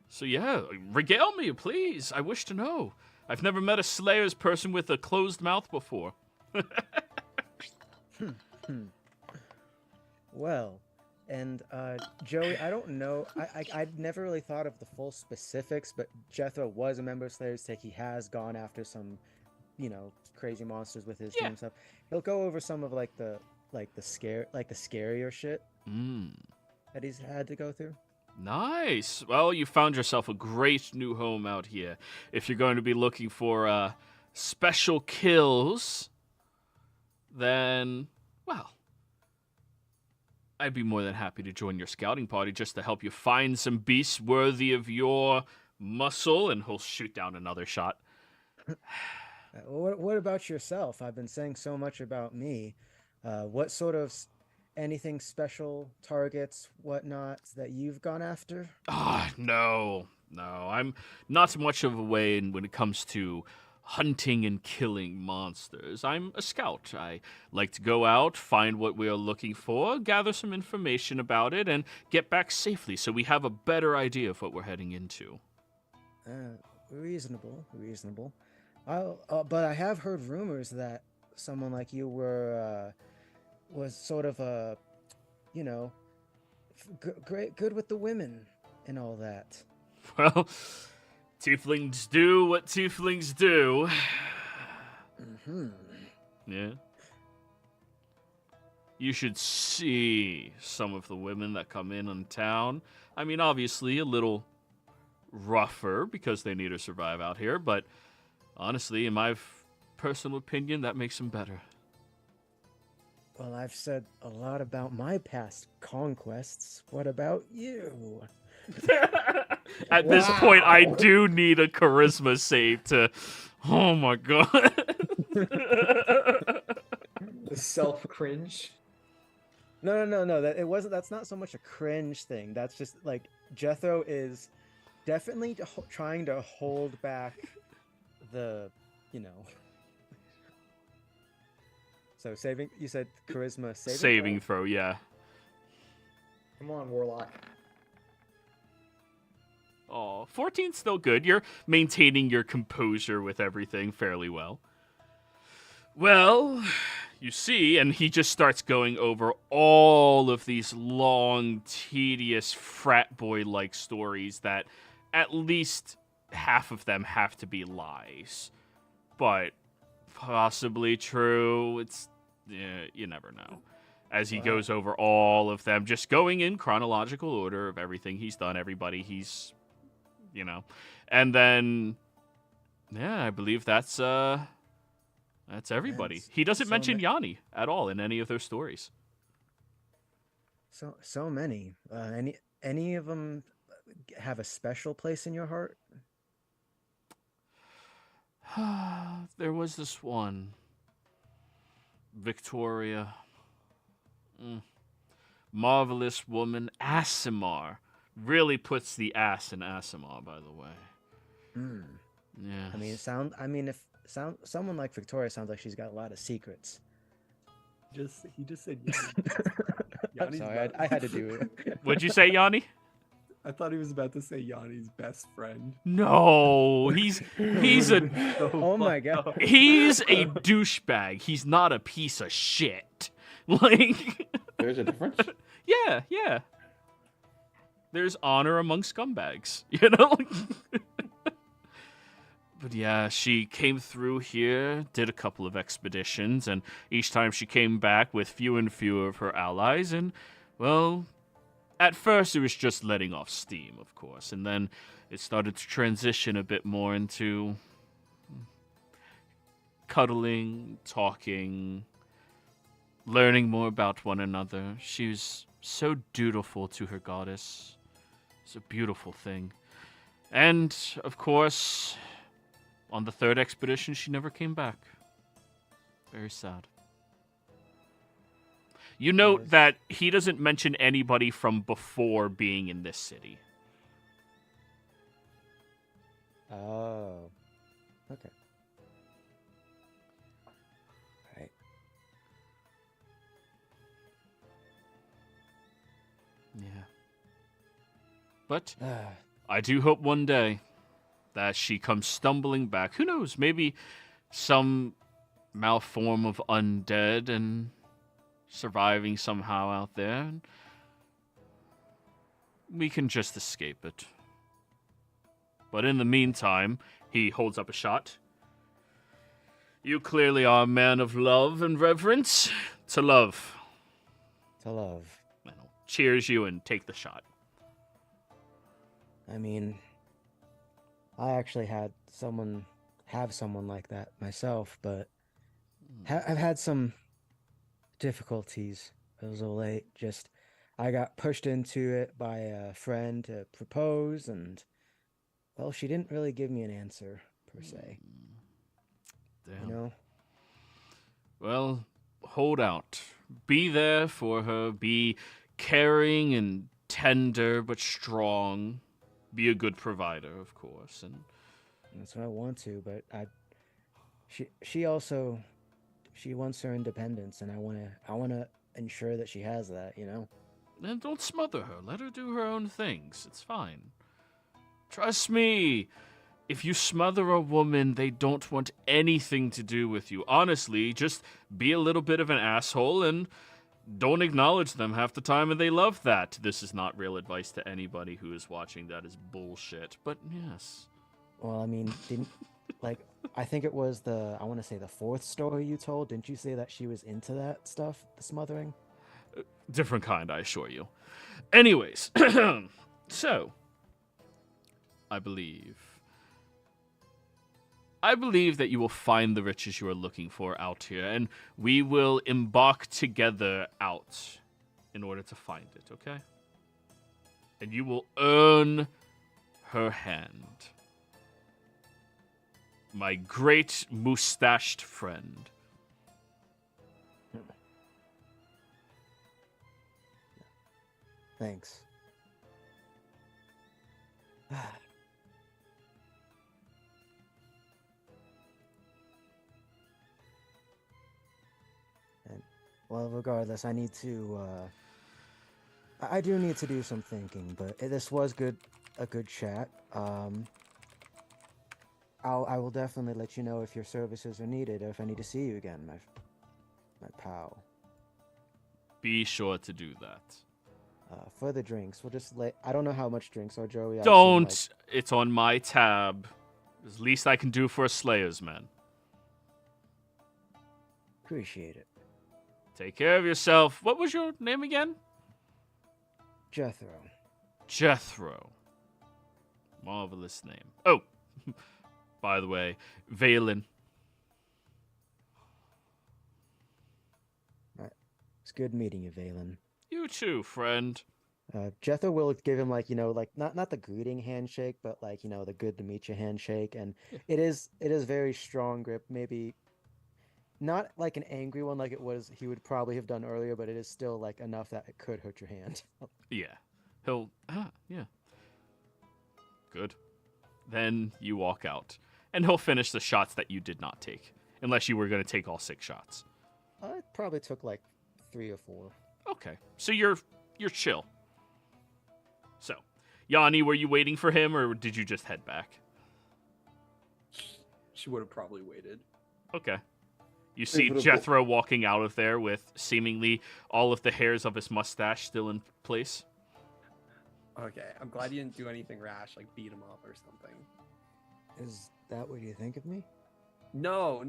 So yeah, regale me, please. I wish to know. I've never met a Slayer's person with a closed mouth before. Well, and Joey, I don't know. I'd never really thought of the full specifics, but Jethro was a member of Slayer's Take. He has gone after some, crazy monsters with his team and stuff. He'll go over some of the scarier shit that he's had to go through. Nice. Well, you found yourself a great new home out here. If you're going to be looking for special kills, then, well, I'd be more than happy to join your scouting party just to help you find some beasts worthy of your muscle, and he'll shoot down another shot. What about yourself? I've been saying so much about me. What sort of anything special, targets, whatnot that you've gone after? No. I'm not much of a way when it comes to hunting and killing monsters. I'm a scout. I like to go out, find what we are looking for, gather some information about it, and get back safely so we have a better idea of what we're heading into. Reasonable. But I have heard rumors that someone like you was sort of a, good with the women and all that. Well, tieflings do what tieflings do. Mm-hmm. Yeah. You should see some of the women that come in town. I mean, obviously a little rougher because they need to survive out here, but honestly, in my personal opinion, that makes them better. Well, I've said a lot about my past conquests. What about you? At this point, I do need a charisma save to. Oh my god. The self cringe. No. That it wasn't. That's not so much a cringe thing. That's just like Jethro is definitely trying to hold back the, you know. So saving. You said charisma saving. Saving throw, yeah. Come on, Warlock. Oh, 14's still good. You're maintaining your composure with everything fairly well. Well, you see, and he just starts going over all of these long, tedious, frat boy-like stories that at least half of them have to be lies. But possibly true. It's, you never know. As he goes over all of them, just going in chronological order of everything he's done, everybody he's, and then, I believe that's everybody. Yes. He doesn't So mention Yanni at all in any of their stories. So many. Any of them have a special place in your heart? There was this one. Victoria. Marvelous woman. Asimar. Really puts the ass in Asimar, by the way. Yeah. If someone like Victoria sounds like she's got a lot of secrets. He just said Yanni. I'm sorry, I had to do it. What'd you say, Yanni? I thought he was about to say Yanni's best friend. No, he's a Oh my god. he's a douchebag. He's not a piece of shit. Like, There's a difference. yeah. There's honor among scumbags, you know? But yeah, she came through here, did a couple of expeditions, and each time she came back with fewer and fewer of her allies, and, well, at first it was just letting off steam, of course, and then it started to transition a bit more into cuddling, talking, learning more about one another. She was so dutiful to her goddess. It's a beautiful thing. And, of course, on the third expedition, she never came back. Very sad. You note that he doesn't mention anybody from before being in this city. Oh. Okay. Right. Yeah. But I do hope one day that she comes stumbling back. Who knows? Maybe some malform of undead and surviving somehow out there. And we can just escape it. But in the meantime, he holds up a shot. You clearly are a man of love and reverence. To love. To love. I'll cheers you and take the shot. I mean, I actually had someone like that myself, but I've had some difficulties as of late. Just, I got pushed into it by a friend to propose, and, well, she didn't really give me an answer, per se. Damn. You know? Well, hold out. Be there for her. Be caring and tender, but strong. Be a good provider, of course. And that's what I want to, but she also wants her independence, and I wanna ensure that she has that, you know? then don't smother her. Let her do her own things. It's fine. Trust me. If you smother a woman, they don't want anything to do with you. Honestly, just be a little bit of an asshole and don't acknowledge them half the time, and they love that. This is not real advice to anybody who is watching. That is bullshit. But yes. Well, I mean, I think it was I want to say the fourth story you told. Didn't you say that she was into that stuff, the smothering? Different kind, I assure you. Anyways, so, I believe that you will find the riches you are looking for out here, and we will embark together out in order to find it, okay? and you will earn her hand. My great mustached friend. Thanks. And, well, regardless, I need to, I do need to do some thinking, but this was a good chat. I will definitely let you know if your services are needed, or if I need to see you again, my pal. Be sure to do that. For the drinks, we'll just I don't know how much drinks are, Joey. I assume, Don't. It's on my tab. It's the least I can do for a Slayer's man. Appreciate it. Take care of yourself. What was your name again? Jethro. Jethro. Marvelous name. Oh, by the way, Valen. It's good meeting you, Valen. You too, friend. Jethro will give him not the greeting handshake, but the good to meet you handshake, and it is very strong grip. Maybe not like an angry one like it was he would probably have done earlier, but it is still like enough that it could hurt your hand. Yeah. Yeah. Good. Then you walk out, and he'll finish the shots that you did not take, unless you were going to take all 6 shots. It probably took like 3 or 4. Okay, so you're chill. So, Yanni, were you waiting for him, or did you just head back? She would have probably waited. Okay. You see Jethro walking out of there with seemingly all of the hairs of his mustache still in place. Okay, I'm glad you didn't do anything rash, like beat him up or something. Is that what you think of me? No,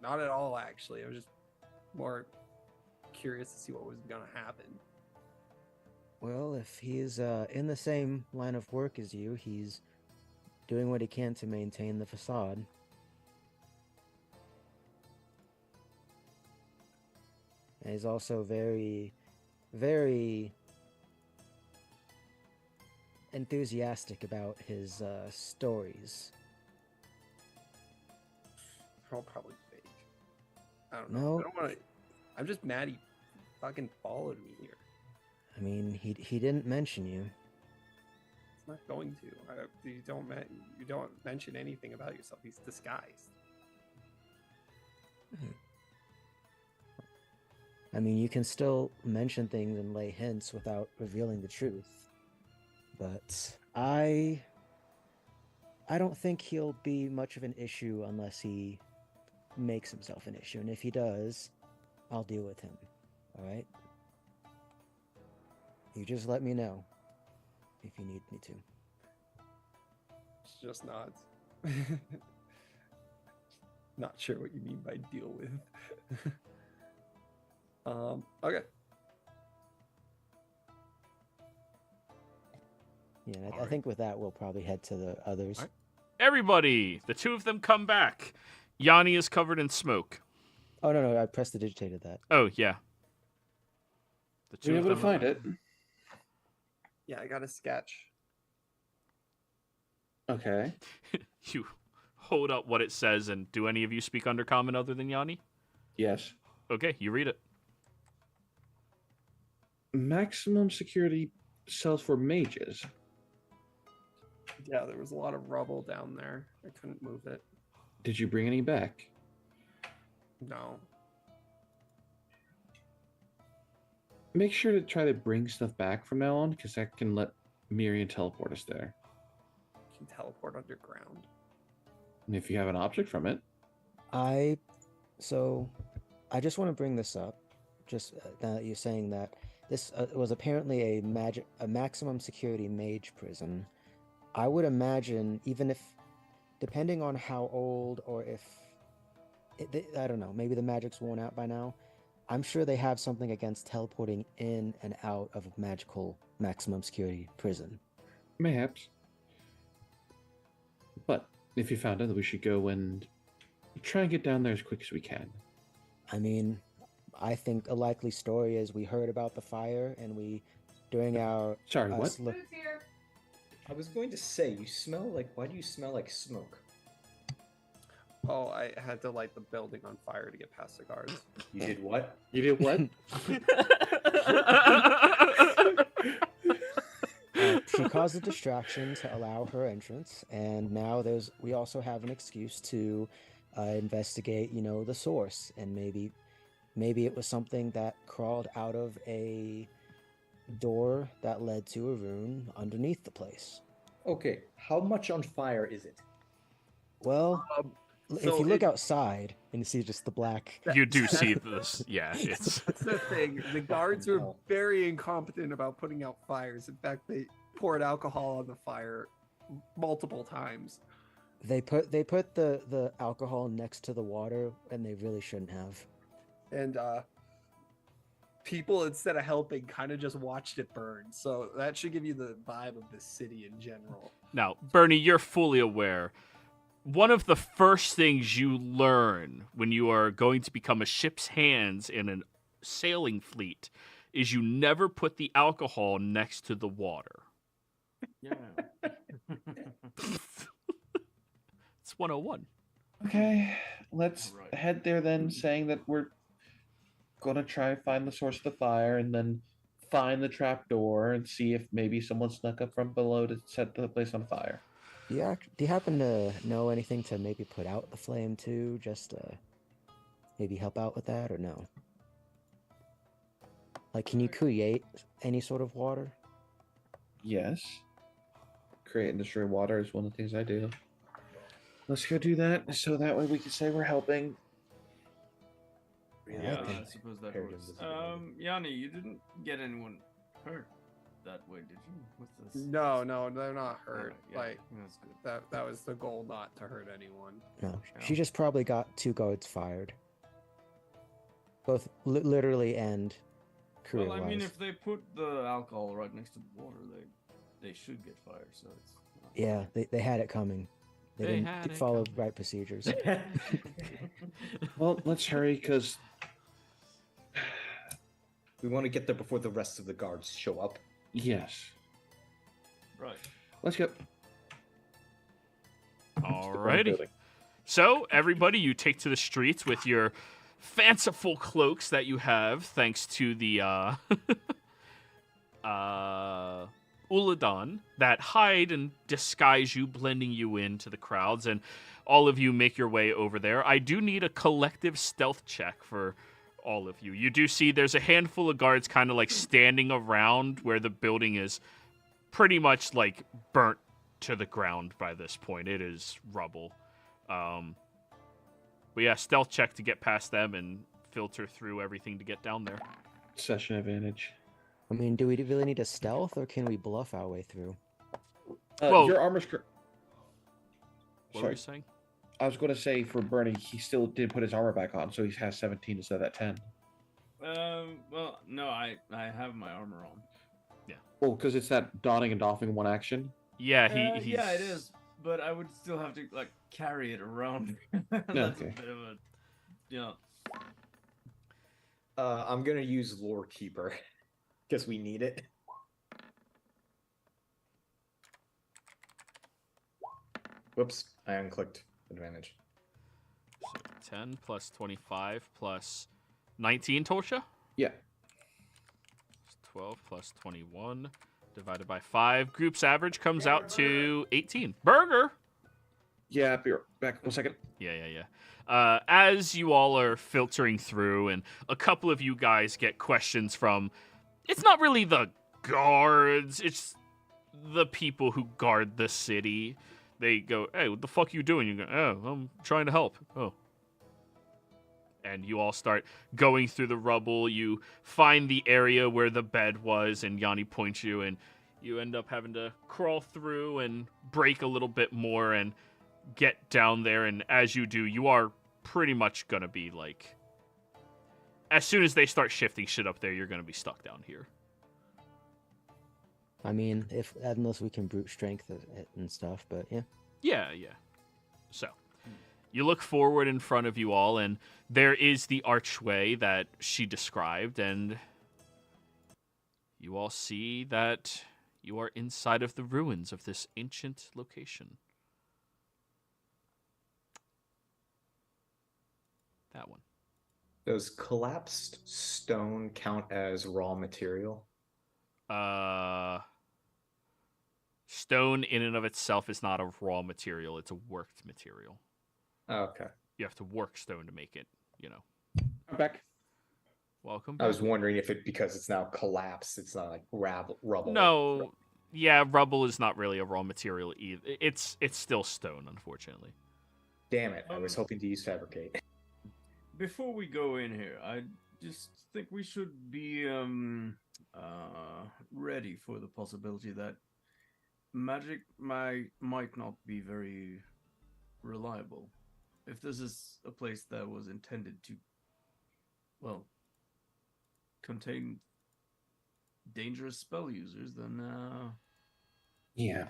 not at all, actually. I was just more curious to see what was going to happen. Well, if he's in the same line of work as you, he's doing what he can to maintain the facade. And he's also very, very enthusiastic about his stories. They're all probably fake. I don't No. know. I don't want to. I'm just mad he fucking followed me here. I mean, he didn't mention you. It's not going to. You don't mention anything about yourself. He's disguised. I mean, you can still mention things and lay hints without revealing the truth. But I don't think he'll be much of an issue unless he makes himself an issue. And if he does, I'll deal with him. All right? You just let me know if you need me to. Just nods. Not sure what you mean by deal with. Okay. Yeah, and I Alright. think with that, we'll probably head to the others. Alright. Everybody! The 2 of them come back. Yanni is covered in smoke. Oh, no, I prestidigitated that. Oh, yeah. The Were you of able to them- find it? Yeah, I got a sketch. Okay. You hold up what it says, and do any of you speak Undercommon other than Yanni? Yes. Okay, you read it. Maximum security cells for mages. Yeah, there was a lot of rubble down there. I couldn't move it. Did you bring any back? No. Make sure to try to bring stuff back from now on, because that can let Miriam teleport us there. You can teleport underground. And if you have an object from it, I just want to bring this up, just now that you're saying that this was apparently a maximum security mage prison. I would imagine, even if, depending on how old or if, I don't know, maybe the magic's worn out by now, I'm sure they have something against teleporting in and out of a magical maximum security prison. mayhaps. But if you found it, we should go and try and get down there as quick as we can. I mean, I think a likely story is we heard about the fire and we during our Sorry, what? sli- I was going to say, you smell like. Why do you smell like smoke? Oh, I had to light the building on fire to get past the guards. You did what? You did what? She caused a distraction to allow her entrance, and now we also have an excuse to investigate, the source, and maybe it was something that crawled out of a door that led to a room underneath the place. Okay, how much on fire is it? Well, if So you look it- outside and you see just the black, You do see this. Yeah, it's. That's the thing. The guards Oh, are no. very incompetent about putting out fires. In fact, they poured alcohol on the fire multiple times. they put the alcohol next to the water, and they really shouldn't have. And people, instead of helping, kind of just watched it burn. So that should give you the vibe of the city in general. Now, Bernie, you're fully aware. One of the first things you learn when you are going to become a ship's hands in a sailing fleet is you never put the alcohol next to the water. Yeah. It's 101. Okay, let's Right. head there then, saying that we're gonna try and find the source of the fire, and then find the trap door and see if maybe someone snuck up from below to set the place on fire. Do you happen to know anything to maybe put out the flame too? Just maybe help out with that, or no? Like, can you create any sort of water? Yes. Create and destroy water is one of the things I do. Let's go do that, so that way we can say we're helping. Yeah, Okay. I suppose that Paired works. invisibility. Yanni, you didn't get anyone hurt that way, did you? With this? No, they're not hurt. Alright, yeah, Like that's good. that was the goal, not to hurt anyone. No, Yeah. she just probably got 2 guards fired, both literally and career Well, wise. I mean, if they put the alcohol right next to the water, they should get fired. So it's Yeah, they had it coming. They They didn't had it follow coming. right procedures. Well, let's hurry, because We want to get there before the rest of the guards show up. yes. right. Let's go. Alrighty. So, everybody, you take to the streets with your fanciful cloaks that you have, thanks to the Uladan that hide and disguise you, blending you into the crowds, and all of you make your way over there. I do need a collective stealth check for all of you. You do see there's a handful of guards kind of like standing around where the building is pretty much like burnt to the ground by this point. It is rubble. But yeah, stealth check to get past them and filter through everything to get down there. Session advantage. I mean, do we really need a stealth, or can we bluff our way through? Well- Your armor's... What were Sorry. you saying? I was going to say, for Bernie, he still did put his armor back on, so he has 17 instead of that 10. Well, no, I have my armor on. Oh, because it's that donning and doffing one action? Yeah, he's... Yeah, it is. But I would still have to like carry it around. That's Okay. a bit of a, I'm gonna use Lore Keeper because we need it. Whoops, I unclicked advantage. So 10 plus 25 plus 19, Tosha? Yeah. 12 plus 21 divided by 5. Group's average comes out to 18. Burger! Yeah, be right back. 1 second. Yeah. As you all are filtering through, and a couple of you guys get questions from, it's not really the guards, it's the people who guard the city. They go, hey, what the fuck are you doing? You go, oh, I'm trying to help. Oh. And you all start going through the rubble. You find the area where the bed was, and Yanni points you, and you end up having to crawl through and break a little bit more and get down there. And as you do, you are pretty much going to be like, as soon as they start shifting shit up there, you're going to be stuck down here. I mean, unless we can brute strength it and stuff, but yeah. Yeah. So, you look forward in front of you all, and there is the archway that she described, and you all see that you are inside of the ruins of this ancient location. That one. Does collapsed stone count as raw material? Stone in and of itself is not a raw material. It's a worked material. Okay. You have to work stone to make it, you know. I'm back. Welcome I back. was wondering if because it's now collapsed, it's not like rubble. No, yeah, rubble is not really a raw material either. It's still stone, unfortunately. Damn it! I was hoping to use fabricate. Before we go in here, I just think we should be ready for the possibility that magic might not be very reliable. If this is a place that was intended to, well, contain dangerous spell users, then Yeah.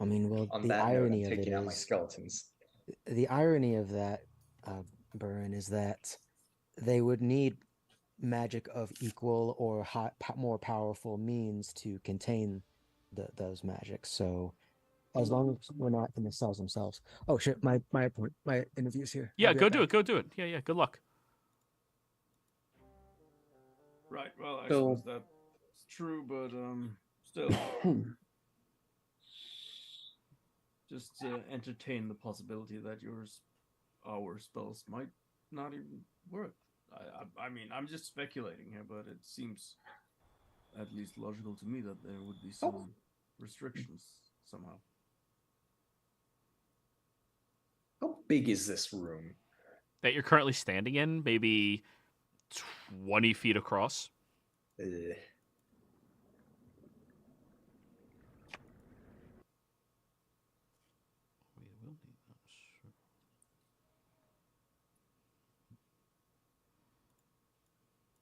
I mean, well, On the that note, irony I'm of it taking out my is skeletons. the irony of that, Burn, is that they would need magic of equal or more powerful means to contain those magics. So as long as we're not in the cells themselves. Oh shit! My interview's here. Yeah, I'll be go right do back. it. Go do it. Yeah. Good luck. right. Well, I So- suppose that's true, but still, just entertain the possibility that our spells might not even work. I mean, I'm just speculating here, but it seems at least logical to me that there would be some restrictions somehow. How big is this room? That you're currently standing in, maybe 20 feet across. Ugh.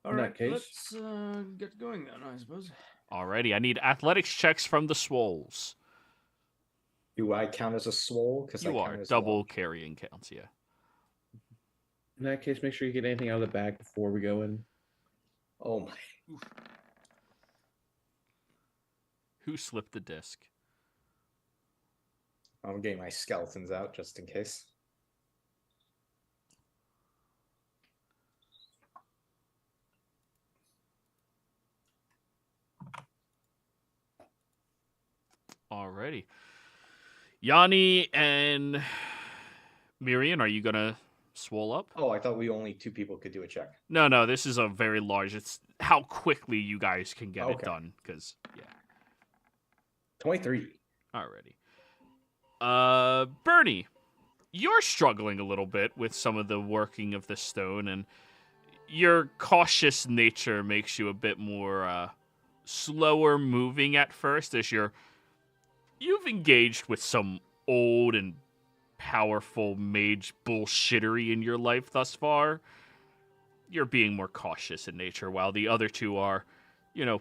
All In that right, case- let's get going then, I suppose. Alrighty, I need athletics checks from the swolls. Do I count as a swole? Because You are. Double carrying counts, yeah. In that case, make sure you get anything out of the bag before we go in. Oh my! Who slipped the disc? I'm getting my skeletons out just in case. Alrighty. Yanni and Miriam, are you gonna swole up? Oh, I thought only 2 people could do a check. No, this is a very large. It's how quickly you guys can get it Okay. done. Because, yeah. 23. Alrighty. Bernie, you're struggling a little bit with some of the working of the stone, and your cautious nature makes you a bit more slower moving at first, as you've engaged with some old and powerful mage bullshittery in your life thus far. You're being more cautious in nature, while the other two are,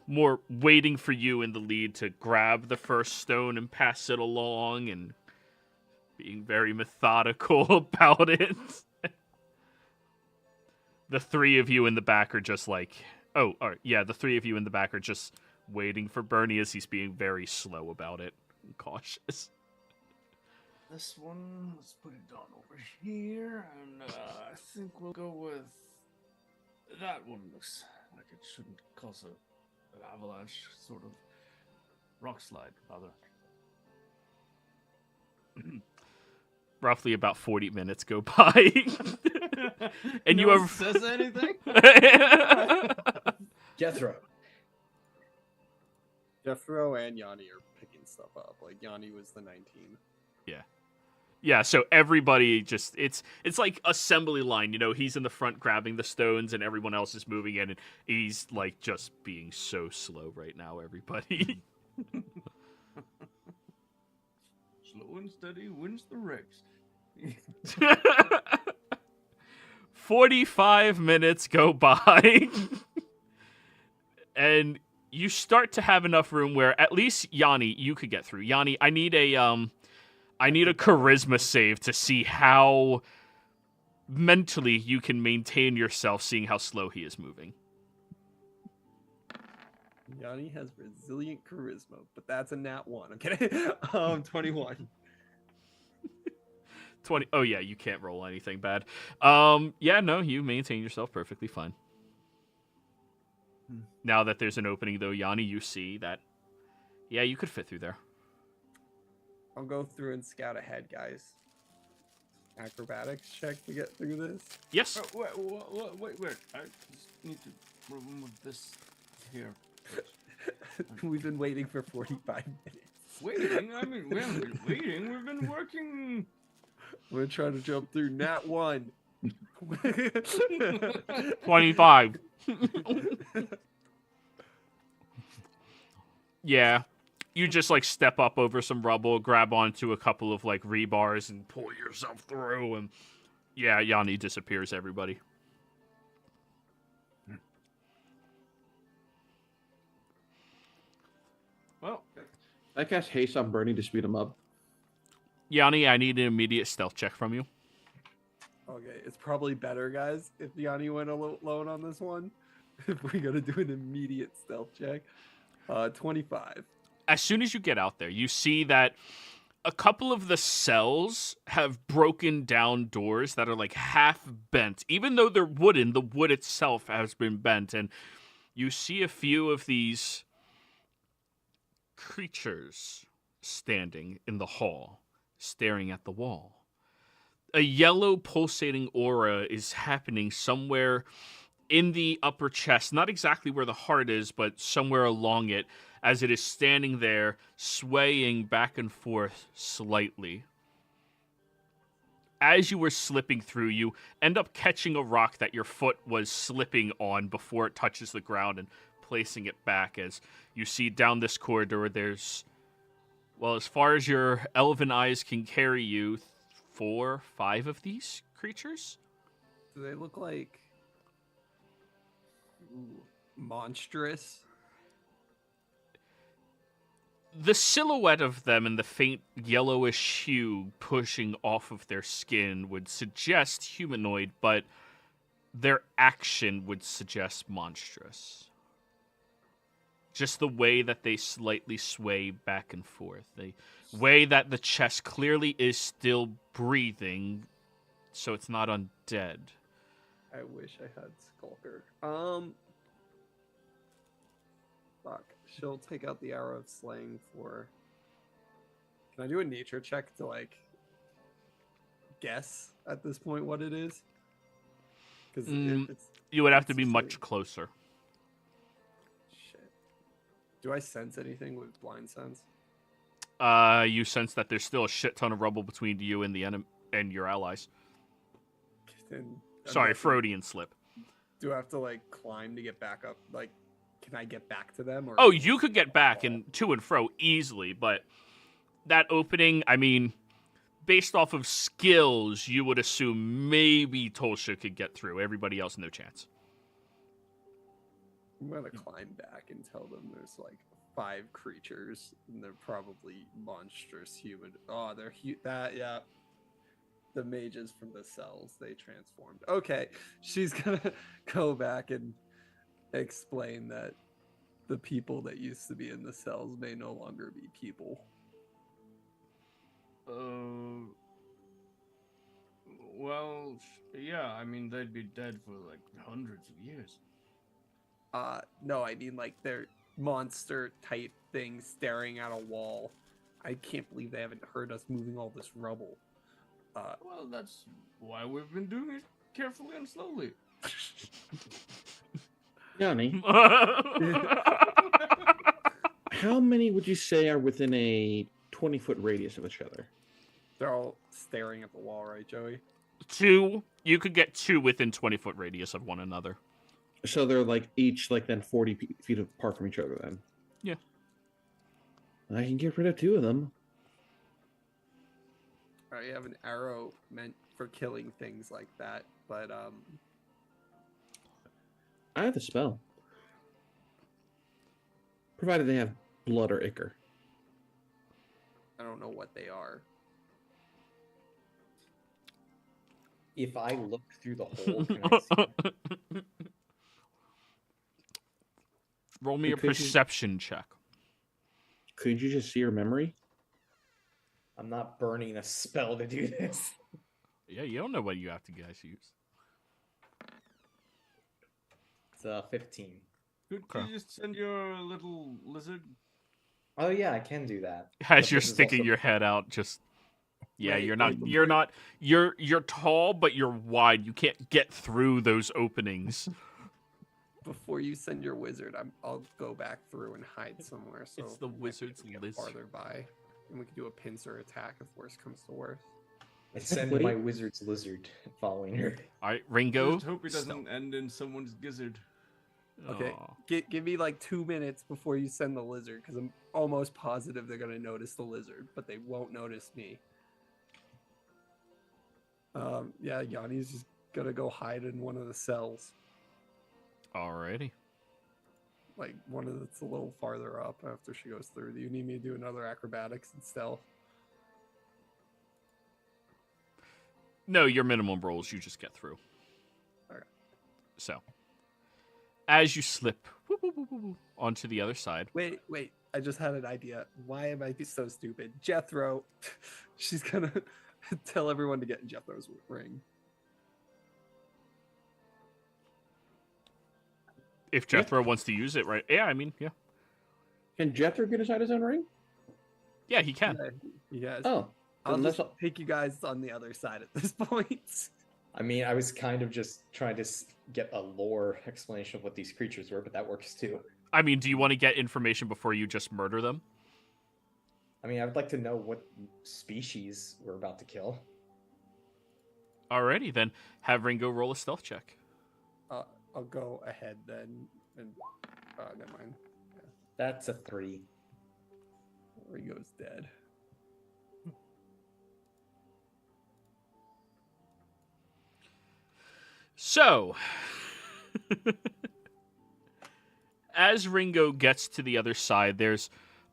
more waiting for you in the lead to grab the first stone and pass it along, and being very methodical about it. The 3 of you in the back are just like, the 3 of you in the back are just waiting for Bernie as he's being very slow about it and cautious. This one, let's put it down over here, and I think we'll go with that one. Looks like it shouldn't cause an avalanche, sort of rock slide, rather. Roughly about 40 minutes go by. And no you one have... says anything? Jethro. Jethro and Yanni are picking stuff up. Like Yanni was the 19. Yeah, so everybody just, it's like assembly line, he's in the front grabbing the stones and everyone else is moving in, and he's like just being so slow right now, everybody. Slow and steady wins the race. 45 minutes go by. And you start to have enough room where at least Yanni, you could get through. Yanni, I need a charisma save to see how mentally you can maintain yourself seeing how slow he is moving. Yanni has resilient charisma, but that's a nat 1. I'm kidding. 21. 20. Oh yeah, you can't roll anything bad. Yeah, no, you maintain yourself perfectly fine. Now that there's an opening, though, Yanni, you see that. Yeah, you could fit through there. I'll go through and scout ahead, guys. Acrobatics check to get through this. Yes. Oh, wait. I just need to remove this here. We've been waiting for 45 minutes. Waiting? I mean, we haven't been waiting. We've been working. We're trying to jump through nat 1. 25. Yeah. You just like step up over some rubble, grab onto a couple of like rebars and pull yourself through, and yeah, Yanni disappears everybody. Well, I cast haste on Bernie to speed him up. Yanni, I need an immediate stealth check from you. Okay, it's probably better, guys, if Yanni went alone on this one. If we gotta do an immediate stealth check. 25. As soon as you get out there, you see that a couple of the cells have broken down doors that are like half bent. Even though they're wooden, the wood itself has been bent. And you see a few of these creatures standing in the hall, staring at the wall. A yellow pulsating aura is happening somewhere in the upper chest, not exactly where the heart is, but somewhere along it, as it is standing there, swaying back and forth slightly. As you were slipping through, you end up catching a rock that your foot was slipping on before it touches the ground and placing it back. As you see down this corridor, there's, well, as far as your elven eyes can carry you, 4, 5 of these creatures. Do they look like monstrous? The silhouette of them and the faint yellowish hue pushing off of their skin would suggest humanoid, but their action would suggest monstrous. Just the way that they slightly sway back and forth. The way that the chest clearly is still breathing, so it's not undead. I wish I had Skulker. Fuck. She'll take out the arrow of slaying for... Can I do a nature check to, like, guess at this point what it is? Because you would have to be much closer. Shit. Do I sense anything with blind sense? You sense that there's still a shit ton of rubble between you and the and your allies. Sorry, Freudian slip. Do I have to, like, climb to get back up? Like, can I get back to them? Or... Oh, you could get back and to and fro easily, but that opening, I mean, based off of skills, you would assume maybe Tolsha could get through. Everybody else, no chance. I'm gonna climb back and tell them there's like 5 creatures, and they're probably monstrous human. Oh, they're yeah. The mages from the cells, they transformed. Okay, she's gonna go back and explain that the people that used to be in the cells may no longer be people. Well, yeah, I mean, they'd be dead for like hundreds of years. No, I mean, like, they're monster type things staring at a wall. I can't believe they haven't heard us moving all this rubble. Well, that's why we've been doing it carefully and slowly. Yanni, how many would you say are within a 20-foot radius of each other? They're all staring at the wall, right, Joey? 2. You could get 2 within 20-foot radius of one another. So they're like each like then 40 feet apart from each other then? Yeah. I can get rid of 2 of them. I have an arrow meant for killing things like that, but I have the spell. Provided they have blood or ichor. I don't know what they are. If I look through the hole, can I see? Roll me a Could you- perception check. Could you just see her memory? I'm not burning a spell to do this. Yeah, you don't know what you have to guys use. It's 15. Could Okay. you just send your little lizard? Oh yeah, I can do that. As But you're this is sticking also- your head out, just yeah, Wait, you're wait, not you're tall, but you're wide. You can't get through those openings. Before you send your wizard, I'll go back through and hide somewhere. So It's the we might be wizard's able to get lizard. farther by, and we can do a pincer attack if worse comes to worse. I send Wait. my wizard's lizard following her. All right, Ringo. Just hope it stealth. doesn't end in someone's gizzard. Okay, Aw. give me like 2 minutes before you send the lizard, because I'm almost positive they're gonna notice the lizard, but they won't notice me. Yeah, Yanni's just gonna go hide in one of the cells, Alrighty. like one of that's a little farther up after she goes through. Do you need me to do another acrobatics and stealth? No, your minimum rolls, you just get through. Okay. So, as you slip onto the other side, Wait, I just had an idea. Why am I so stupid? Jethro, she's gonna tell everyone to get in Jethro's ring. if Jethro wants to use it, right? Yeah, I mean, yeah. Can Jethro get inside his own ring? Yeah, he can. Yeah, you guys. Oh, I'll then just let's- take you guys on the other side at this point. I mean, I was kind of just trying to get a lore explanation of what these creatures were, but that works too. I mean, do you want to get information before you just murder them? I mean, I would like to know what species we're about to kill. Alrighty, then have Ringo roll a stealth check. I'll go ahead then, and never mind. That's a 3. Ringo's dead. So, as Ringo gets to the other side, there's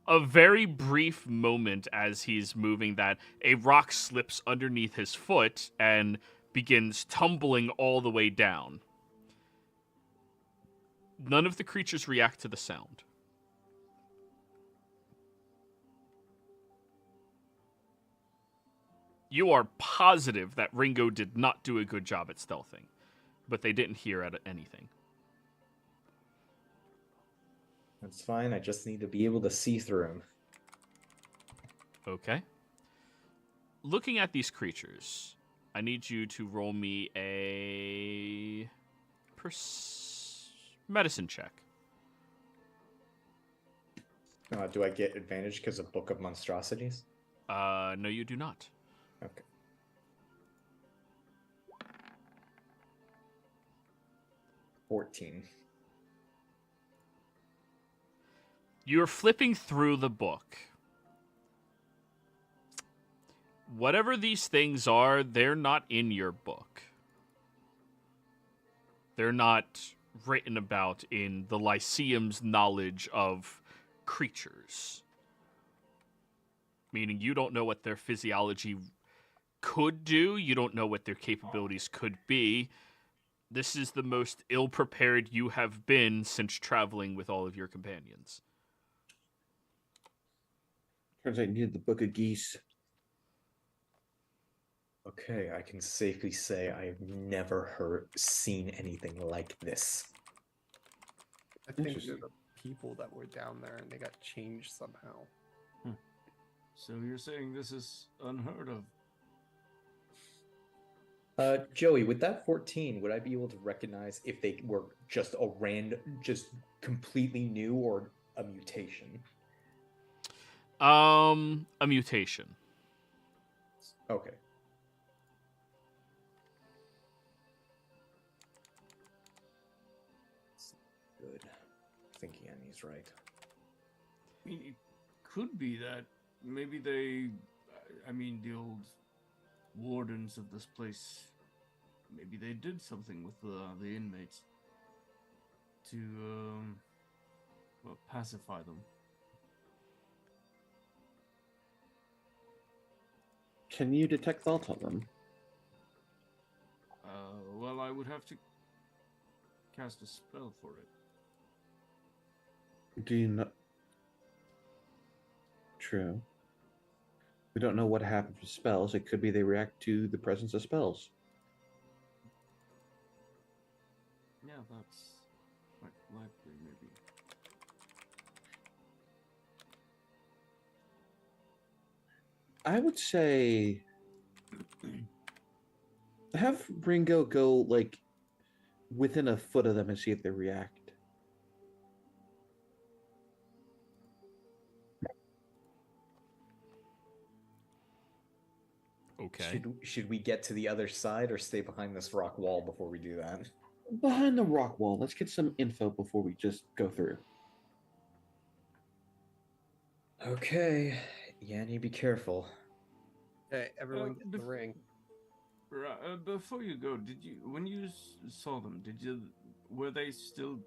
a very brief moment as he's moving that a rock slips underneath his foot and begins tumbling all the way down. None of the creatures react to the sound. You are positive that Ringo did not do a good job at stealthing, but they didn't hear at anything. That's fine. I just need to be able to see through him. Okay. Looking at these creatures, I need you to roll me a medicine check. Do I get advantage because of Book of Monstrosities? No, you do not. Okay. $14. You're flipping through the book. Whatever these things are, they're not in your book. They're not written about in the Lyceum's knowledge of creatures. Meaning you don't know what their physiology could do, you don't know what their capabilities could be. This is the most ill-prepared you have been since traveling with all of your companions. Turns out I needed the Book of Geese. Okay, I can safely say I have never seen anything like this. I think they're Interesting. the people that were down there and they got changed somehow. So you're saying this is unheard of? Joey, with that 14, would I be able to recognize if they were just just completely new or a mutation? A mutation. Okay. Good. I think Yanni's right. I mean, it could be that maybe the old wardens of this place, maybe they did something with the inmates to, pacify them. Can you detect thoughts on them? Well, I would have to cast a spell for it. Do you know? True. We don't know what happens with spells. It could be they react to the presence of spells. Yeah, that's quite likely, maybe. I would say have Ringo go like within a foot of them and see if they react. Okay. Should we get to the other side or stay behind this rock wall before we do that? Behind the rock wall. Let's get some info before we just go through. Okay, Yanni, be careful. Okay, everyone get in the bef- ring. Before you go, did you when you saw them? Were they still?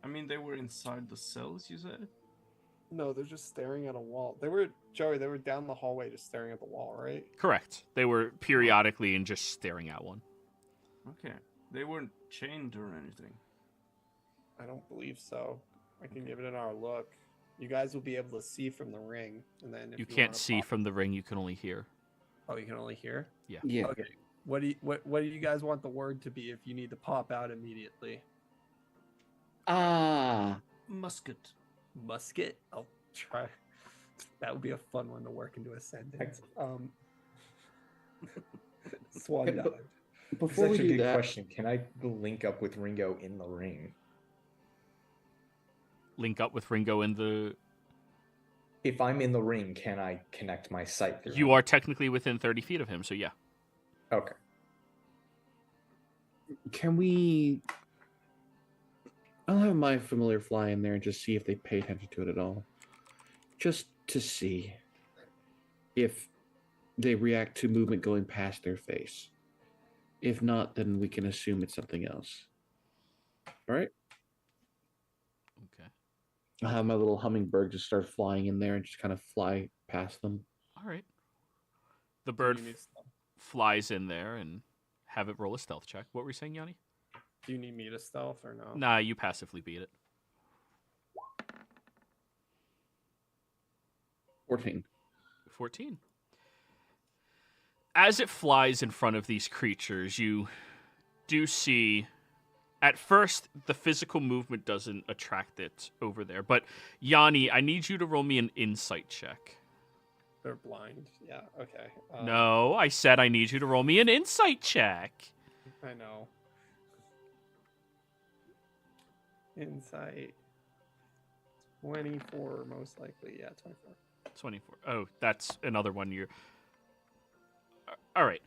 I mean, they were inside the cells. You said. No, they're just staring at a wall. They were Joey. They were down the hallway, just staring at the wall, right? Correct. They were periodically and just staring at one. Okay, they weren't chained or anything. I don't believe so. I can give it an hour look. You guys will be able to see from the ring, and then if You you can't wanna see pop- from the ring, you can only hear. Oh, you can only hear. Yeah. Okay. What do you guys want the word to be if you need to pop out immediately? Ah. Musket. Musket. I'll try. That would be a fun one to work into a sentence. Swan Okay, dive. but- Before we That's actually do a good that, question. Can I link up with Ringo in the ring? Link up with Ringo in the. If I'm in the ring, can I connect my sight through You him? are technically within 30 feet of him, so yeah. Okay. can we? I'll have my familiar fly in there and just see if they pay attention to it at all. Just to see if they react to movement going past their face. If not, then we can assume it's something else. All right? Okay. I'll have my little hummingbird just start flying in there and just kind of fly past them. All right. The Do bird you need stealth? flies in there and have it roll a stealth check. What were you saying, Yanni? Do you need me to stealth or no? Nah, you passively beat it. 14. 14. As it flies in front of these creatures, you do see. At first, the physical movement doesn't attract it over there. But, Yanni, I need you to roll me an insight check. They're blind. Yeah. Okay. No, I said I need you to roll me an insight check. I know. Insight. 24, most likely. Yeah, 24. 24. Oh, that's another one you're... All right.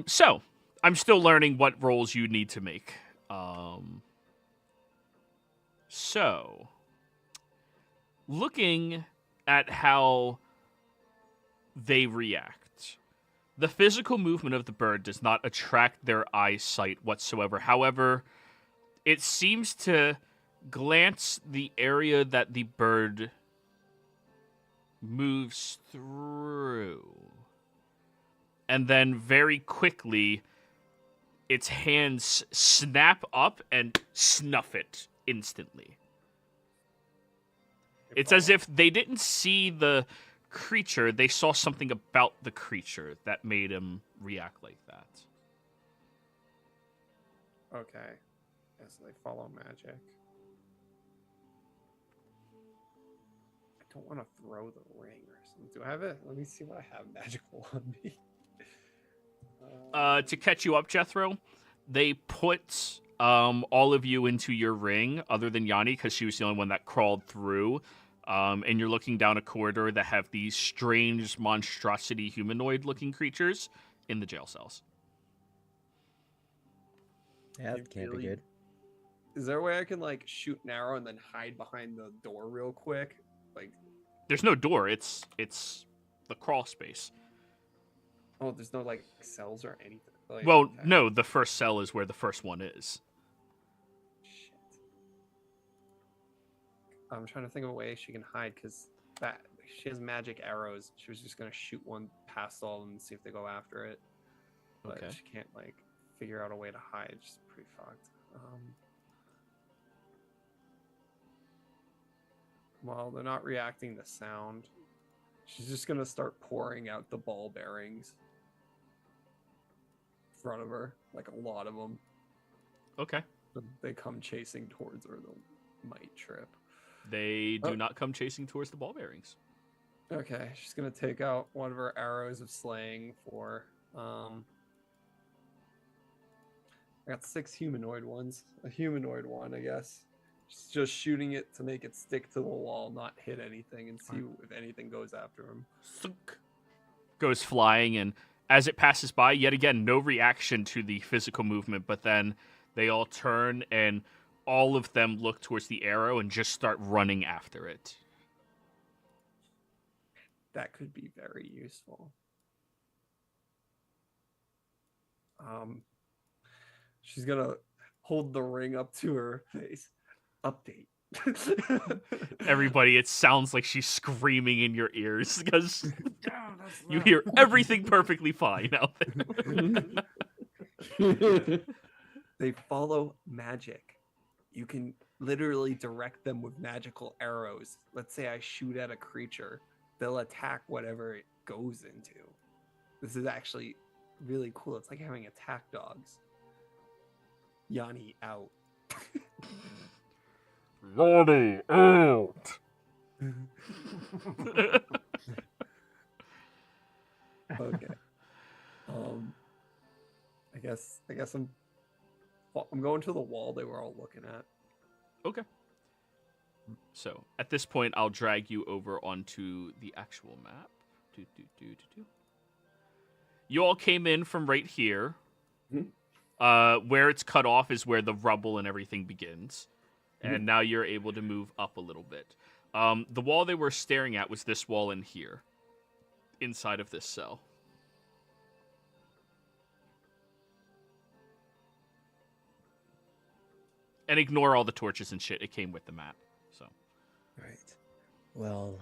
So, I'm still learning what rolls you need to make. So, looking at how they react, the physical movement of the bird does not attract their eyesight whatsoever. However, it seems to glance the area that the bird moves through. And then very quickly, its hands snap up and snuff it instantly. It's as if they didn't see the creature, they saw something about the creature that made him react like that. Okay. Yeah, so they follow magic. I don't want to throw the ring or something. Do I have it? Let me see what I have magical on me. To catch you up, Jethro, they put all of you into your ring, other than Yanni, because she was the only one that crawled through. And you're looking down a corridor that have these strange monstrosity humanoid-looking creatures in the jail cells. Yeah, You that can't be really- good. Is there a way I can like shoot an arrow and then hide behind the door real quick? Like, There's no door. It's the crawl space. oh, there's no like cells or anything. Like, Well, okay. no, the first cell is where the first one is. Shit. I'm trying to think of a way she can hide because that she has magic arrows. She was just gonna shoot one past all of them and see if they go after it. But Okay. she can't like figure out a way to hide. She's pretty fucked. Well, they're not reacting to sound. She's just gonna start pouring out the ball bearings in front of her, like a lot of them. Okay. They come chasing towards her. They might trip. They do not come chasing towards the ball bearings. Okay, she's gonna take out one of her arrows of slaying for. I got 6 humanoid ones. A humanoid one, I guess. She's just shooting it to make it stick to the wall, not hit anything, and see if anything goes after him. Thunk. Goes flying, and as it passes by, yet again, no reaction to the physical movement, but then they all turn, and all of them look towards the arrow and just start running after it. That could be very useful. She's gonna hold the ring up to her face. Update. Everybody, it sounds like she's screaming in your ears because Damn, that's you loud. hear everything perfectly fine out there. They follow magic. You can literally direct them with magical arrows. Let's say I shoot at a creature, they'll attack whatever it goes into. This is actually really cool. It's like having attack dogs. Yanni out. Yanni out. Okay. I guess I'm going to the wall they were all looking at. Okay. So, at this point, I'll drag you over onto the actual map. You all came in from right here. Where it's cut off is where the rubble and everything begins. And now you're able to move up a little bit. The wall they were staring at was this wall in here. Inside of this cell. And ignore all the torches and shit. It came with the map. So. Right. Well,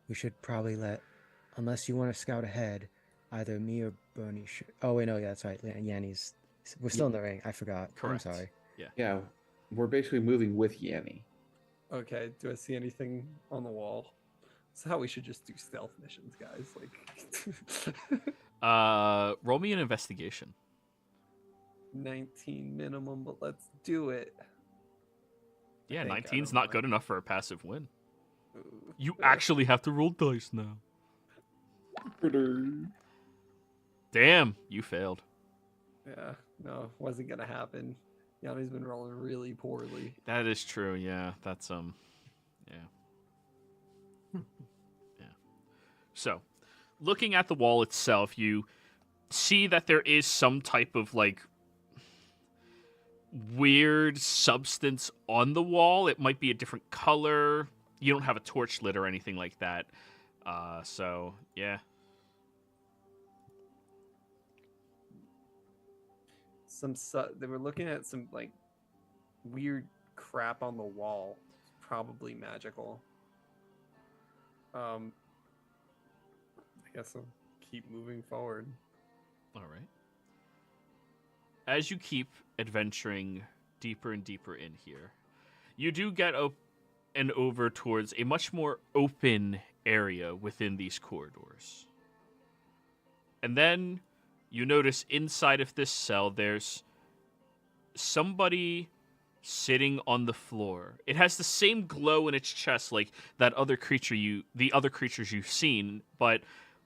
we should probably unless you want to scout ahead, either me or Bernie should. Oh wait, no, yeah, that's right. Yanni's. We're still in the ring. I forgot. Correct. I'm sorry. Yeah, we're basically moving with Yanni. Okay, do I see anything on the wall? That's how we should just do stealth missions, guys. Like Roll me an investigation. 19 minimum, but let's do it. Yeah, think I 19's don't not good enough for a passive win. Ooh. You actually have to roll dice now. Damn, you failed. Yeah, no, wasn't gonna happen. Yanni's been rolling really poorly. That is true, yeah. That's, yeah. Yeah. So, looking at the wall itself, you see that there is some type of, like, weird substance on the wall. It might be a different color. You don't have a torch lit or anything like that. So, yeah. They were looking at some like weird crap on the wall, probably magical. I guess I'll keep moving forward. All right. As you keep adventuring deeper and deeper in here, you do get and over towards a much more open area within these corridors. And then you notice inside of this cell there's somebody sitting on the floor. It has the same glow in its chest like the other creatures you've seen, but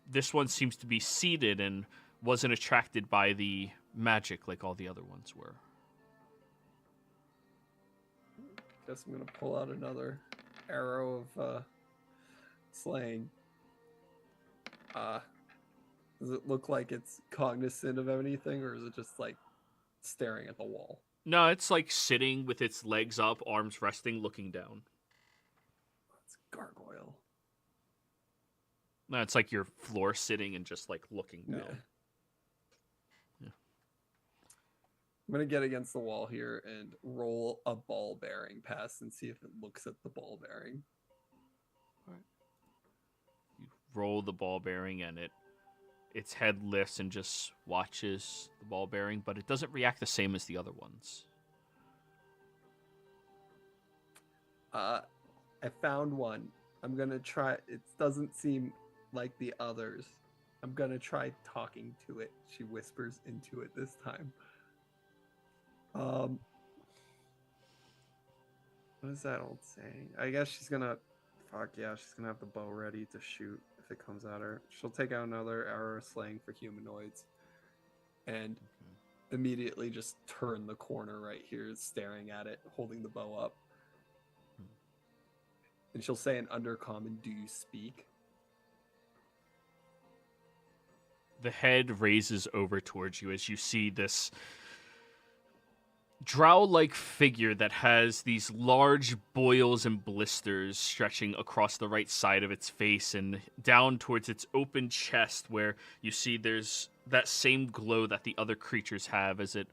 this one seems to be seated and wasn't attracted by the magic like all the other ones were. Guess I'm gonna pull out another arrow of slaying. Does it look like it's cognizant of anything, or is it just like staring at the wall? No, it's like sitting with its legs up, arms resting, looking down. It's gargoyle. No, it's like your floor sitting and just like looking down. Yeah. I'm gonna get against the wall here and roll a ball bearing pass and see if it looks at the ball bearing. You roll the ball bearing and its head lifts and just watches the ball bearing, but it doesn't react the same as the other ones. I found one. I'm gonna try. It doesn't seem like the others. I'm gonna try talking to it. She whispers into it this time. What is that old saying? I guess she's gonna. Fuck yeah, she's gonna have the bow ready to shoot if it comes at her. She'll take out another arrow slaying for humanoids, and immediately just turn the corner right here, staring at it, holding the bow up. And she'll say in Undercommon, "Do you speak?" The head raises over towards you as you see this drow-like figure that has these large boils and blisters stretching across the right side of its face and down towards its open chest, where you see there's that same glow that the other creatures have as it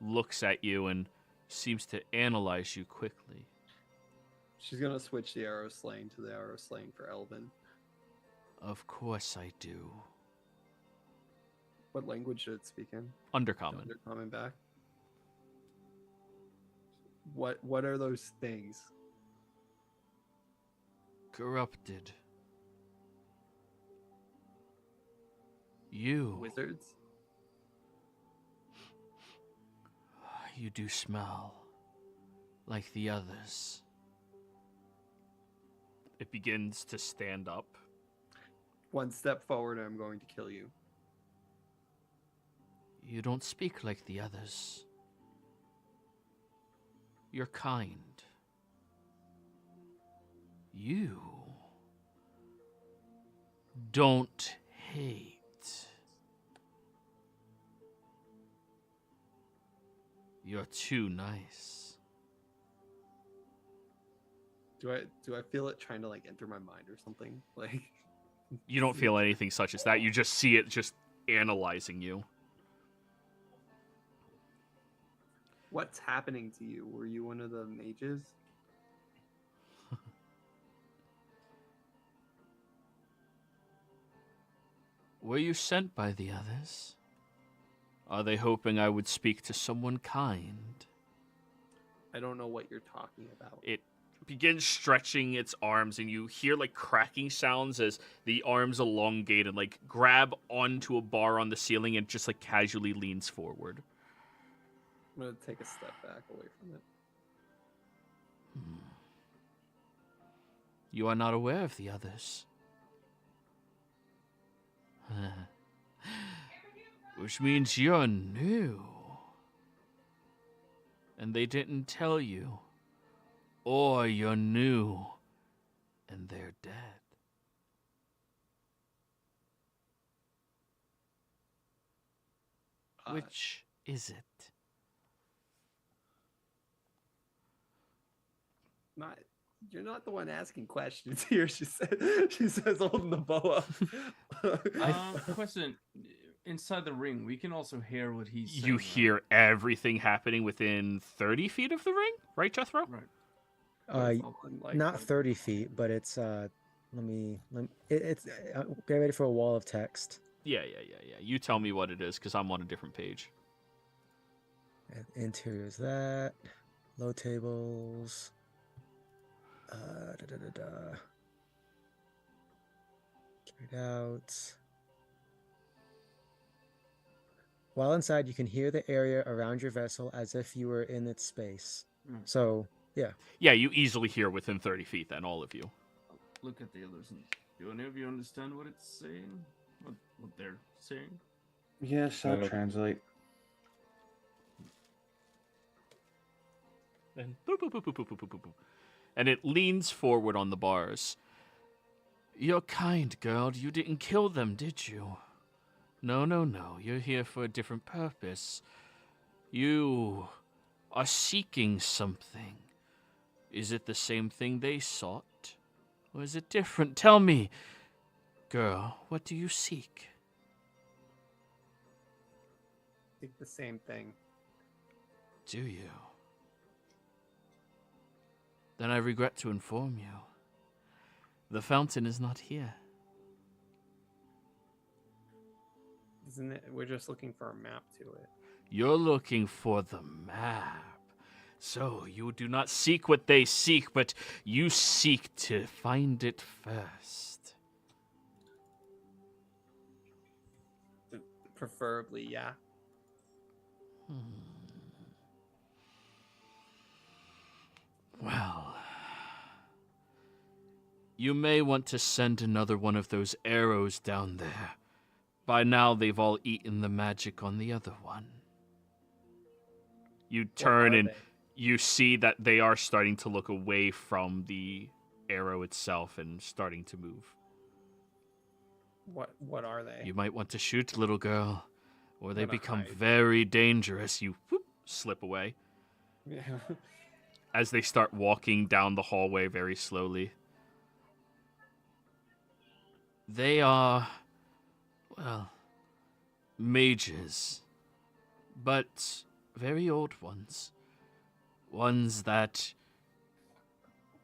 looks at you and seems to analyze you quickly. She's gonna switch the arrow slaying to the arrow slaying for Elven. Of course I do. What language should it speak in? Undercommon. Undercommon back. What are those things? Corrupted. You. Wizards? You do smell like the others. It begins to stand up. One step forward and I'm going to kill you. You don't speak like the others. You're kind. You don't hate. You're too nice. Do I feel it trying to like enter my mind or something? Like You don't feel anything such as that. You just see it just analyzing you. what's happening to you? Were you one of the mages? Were you sent by the others? Are they hoping I would speak to someone kind? I don't know what you're talking about. It begins stretching its arms, and you hear like cracking sounds as the arms elongate and like grab onto a bar on the ceiling and just like casually leans forward. I'm gonna take a step back away from it. You are not aware of the others. Which means you're new. And they didn't tell you. Or you're new. And they're dead. Which is it? You're not the one asking questions here. She says, holding the bow up. Question: inside the ring, we can also hear what he's saying. You hear everything happening within 30 feet of the ring, right, Jethro? Right. Not 30 feet, but it's it's get ready for a wall of text. Yeah. You tell me what it is, because I'm on a different page. Interior is that. Low tables. Carried out. While inside, you can hear the area around your vessel as if you were in its space. So, yeah. Yeah, you easily hear within 30 feet then, all of you. Look at the others. Do any of you understand what it's saying? What they're saying? Yes, I'll translate. And boop, boop, boop, boop, boop, boop, boop, boop. And it leans forward on the bars. You're kind, girl. You didn't kill them, did you? No. You're here for a different purpose. You are seeking something. Is it the same thing they sought? Or is it different? Tell me. Girl, what do you seek? I think the same thing. Do you? Then I regret to inform you. The fountain is not here. Isn't it? We're just looking for a map to it. You're looking for the map. So you do not seek what they seek, but you seek to find it first. Preferably, yeah. Well, you may want to send another one of those arrows down there. By now, they've all eaten the magic on the other one. You turn are and they? you see that they are starting to look away from the arrow itself and starting to move. What are they? You might want to shoot, little girl, or they I'm gonna become hide. very dangerous. You slip away Yeah. as they start walking down the hallway very slowly. They are, well, mages, but very old ones. Ones that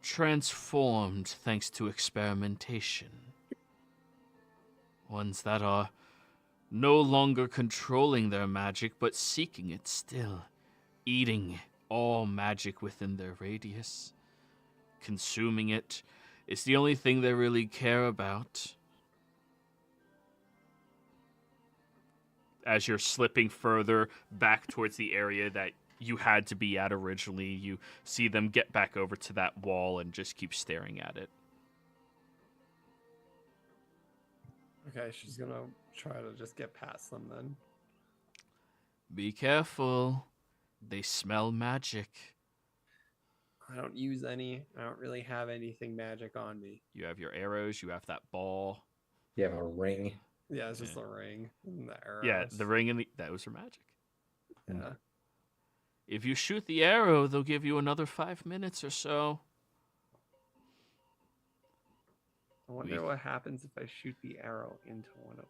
transformed thanks to experimentation. Ones that are no longer controlling their magic, but seeking it still. Eating all magic within their radius. Consuming it is the only thing they really care about. As you're slipping further back towards the area that you had to be at originally, you see them get back over to that wall and just keep staring at it. Okay, she's gonna try to just get past them then. Be careful. They smell magic. I don't use any. I don't really have anything magic on me. You have your arrows, you have that ball. You have a ring. Yeah, it's just a ring and the arrows. Yeah, the ring and those are magic. Yeah. If you shoot the arrow, they'll give you another 5 minutes or so. I wonder what happens if I shoot the arrow into one of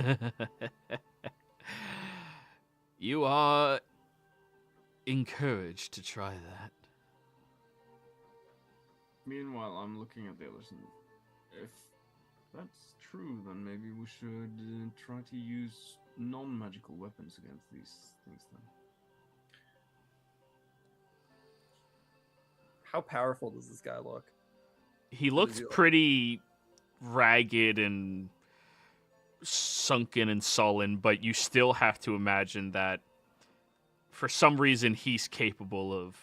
them. You are encouraged to try that. Meanwhile, I'm looking at the others, and if that's true, then maybe we should try to use non-magical weapons against these things then. How powerful does this guy look? He looks he look? pretty ragged and sunken and sullen, but you still have to imagine that for some reason he's capable of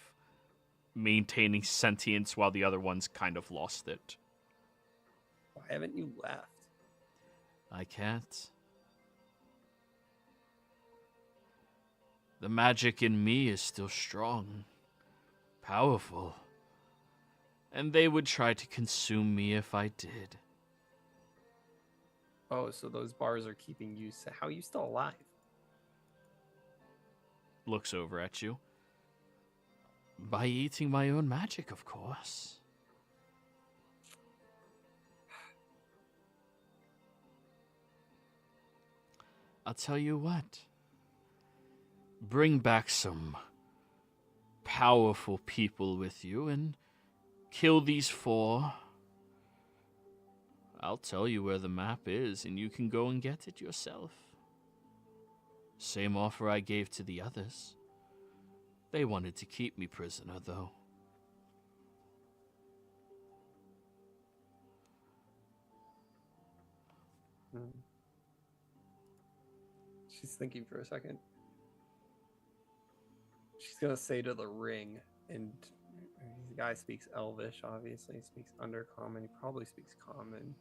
maintaining sentience while the other ones kind of lost it. Why haven't you left? I can't. The magic in me is still strong, powerful, and they would try to consume me if I did. Oh, so those bars are keeping you. How are you still alive? Looks over at you. By eating my own magic, of course. I'll tell you what. Bring back some powerful people with you and kill these 4. I'll tell you where the map is, and you can go and get it yourself. Same offer I gave to the others. They wanted to keep me prisoner, though. She's thinking for a second. She's gonna say to the ring, and the guy speaks Elvish, obviously. He speaks Undercommon. He probably speaks Common.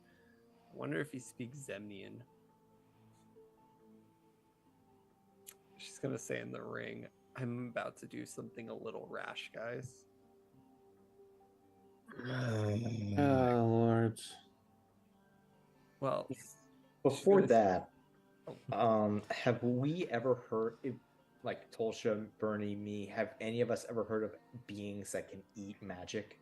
I wonder if he speaks Zemnian. She's gonna say in the ring, I'm about to do something a little rash, guys. Oh, Lord. Well, Before She's that, have we ever heard, like Tolsha, Bernie, me, have any of us ever heard of beings that can eat magic?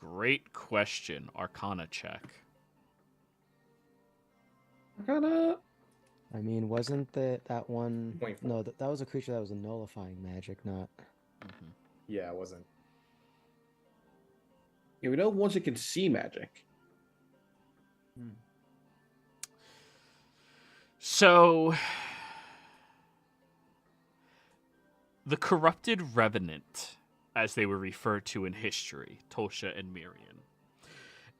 Great question. Arcana check. I mean, wasn't that one? 24. No, that was a creature that was a nullifying magic, not. Mm-hmm. Yeah, it wasn't. Yeah, we know once it can see magic. So, The corrupted revenant, as they were referred to in history, Tosha and Miriam.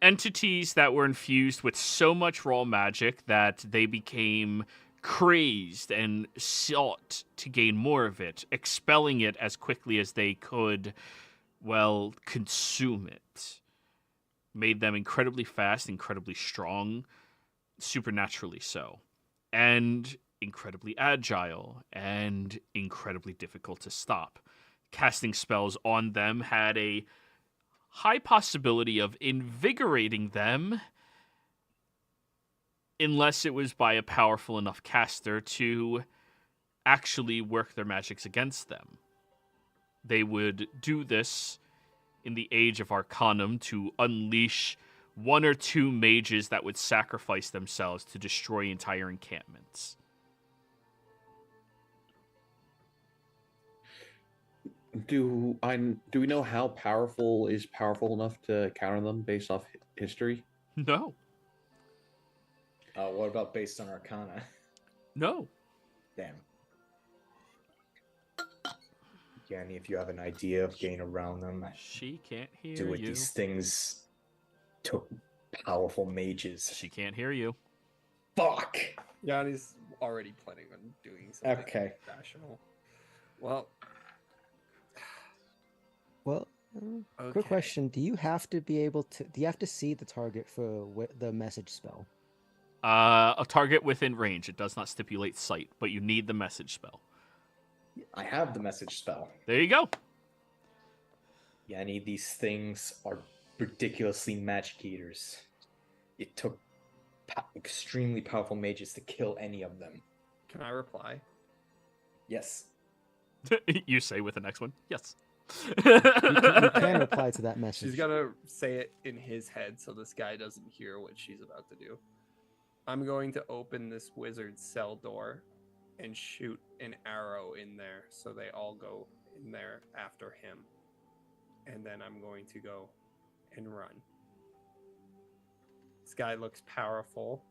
Entities that were infused with so much raw magic that they became crazed and sought to gain more of it, expelling it as quickly as they could, well, consume it. Made them incredibly fast, incredibly strong, supernaturally so, and incredibly agile, and incredibly difficult to stop. Casting spells on them had a high possibility of invigorating them, unless it was by a powerful enough caster to actually work their magics against them. They would do this in the Age of Arcanum to unleash one or two mages that would sacrifice themselves to destroy entire encampments. Do we know how powerful is powerful enough to counter them based off history? No. What about based on Arcana? No. Damn. Yanni, if you have an idea of getting around them, She can't hear do it. you. These things took powerful mages. She can't hear you. Fuck! Yanni's already planning on doing something Okay. rational. Well, Well, okay. quick question: do you have to be able to? Do you have to see the target for the message spell? A target within range. It does not stipulate sight, but you need the message spell. I have the message spell. There you go. Yanni, these things are ridiculously magic eaters. It took extremely powerful mages to kill any of them. Can I reply? Yes. You say with the next one. Yes. You can reply to that message. She's gonna say it in his head so this guy doesn't hear what she's about to do. I'm going to open this wizard's cell door and shoot an arrow in there so they all go in there after him. And then I'm going to go and run. This guy looks powerful,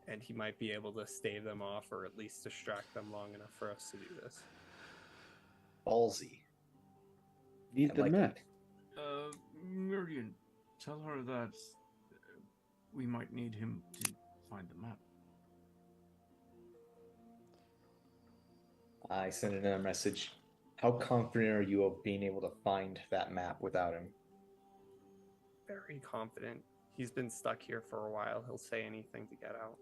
and he might be able to stave them off or at least distract them long enough for us to do this. Ballsy. Need I the like map. it. Miriam, tell her that we might need him to find the map. I sent another message. How confident are you of being able to find that map without him? Very confident. He's been stuck here for a while. He'll say anything to get out.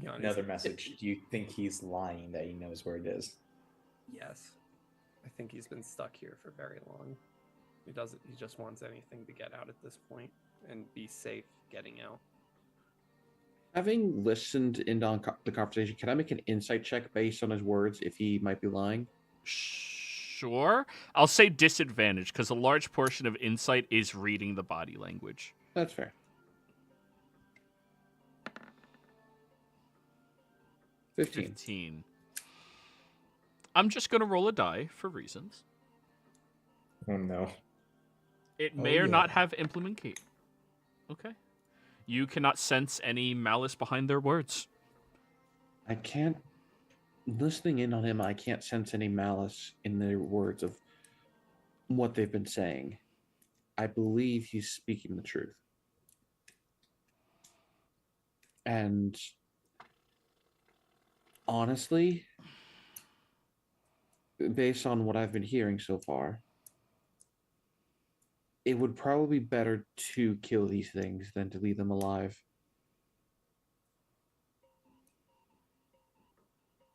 Yanni's Another like, message. Do you think he's lying that he knows where it is? Yes. I think he's been stuck here for very long. He just wants anything to get out at this point and be safe getting out. Having listened in on the conversation, can I make an insight check based on his words if he might be lying? Sure. I'll say disadvantage because a large portion of insight is reading the body language. That's fair. 15. 15. I'm just going to roll a die for reasons. Oh no. It Oh, may or yeah. not have implementation. Okay. You cannot sense any malice behind their words. I can't. Listening in on him, I can't sense any malice in their words of what they've been saying. I believe he's speaking the truth. And honestly, based on what I've been hearing so far, it would probably be better to kill these things than to leave them alive.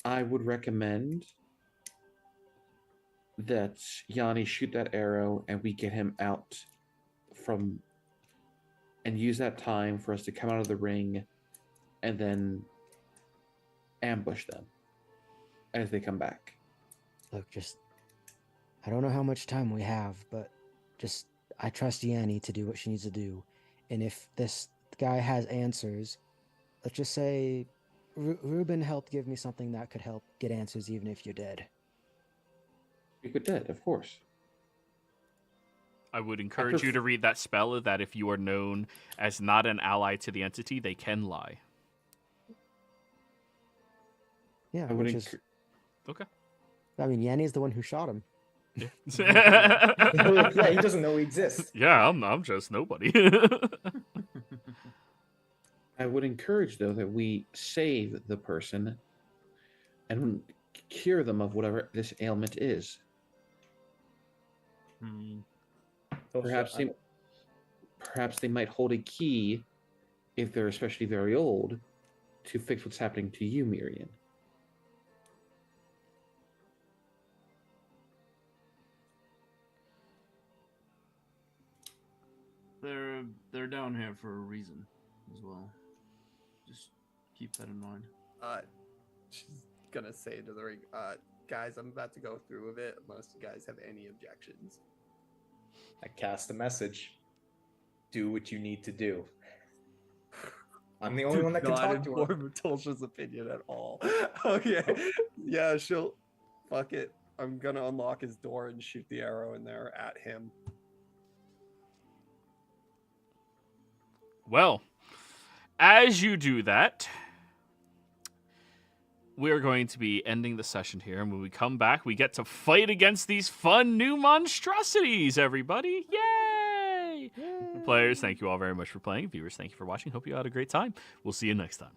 I would recommend that Yanni shoot that arrow and we get him out from and use that time for us to come out of the ring and then ambush them as they come back. Look, I don't know how much time we have, but I trust Yanni to do what she needs to do. And if this guy has answers, let's just say Ruben helped give me something that could help get answers even if you're dead. We could dead, of course. I would encourage you to read that spell that if you are known as not an ally to the entity, they can lie. Yeah, I would which is. Okay. I mean, Yanni's the one who shot him. Yeah, he doesn't know we exist. Yeah, I'm just nobody. I would encourage, though, that we save the person and cure them of whatever this ailment is. Perhaps they might hold a key, if they're especially very old, to fix what's happening to you, Miriam. They're down here for a reason as well. Just keep that in mind. She's gonna say to the ring, guys, I'm about to go through with it unless you guys have any objections. I cast a message. Do what you need to do. I'm the only one that can talk to her. Not inform Tulsa's opinion at all. Okay. Yeah, she'll. Fuck it. I'm gonna unlock his door and shoot the arrow in there at him. Well, as you do that, we're going to be ending the session here. And when we come back, we get to fight against these fun new monstrosities, everybody. Yay! Players, thank you all very much for playing. Viewers, thank you for watching. Hope you had a great time. We'll see you next time.